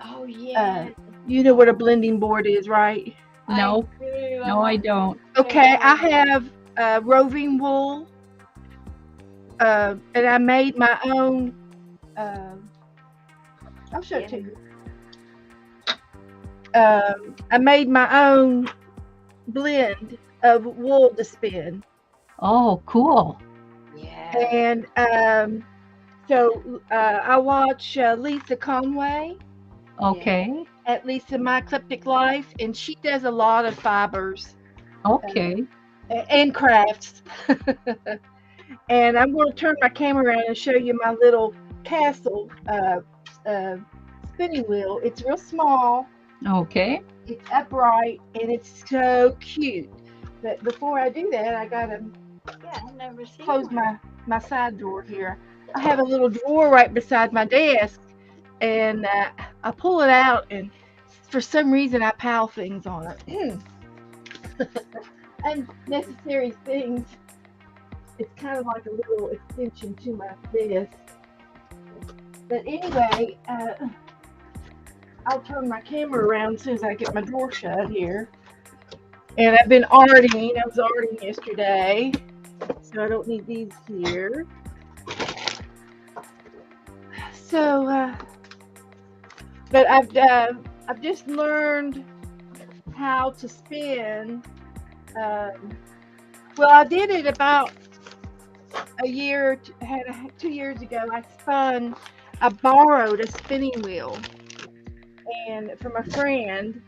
Oh yeah. You know what a blending board is, right? No, no, I don't. Okay, I have roving wool, and I made my own. I'll show it to you. I made my own blend of wool to spin, Oh, cool. Yeah. and so I watch Lisa Conway Okay. at Lisa My Eclectic Life, and she does a lot of fibers Okay. and crafts. And I'm going to turn my camera around and show you my little castle spinning wheel. It's real small, Okay. it's upright, and it's so cute. But before I do that, I got to Yeah, I've never seen close one. my side drawer here. I have a little drawer right beside my desk, and I pull it out, and for some reason I pile things on it. Unnecessary things. It's kind of like a little extension to my desk. But anyway, I'll turn my camera around as soon as I get my door shut here. And I've been arting. I was arting yesterday, so I don't need these here. So, but I've just learned how to spin. Well, I did it about a year, 2 years ago. I borrowed a spinning wheel and from a friend,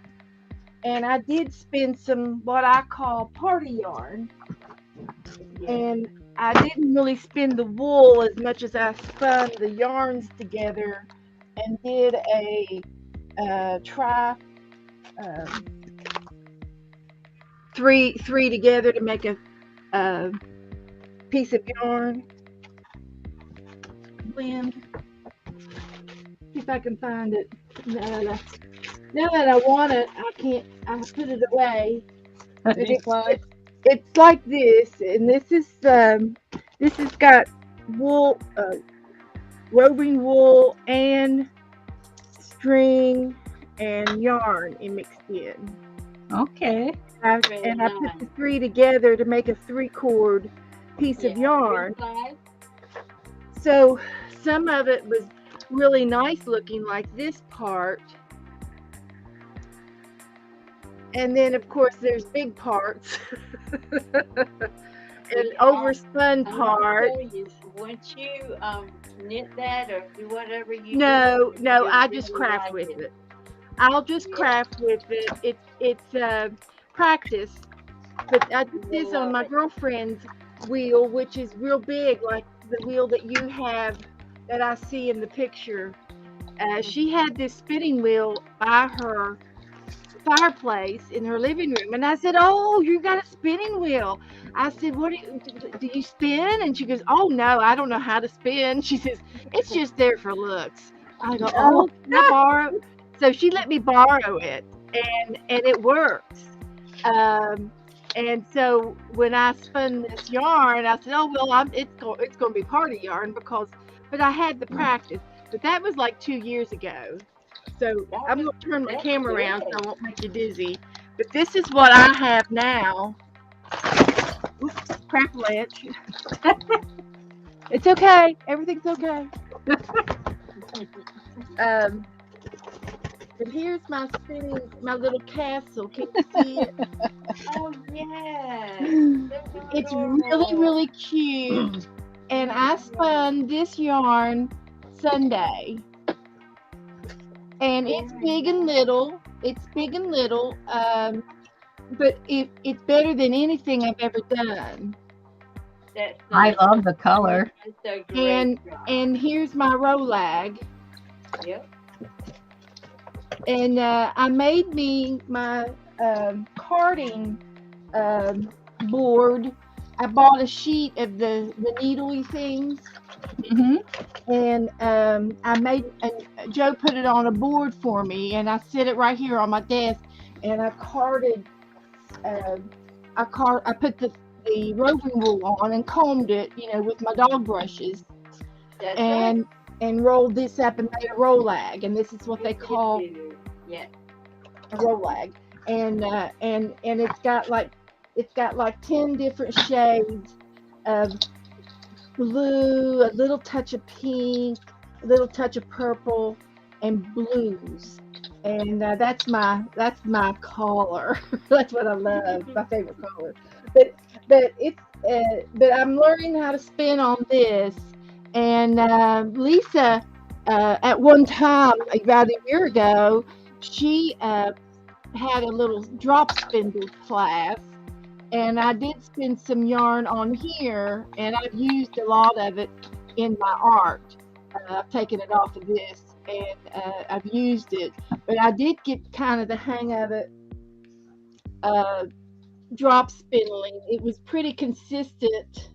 and I did spin some what I call party yarn. And I didn't really spin the wool as much as I spun the yarns together and did a three together to make a piece of yarn blend. See if I can find it. Now that I want it, I put it away. But it's like this, and this has got wool, roving wool and string and yarn mixed in. Okay. And I put the three together to make a 3-cord piece of yarn. So some of it was really nice looking, like this part. And then, of course, there's big parts and overspun parts. Once you knit that or do whatever you No, do, I just craft with it. I'll just craft with it. It's practice. But I did this on my girlfriend's wheel, which is real big, like the wheel that you have that I see in the picture. She had this spinning wheel by her fireplace in her living room, and I said, "Oh, you got a spinning wheel." I said, "What do you spin?" And she goes, "Oh no, I don't know how to spin." She says, "It's just there for looks." I go, "Oh, can I borrow?" So she let me borrow it, and it works. And so when I spun this yarn, I said, "Oh well, it's going to be party yarn but I had the practice." But that was like 2 years ago. So I'm going to turn my camera around so I won't make you dizzy. But this is what I have now. Oops, crap ledge. It's okay. Everything's okay. But here's my little castle. Can you see it? Oh yeah. It's really, really cute. And I spun this yarn Sunday. And it's big and little. But it's better than anything I've ever done. I love the color. And here's my rolag. Yep. And I made me my carding board. I bought a sheet of the needly things. And Joe put it on a board for me, and I set it right here on my desk, and I carded. I put the roving wool on and combed it, with my dog brushes, and rolled this up and made a rolag, and this is what they call a rolag, and it's got like 10 different shades of blue, a little touch of pink, a little touch of purple, and blues. And that's my color. That's what I love. My favorite color. But I'm learning how to spin on this. And Lisa, at one time about a year ago, she had a little drop spindle class. And I did spin some yarn on here, and I've used a lot of it in my art. I've taken it off of this, and I've used it. But I did get kind of the hang of it, drop spindling. It was pretty consistent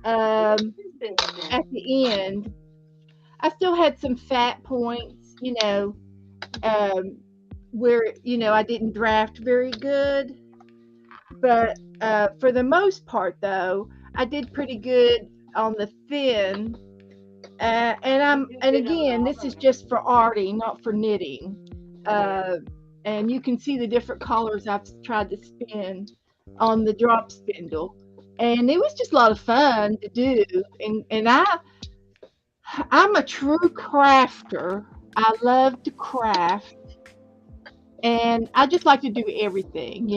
at the end. I still had some fat points, where I didn't draft very good, but for the most part though, I did pretty good on the thin. And You do good on again, all this of is them. just for arting, not for knitting. Yeah. Uh, and you can see the different colors I've tried to spin on the drop spindle, and it was just a lot of fun to do. I'm a true crafter. I love to craft, and I just like to do everything.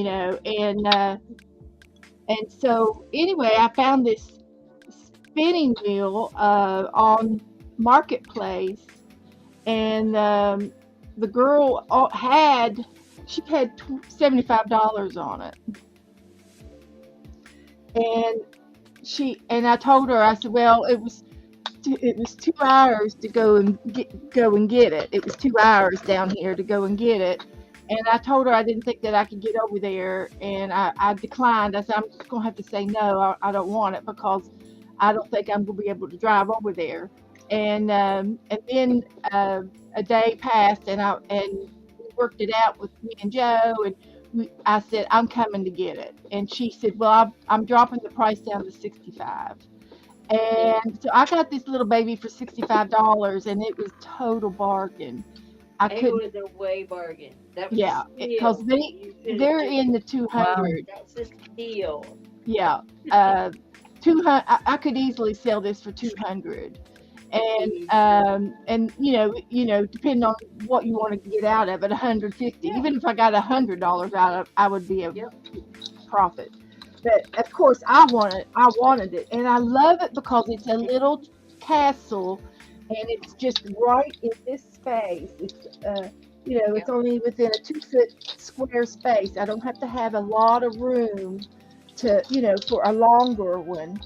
And so anyway, I found this spinning wheel on Marketplace, and the girl she had $75 on it, and I told her, I said, well, it was 2 hours to go and get it. It was 2 hours down here to go and get it. And I told her I didn't think that I could get over there, and I declined. I said I'm just gonna have to say no. I don't want it because I don't think I'm gonna be able to drive over there. And then a day passed, and we worked it out with me and Joe, and I said I'm coming to get it, and she said, well, I'm dropping the price down to 65. Yeah. And so I got this little baby for $65, and it was total bargain. I It couldn't, was a way bargain. That was yeah, a because steal. You should have they're just, in the Wow. 200. that's a steal. Yeah, uh, 200. I could easily sell this for 200, and depending on what you want to get out of it, 150. Yeah. Even if I got $100 out of, I would be a Yep. profit. But of course, I wanted it, and I love it because it's a little castle, and it's just right in this space. It's Yep. only within a 2 foot square space. I don't have to have a lot of room for a longer one.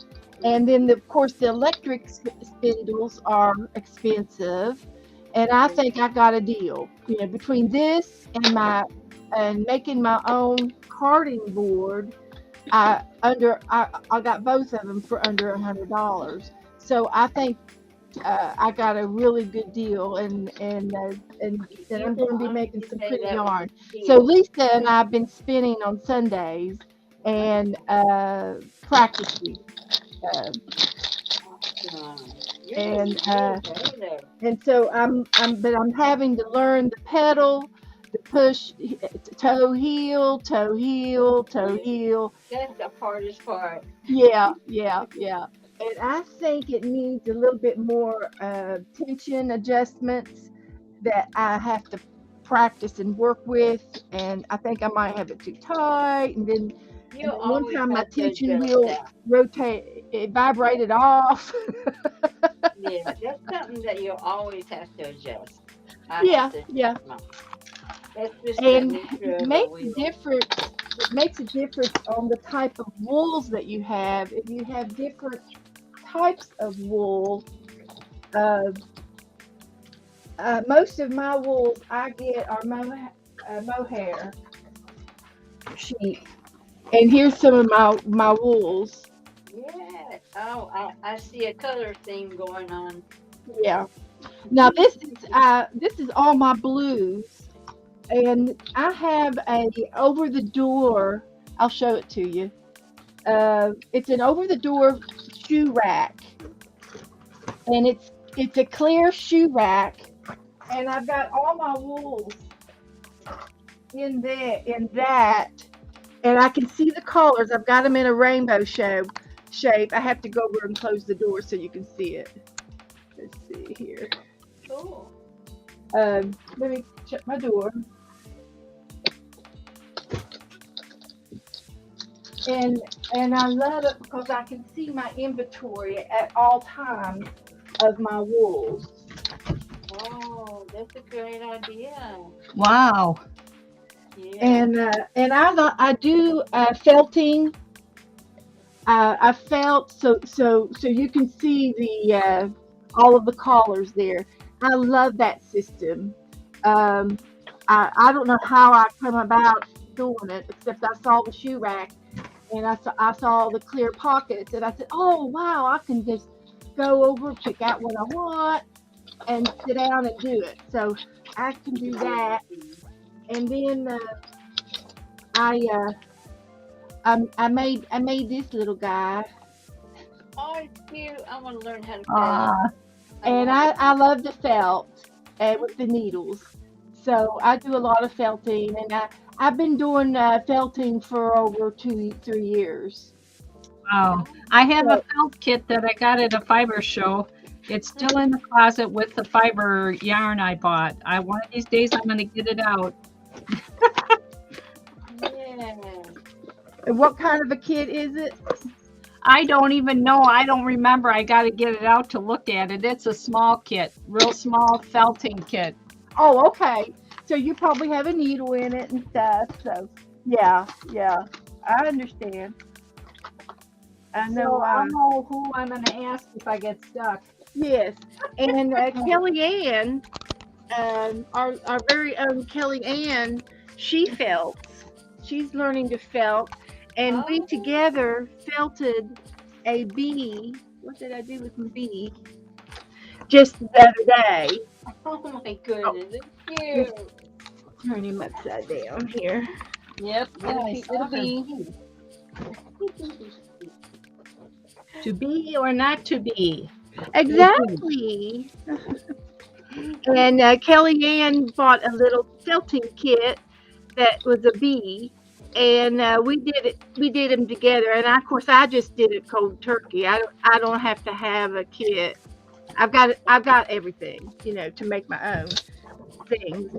And then, of course, the electric spindles are expensive, and I think I got a deal. Between this and making my own carding board, I got both of them for under $100. So I think I got a really good deal, and You I'm can going to be making honestly some say pretty that was yarn. a So steal. Lisa and I've been spinning on Sundays and practicing, uh, Awesome. You're getting and way better. and so I'm having to learn the pedal, the push, toe heel, toe heel, toe Yeah. heel. That's the hardest part. Yeah, yeah, yeah. And I think it needs a little bit more tension adjustments that I have to practice and work with. And I think I might have it too tight. And You then one always time my have to tension adjust wheel that. it vibrated off. Yeah, that's something that you always have to adjust. I have Yeah, to yeah. adjust mine. That's just the And nature of a wheel. it makes a difference on the type of wools that you have. If you have different types of wool, uh, most of my wools I get are mohair sheep. And here's some of my wools. Yeah. Oh, I see a color theme going on. Yeah. Now this is all my blues, and I have a over the door. I'll show it to you. It's an over the door shoe rack, and it's a clear shoe rack, and I've got all my wools in that, and I can see the colors. I've got them in a rainbow shape. I have to go over and close the door so you can see it. Let's see here. Cool. Let me shut my door. And I love it because I can see my inventory at all times of my wools. Oh, that's a great idea. Wow. Yeah. And I do felting. I felt so you can see the all of the collars there. I love that system. Um, I don't know how I come about doing it, except I saw the shoe rack, and I saw the clear pockets, and I said, oh wow, I can just go over, pick out what I want, and sit down and do it. So I can do that. And then I made this little guy, Oh, it's cute. I want to learn how to felt. Ah, and I love the felt and with the needles. So I do a lot of felting, and I've been doing felting for over 3 years. wow. I have a felt kit that I got at a fiber show. It's still in the closet with the fiber yarn I bought. One of these days I'm going to get it out. Yeah. And what kind of a kit is it? I don't even know. I don't remember. I got to get it out to look at it. It's a small kit, real small felting kit. Oh, okay. So you probably have a needle in it and stuff. So yeah, I understand. I know. So I know who I'm going to ask if I get stuck. Yes, and Kellyanne, our very own Kellyanne, she felts. She's learning to felt, and we together felted a bee. What did I do with my bee? Just the other day. Oh my goodness, it's cute. Turn him upside down here. Yep. Nice. It'll be. To be or not to be. Exactly. And Kellyanne bought a little felting kit that was a bee, and we did them together. And of course, I just did it cold turkey. I don't have to have a kit. I've got everything, to make my own things.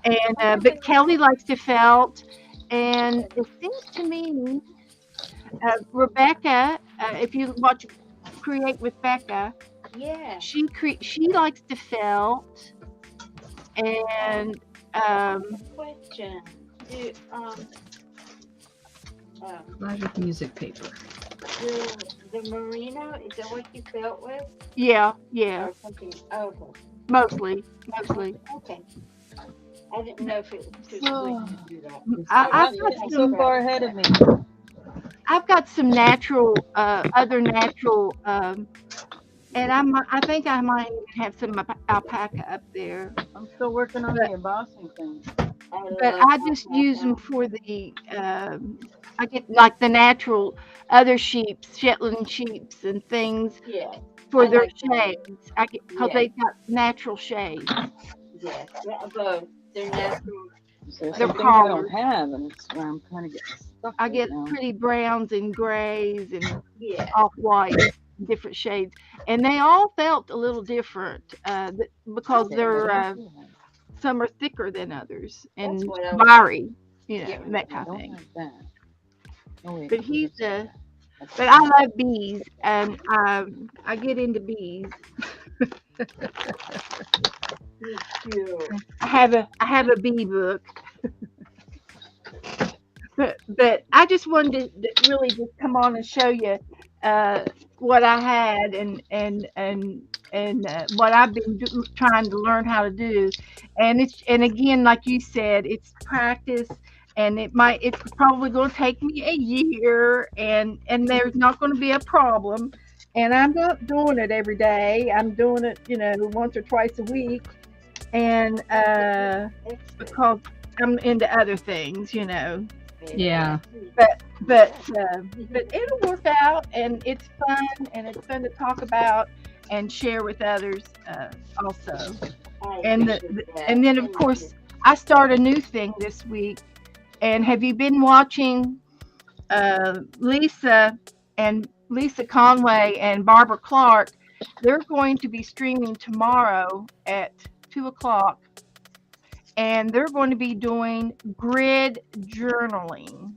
And but Kelly likes to felt, and it seems to me, Rebecca, if you watch Create with Becca, Yeah. she likes to felt, and Question. Logic music paper. The merino, is that what you felt with? yeah, Or something? Oh, okay. mostly. Okay. I didn't know if it was too Oh. sweet to do that. I've You're got so some. far ahead of me. I've got some natural, other natural, and I think I might even have some alpaca up there. I'm still working on the embossing thing. But I just use them for the. I get like the natural other sheeps, Shetland sheeps, and things Yeah. for I their like that. shades. I get because Yeah. they've got natural shades. Yes. Both. They're natural. So there's They're something I don't colored. have, and it's where I'm kind of getting stuck. I right get now. pretty browns and grays and Yeah. off white, different shades, and they all felt a little different because they're some are thicker than others and That's what I wiry, Yeah. that I kind of don't thing. have that. Oh, wait, But what he's is that? That's but I love bees, and I get into bees. cute. I have a bee book. But I just wanted to really just come on and show you what I had and what I've been trying to learn how to do. And again, like you said, it's practice, and it's probably going to take me a year, and there's not going to be a problem. And I'm not doing it every day. I'm doing it, once or twice a week, and because I'm into other things. Yeah. But it'll work out, and it's fun, and it's fun to talk about and share with others also. And then of course I start a new thing this week. And have you been watching Lisa Conway and Barbara Clark? They're going to be streaming tomorrow at 2:00. And they're going to be doing grid journaling.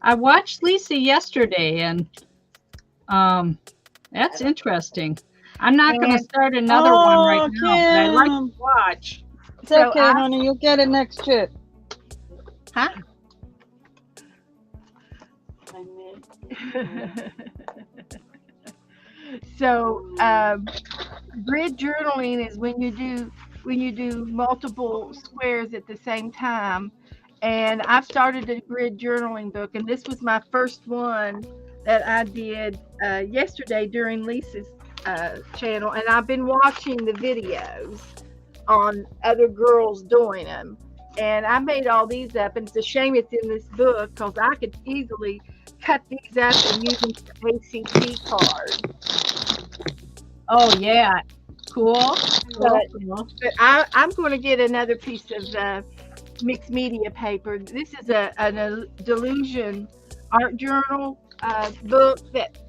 I watched Lisa yesterday, and that's interesting. I'm not going to start another one right now, but I like to watch. It's okay, honey. You'll get it next trip. Huh? So grid journaling is when you do multiple squares at the same time. And I've started a grid journaling book, and this was my first one that I did yesterday during Lisa's channel, and I've been watching the videos on other girls doing them. And I made all these up, and it's a shame it's in this book because I could easily cut these up and use them for ACT cards. Oh yeah, cool. But Cool. I'm going to get another piece of mixed media paper. This is a delusion art journal book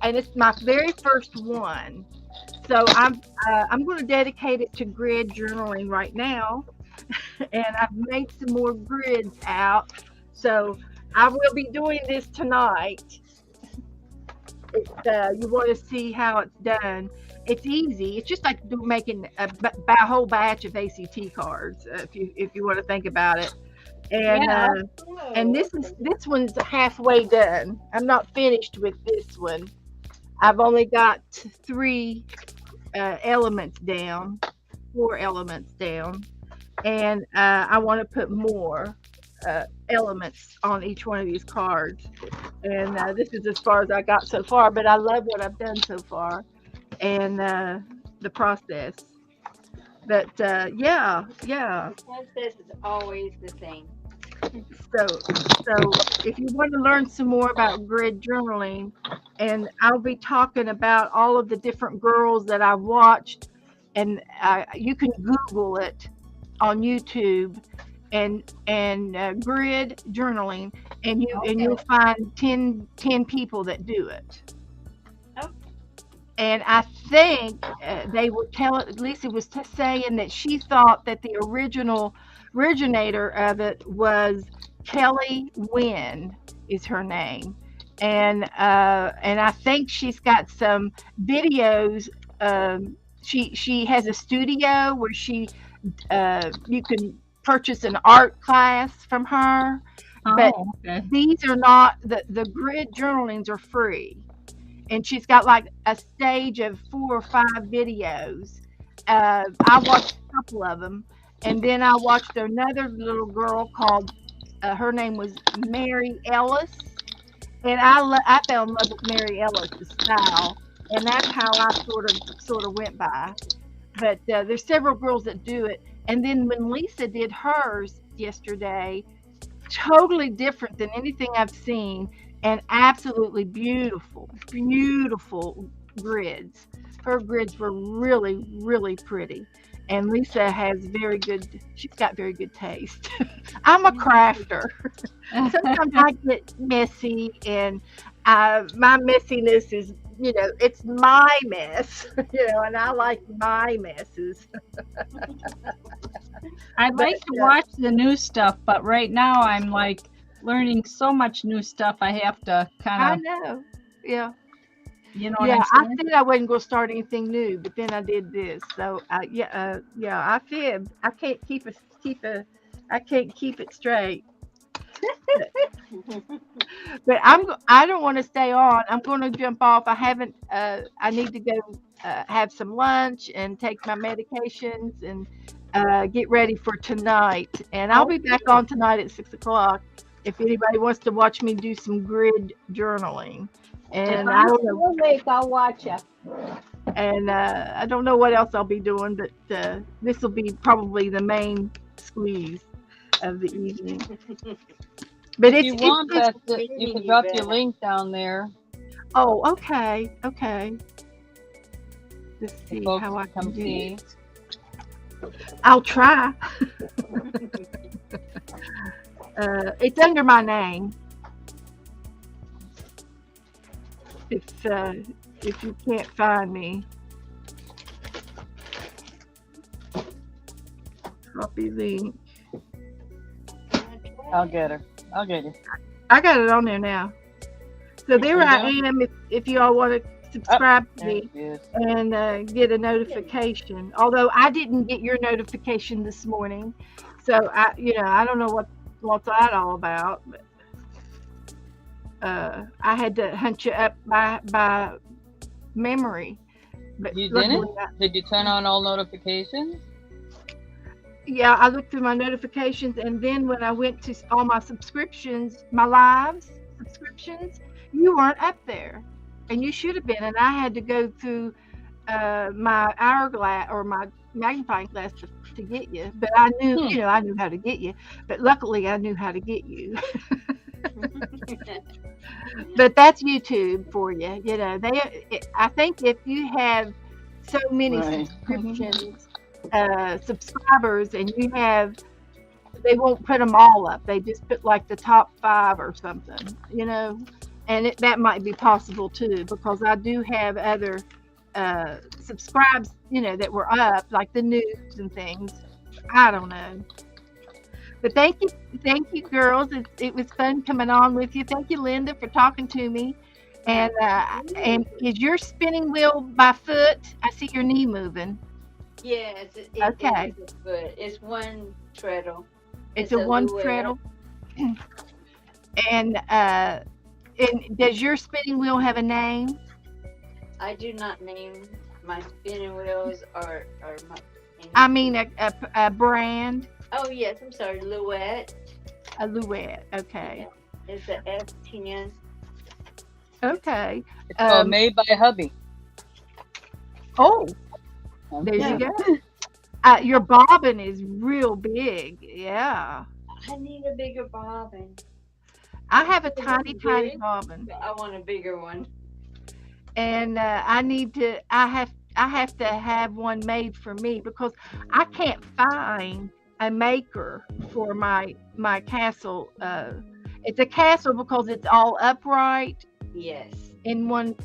and it's my very first one. So I'm going to dedicate it to grid journaling right now, and I've made some more grids out. So I will be doing this tonight. You want to see how it's done. It's easy. It's just like making a whole batch of ACT cards, if you want to think about it. And Yeah. and this one's halfway done. I'm not finished with this one. I've only got three elements down, four elements down, and I want to put more elements on each one of these cards. And this is as far as I got so far, but I love what I've done so far and the process. But yeah. Process is always the same. So if you want to learn some more about grid journaling, and I'll be talking about all of the different girls that I watched, and you can Google it on YouTube and grid journaling, and you'll find 10 people that do it. Oh. And I think they were telling, Lisa was saying that she thought that the originator of it was Kelly Wynn is her name. And I think she's got some videos. She has a studio where you can purchase an art class from her. But Oh, okay. these are not the grid journalings are free, and she's got like a stage of 4 or 5 videos. I watched a couple of them, and then I watched another little girl called her name was Mary Ellis, and I fell in love with Mary Ellis' style, and that's how I sort of went by. But there's several girls that do it, and then when Lisa did hers yesterday, totally different than anything I've seen, and absolutely beautiful grids. Her grids were really, really pretty. And Lisa she's got very good taste. I'm a crafter. Sometimes I get messy, and my messiness is, it's my mess, and I like my messes. I'd like to watch the new stuff, but right now I'm like learning so much new stuff. I have to I kind know. Yeah. of, you know what Yeah, I'm I saying? said I wasn't going to start anything new, but then I did this. So I fibbed. I can't keep it straight. But I don't want to stay on. I'm going to jump off. I haven't. I need to go have some lunch and take my medications and get ready for tonight. And I'll be back on tonight at 6 o'clock if anybody wants to watch me do some grid journaling. And I don't know. Awake, I'll watch you. And I don't know what else I'll be doing, but this will be probably the main squeeze of the evening. But If you want, you can drop your link down there. Oh, okay. Let's see Folks how I come can do see. it. I'll try. It's under my name. If you can't find me, copy link. I'll get her. I'll get it. I got it on there now. So there I am. If you all want to subscribe to me and get a notification. Although I didn't get your notification this morning, so I don't know what's that all about. But I had to hunt you up by memory. But You didn't? Did you turn on all notifications? Yeah, I looked through my notifications, and then when I went to all my subscriptions, my lives subscriptions, you weren't up there, and you should have been. And I had to go through my hourglass or my magnifying glass to get you, but I knew, I knew how to get you. But luckily, I knew how to get you. But that's YouTube for you. I think if you have so many Right. subscriptions, subscribers, and they won't put them all up. They just put like the top 5 or something, and that might be possible too, because I do have other subscribes, that were up, like the news and things. I don't know. But thank you, girls. It was fun coming on with you. Thank you, Linda, for talking to me. And is your spinning wheel by foot? I see your knee moving. Yes. Okay. It is a foot. It's one treadle. It's a one treadle. And does your spinning wheel have a name? I do not name my spinning wheels or my. I mean a brand. Oh yes, I'm sorry, Louette. A Louette. Okay. Yeah. It's a F10. Okay. It's made by hubby. Oh, there you go. Your bobbin is real big. Yeah. I need a bigger bobbin. I have a tiny bobbin. I want a bigger one. And I have to have one made for me, because I can't find a maker for my castle. It's a castle because it's all upright. Yes. In one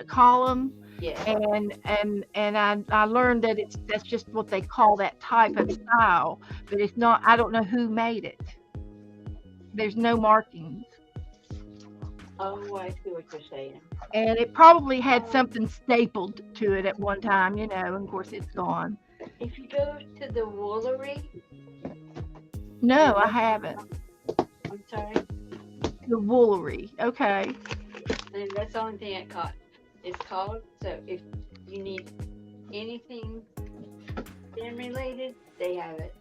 column. Yes. And I learned that that's just what they call that type of style, but it's not. I don't know who made it. There's no markings. Oh, I see what you're saying. And it probably had something stapled to it at one time, and of course it's gone. If you go to the woolery. No, I haven't. I'm sorry. The woolery. Okay. And that's the only thing it's called. So if you need anything STEM related, they have it.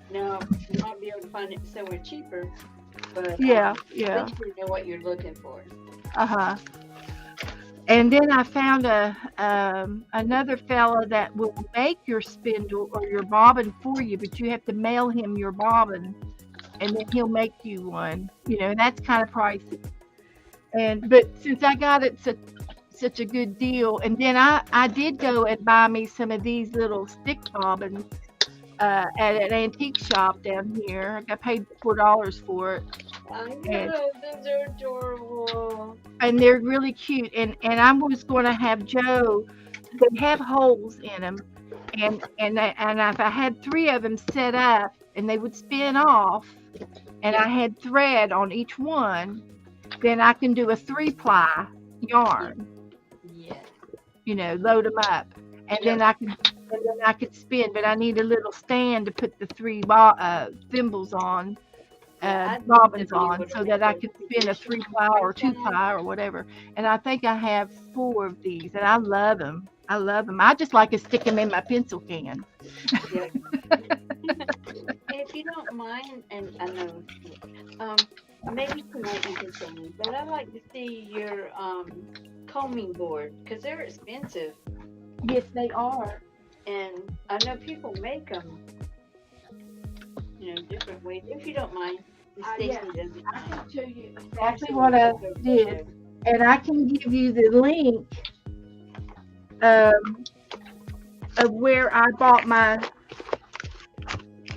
Now, you might be able to find it somewhere cheaper, but yeah. At least you know what you're looking for. And then I found another fella that will make your spindle or your bobbin for you, but you have to mail him your bobbin, and then he'll make you one. And that's kind of pricey. But since I got it such a good deal, and then I did go and buy me some of these little stick bobbins at an antique shop down here. I paid $4 for it. I know, those are adorable. And they're really cute. And I was going to have Joe. They have holes in them, and if I had 3 of them set up, and they would spin off, and I had thread on each one, then I can do a 3-ply yarn. Yeah. Load them up, and then I could spin. But I need a little stand to put the 3 thimbles on, bobbins on, so that I can spin a 3-ply or 2-ply or whatever. And I think I have 4 of these, and I love them. I just like to stick them in my pencil can. Yeah. If you don't mind, and I know, maybe tonight you can send me, but I'd like to see your combing board, because they're expensive. Yes, they are. And I know people make them, different ways. If you don't mind, Yes. Stacey doesn't. I can show you exactly what I did, and I can give you the link of where I bought my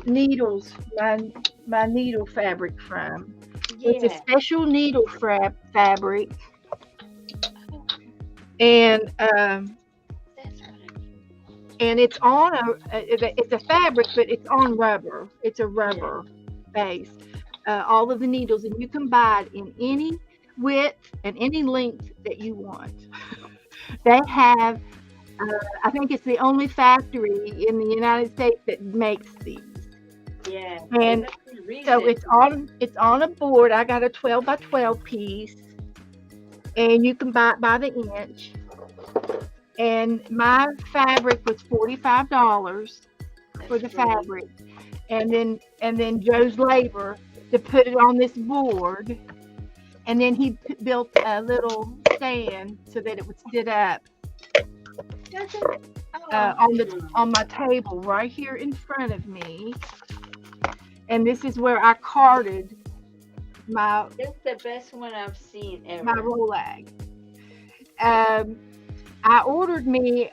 needles, my needle fabric from. Yeah. It's a special needle fabric, and That's what and it's on it's a fabric, but it's on rubber. It's a rubber base. All of the needles, and you can buy it in any width and any length that you want. They have, I think it's the only factory in the United States that makes these. Yeah. And so it's on a board. I got a 12 by 12 piece, and you can buy it by the inch. And my fabric was $45 for the fabric, and then Joe's labor to put it on this board, and then he built a little stand so that it would sit up. Oh, on my table right here in front of me, and this is where I carded my That's the best one I've seen ever. my Rolag. I ordered me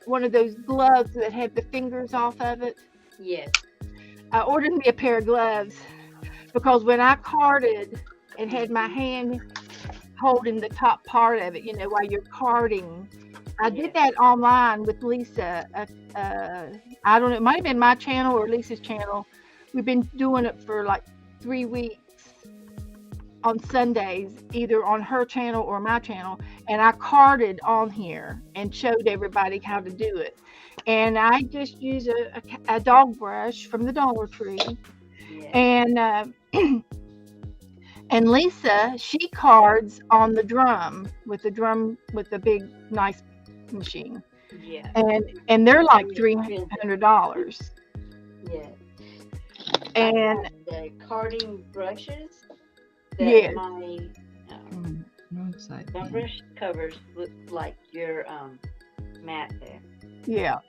one of those gloves that had the fingers off of it. Yes. I ordered me a pair of gloves because when I carded and had my hand holding the top part of it, while you're carding, I did that online with Lisa. I don't know, it might have been my channel or Lisa's channel. We've been doing it for like 3 weeks on Sundays, either on her channel or my channel, and I carded on here and showed everybody how to do it. And I just use a dog brush from the Dollar Tree, and and Lisa, she cards on the drum with the big nice machine. Yeah. And they're like $300. Yeah. And the carding brushes. Yes. My brush covers look like your mat there. Yeah.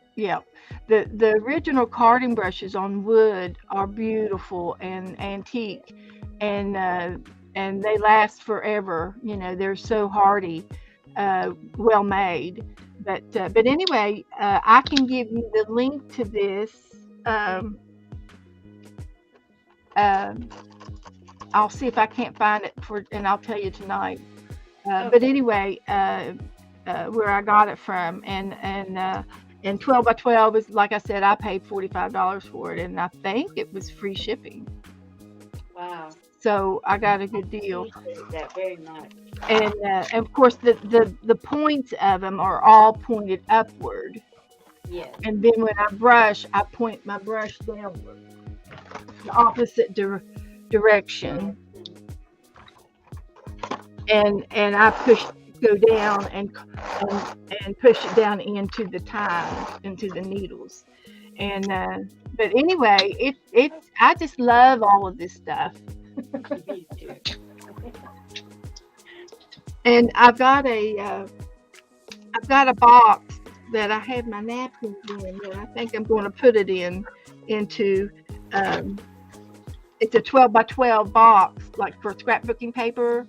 The original carding brushes on wood are beautiful and antique, and they last forever. They're so hardy, well made. But anyway, I can give you the link to this. I'll see if I can't find it and I'll tell you tonight. But anyway, where I got it from, and 12 by 12 is, like I said, I paid $45 for it, and I think it was free shipping. Wow. So I got a good deal. I appreciate that very much. And of course, the points of them are all pointed upward. Yes. And then when I brush, I point my brush downward, the opposite direction. And I go down and push it down into the tines, into the needles. And but anyway, I just love all of this stuff. Me too. And I've got a box that I have my napkins in, and I think I'm going to put it into it's a 12 by 12 box, like for scrapbooking paper,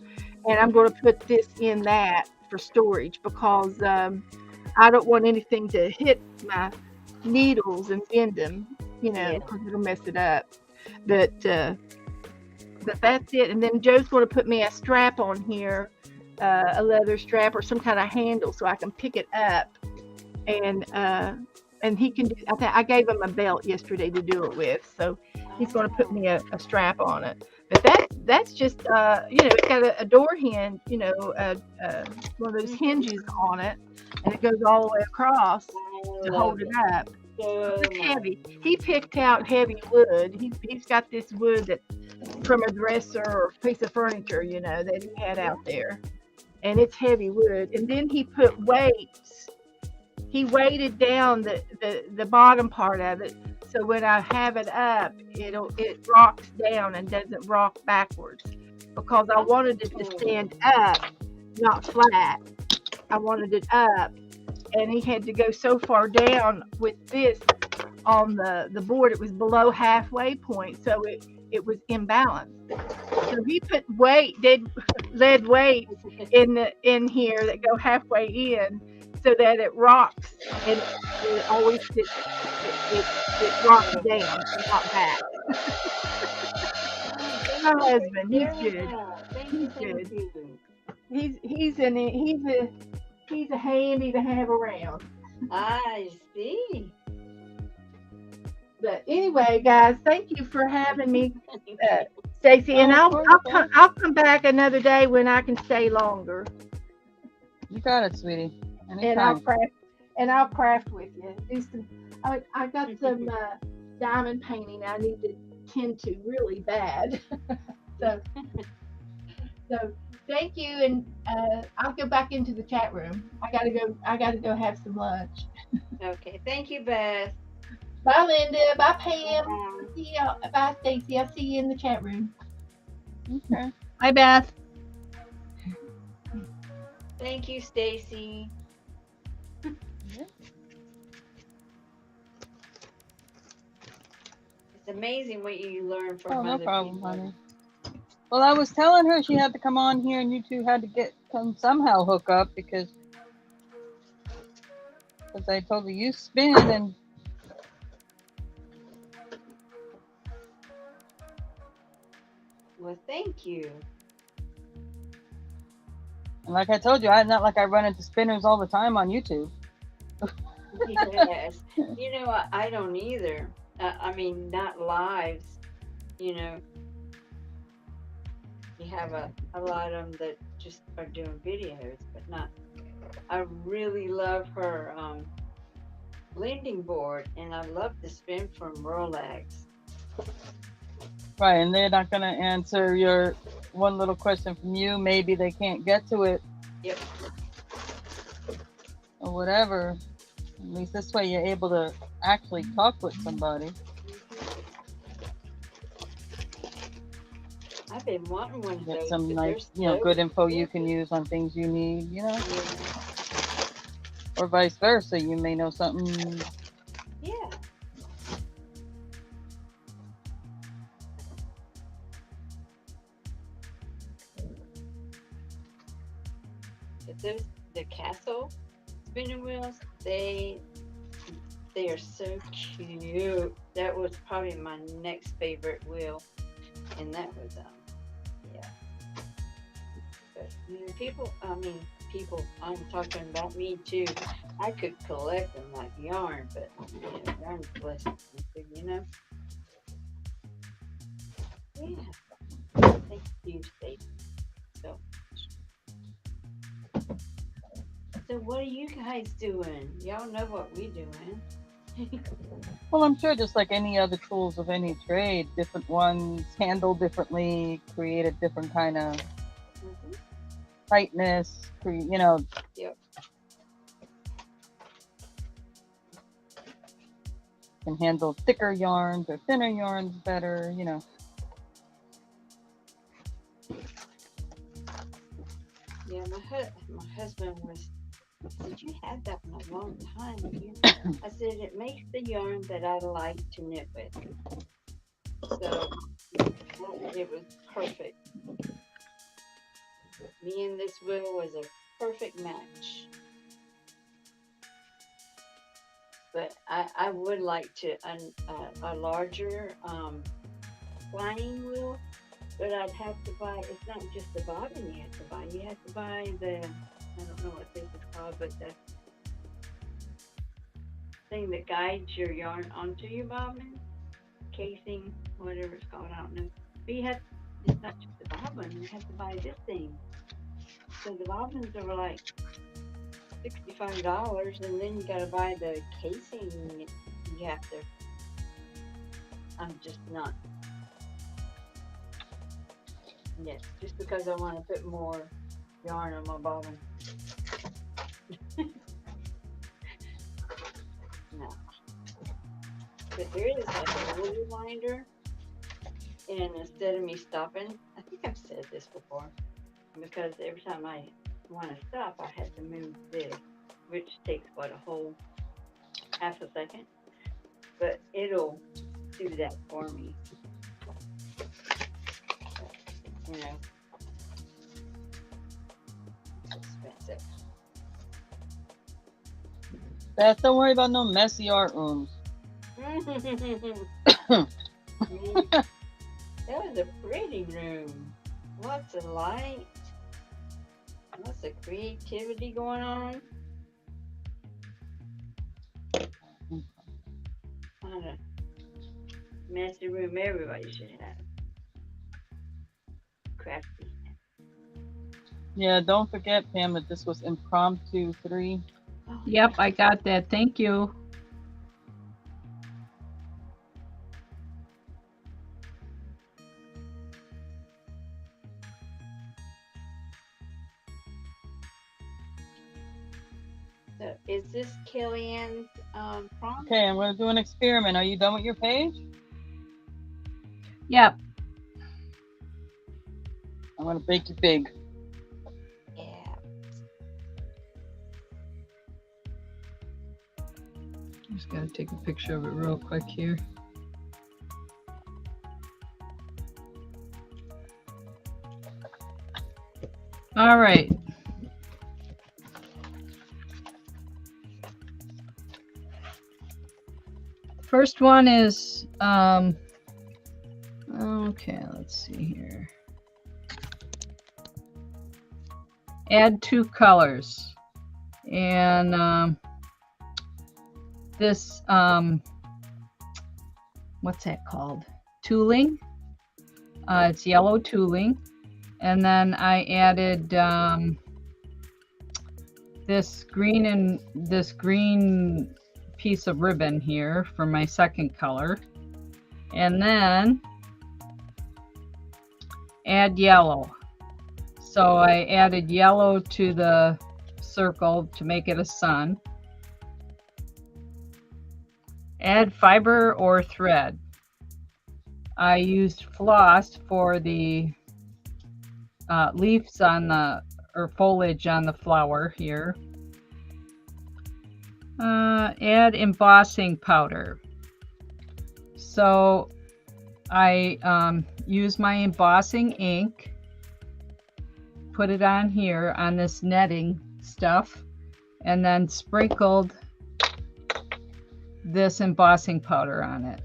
and I'm going to put this in that for storage because I don't want anything to hit my needles and bend them, because it'll mess it up. But that's it. And then Joe's going to put me a strap on here, a leather strap or some kind of handle, so I can pick it up. And he can do. I gave him a belt yesterday to do it with, so he's going to put me a strap on it. But that's just it's got a door hinge, one of those hinges on it, and it goes all the way across to hold it up. It's heavy. He picked out heavy wood. He's got this wood that from a dresser or piece of furniture, that he had out there, and it's heavy wood. And then he put weights. He weighted down the bottom part of it, so when I have it up, it rocks down and doesn't rock backwards, because I wanted it to stand up, not flat. I wanted it up, and he had to go so far down with this on the board. It was below halfway point, so it was imbalanced. So he put lead weights in here that go halfway in, so that it rocks, and it always it rocks down and not back. My husband, he's good. He's good. He's a handy to have around. I see. But anyway, guys, thank you for having me, Stacey, and I'll come back another day when I can stay longer. You got it, sweetie. And I'll craft with you. Do some. I got some diamond painting I need to tend to really bad. so thank you, and I'll go back into the chat room. I gotta go have some lunch. Okay. Thank you, Beth. Bye, Linda. Bye, Pam. See you. Bye, Stacey. I'll see you in the chat room. Okay. Hi, Beth. Thank you, Stacey. It's amazing what you learn Oh, from no other problem, people. honey. Well, I was telling her she had to come on here, and you two had to come somehow hook up because I told her you spin, and Well, thank you. like I told you, I'm not like I run into spinners all the time on YouTube. Yes. You know, I don't either. I mean, not lives. You know, you have a lot of them that just are doing videos, but not. I really love her lending board, and I love the spin from Rolex. Right, and they're not gonna answer your one little question from you. Maybe they can't get to it Yep. or whatever. At least this way you're able to actually talk with somebody. I've been wanting one of Get those, some but they're nice, so good info you can expensive. use on things you need, Yeah. or vice versa. You may know something. Yeah. But the castle spinning wheels, they are so cute. That was probably my next favorite wheel, and that was yeah. But people, I mean people. I'm talking about me too. I could collect them like yarn, but yarn's less expensive, Yeah. Thank you, Stacey. So, what are you guys doing? Y'all know what we doing. Well, I'm sure just like any other tools of any trade, different ones handle differently, create a different kind of tightness, Yep. can handle thicker yarns or thinner yarns better, Yeah, my husband said, you had that one a long time. I said, it makes the yarn that I like to knit with. So it was perfect. Me and this wheel was a perfect match. But I would like to a larger flying wheel, but I'd have to buy. It's not just the bobbin you have to buy. You have to buy I don't know what this is called, but the thing that guides your yarn onto your bobbin, casing, whatever it's called. I don't know. But it's not just the bobbin. You have to buy this thing. So the bobbins are like $65, and then you gotta buy the casing. You have to. I'm just not. Yes, just because I want to put more yarn on my bobbin. No. But there is like a little winder, and instead of me stopping, I think I've said this before, because every time I want to stop, I have to move this, which takes a whole half a second, but it'll do that for me. It's expensive. Beth, don't worry about no messy art rooms. That was a pretty room. Lots of light. Lots of creativity going on. Not a messy room everybody should have. Crafty. Yeah, don't forget, Pam, that this was impromptu 3. Oh, Yep, I got that. Thank you. so is this Kellyanne's prompt? Okay, I'm going to do an experiment. Are you done with your page? Yep. I'm going to bake you big. Yeah. Just gotta take a picture of it real quick here. All right. First one is, okay, let's see here. Add 2 colors. And this, what's that called? Tooling. It's yellow tooling. And then I added this green piece of ribbon here for my second color. And then add yellow. So I added yellow to the circle to make it a sun. Add fiber or thread. I used floss for the leaves on the, or foliage on the flower here. Add embossing powder. So I use my embossing ink, put it on here on this netting stuff, and then sprinkled this embossing powder on it.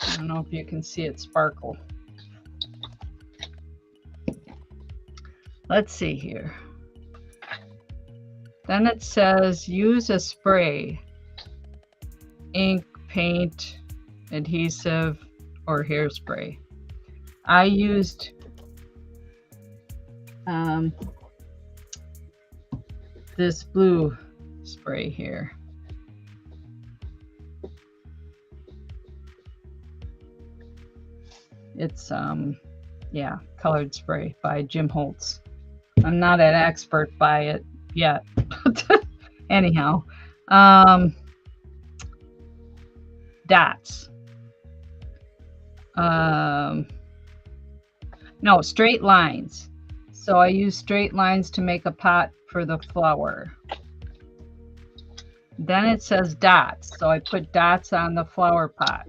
I don't know if you can see it sparkle. Let's see here. Then it says use a spray, ink, paint, adhesive, or hairspray. I used this blue spray here. It's yeah, colored spray by Jim Holtz. I'm not an expert by it yet. Anyhow, dots. No, straight lines. So I use straight lines to make a pot for the flower. Then it says dots. So I put dots on the flower pot.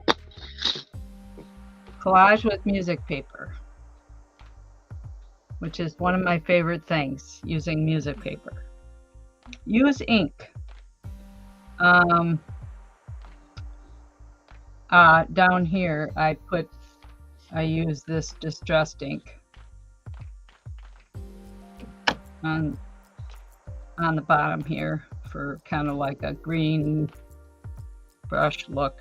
Collage with music paper, which is one of my favorite things, using music paper. Use ink. Down here, I use this distressed ink on the bottom here for kind of like a green brush look.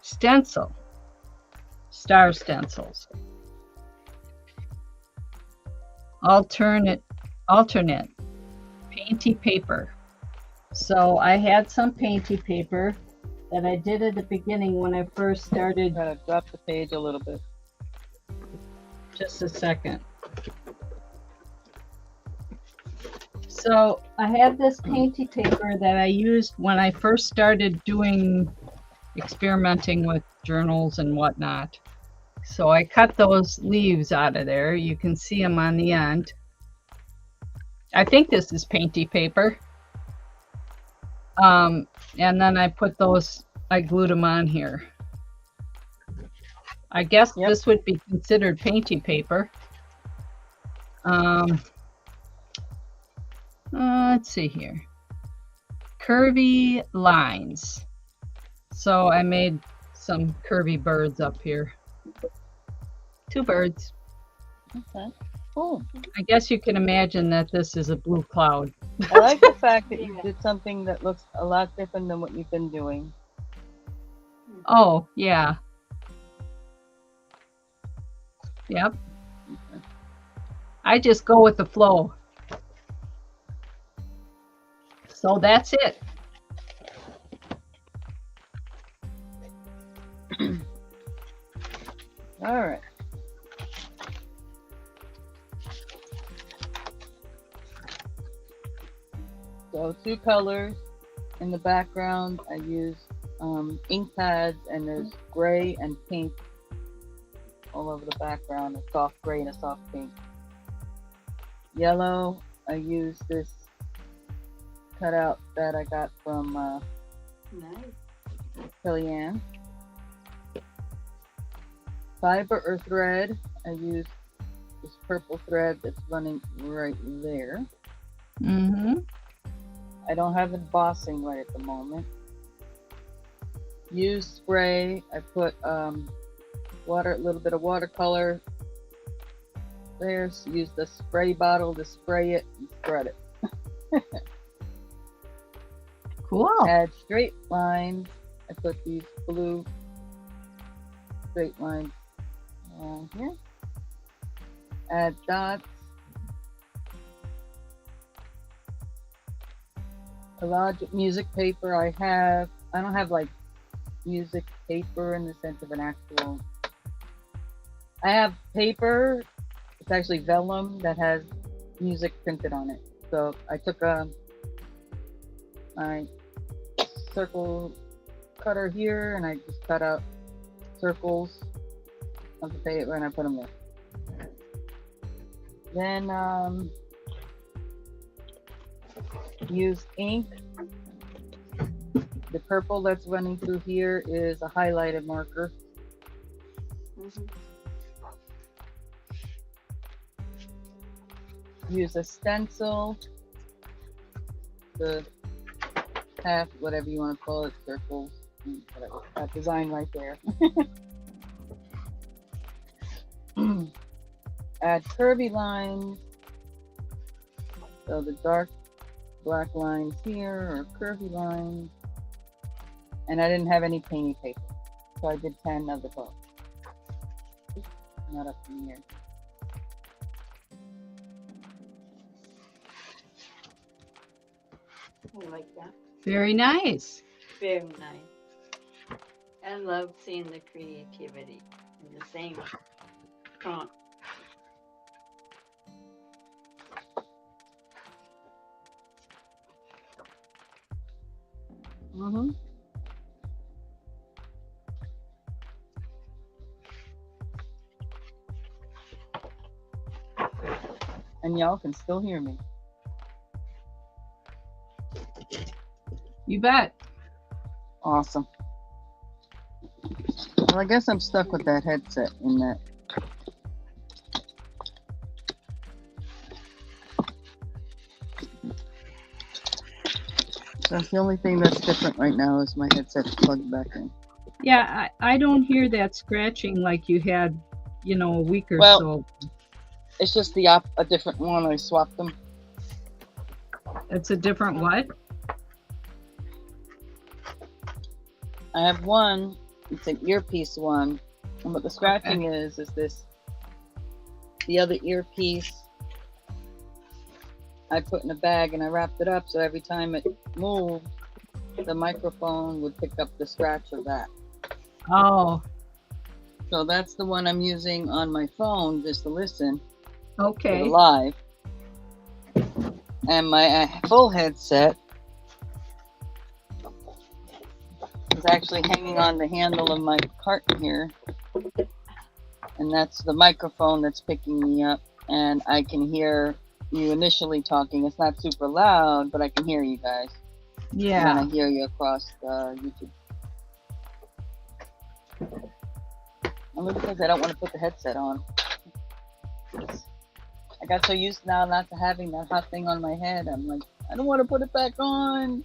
Stencil, star stencils. Alternate painty paper. So I had some painty paper that I did at the beginning when I first started. Gotta drop the page a little bit. Just a second. So I had this painty paper that I used when I first started experimenting with journals and whatnot. So I cut those leaves out of there. You can see them on the end. I think this is painty paper. And then I put those, I glued them on here. I guess this would be considered painty paper. Let's see here. Curvy lines. So I made some curvy birds up here. 2 birds. Okay, cool. I guess you can imagine that this is a blue cloud. I like the fact that you did something that looks a lot different than what you've been doing. Oh, yeah. Yep. Okay. I just go with the flow. So that's it. All right. So 2 colors in the background. I used ink pads, and there's gray and pink all over the background, a soft gray and a soft pink. Yellow, I used this cutout that I got from Nice. Kellyanne. fiber or thread, I use this purple thread that's running right there. Mm-hmm. I don't have embossing right at the moment. Use spray. I put water, a little bit of watercolor there. So use the spray bottle to spray it and spread it. Cool. Add straight lines. I put these blue straight lines here. Add dots. A lot of music paper I don't have like music paper in the sense of an actual. I have paper. It's actually vellum that has music printed on it. So I took my circle cutter here and I just cut out circles of the paper and I put them there. Then use ink. The purple that's running through here is a highlighted marker. Use a stencil, the half, whatever you want to call it, circles, whatever. That design right there. Add curvy lines. So the dark black lines here are curvy lines. And I didn't have any painting paper, so I did 10 of the book. Not up in here. I like that. Very nice. Very nice. I love seeing the creativity in the same prompt. Mm-hmm. And y'all can still hear me. You bet. Awesome. Well, I guess I'm stuck with that headset in that. That's the only thing that's different right now is my headset's plugged back in. Yeah, I don't hear that scratching like you had, a week or Well, so. It's just a different one. I swapped them. It's a different what? I have one. It's an earpiece one. And what the scratching is this. The other earpiece I put in a bag and I wrapped it up so every time it moved, the microphone would pick up the scratch of that. Oh, So that's the one I'm using on my phone just to listen to okay. the live. And my full headset is actually hanging on the handle of my carton here. And that's the microphone that's picking me up. And I can hear you initially talking. It's not super loud, but I can hear you guys. Yeah. And I hear you across YouTube. Only because I don't want to put the headset on. I got so used now not to having that hot thing on my head. I'm like, I don't want to put it back on.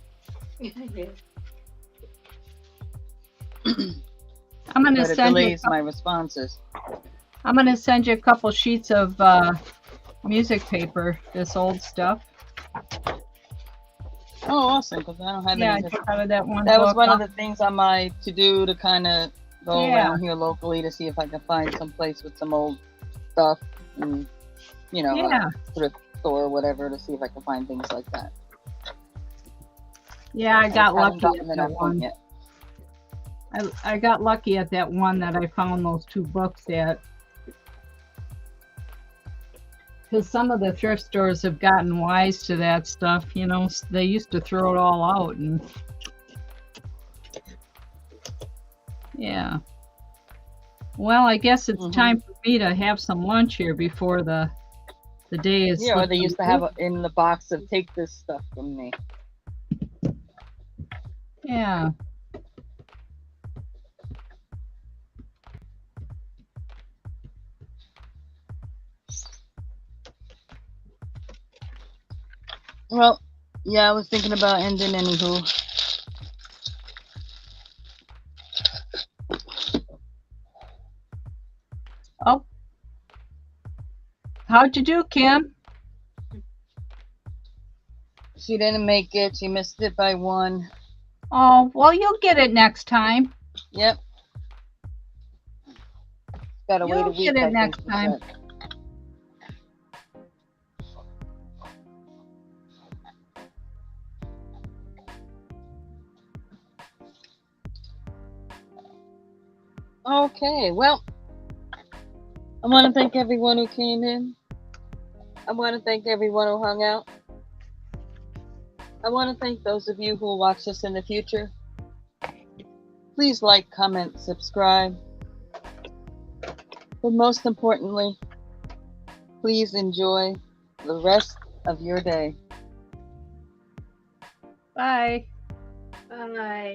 I'm gonna But it send you. delays my responses. I'm gonna send you a couple sheets of music paper. This old stuff. Oh, awesome! Because I don't have Yeah, I any. took out of that one. That was book. one of the things on my to-do to kind of go Yeah. around here locally to see if I can find some place with some old stuff and, Yeah. a thrift store or whatever to see if I can find things like that. Yeah, I got haven't lucky gotten at to that point one. yet. I got lucky at that one that I found those two books at. Because some of the thrift stores have gotten wise to that stuff, they used to throw it all out and yeah. Well, I guess it's time for me to have some lunch here before the day is. Yeah, or they used to have in the box of take this stuff from me. Yeah. Well, yeah, I was thinking about ending anywho. Oh, how'd you do, Kim? She didn't make it. She missed it by one. Oh, well, you'll get it next time. Yep. Gotta wait a You'll get week, it I think next she time. said. Okay, well, I want to thank everyone who came in. I want to thank everyone who hung out. I want to thank those of you who will watch this in the future. Please like, comment, subscribe. But most importantly, please enjoy the rest of your day. Bye. Bye.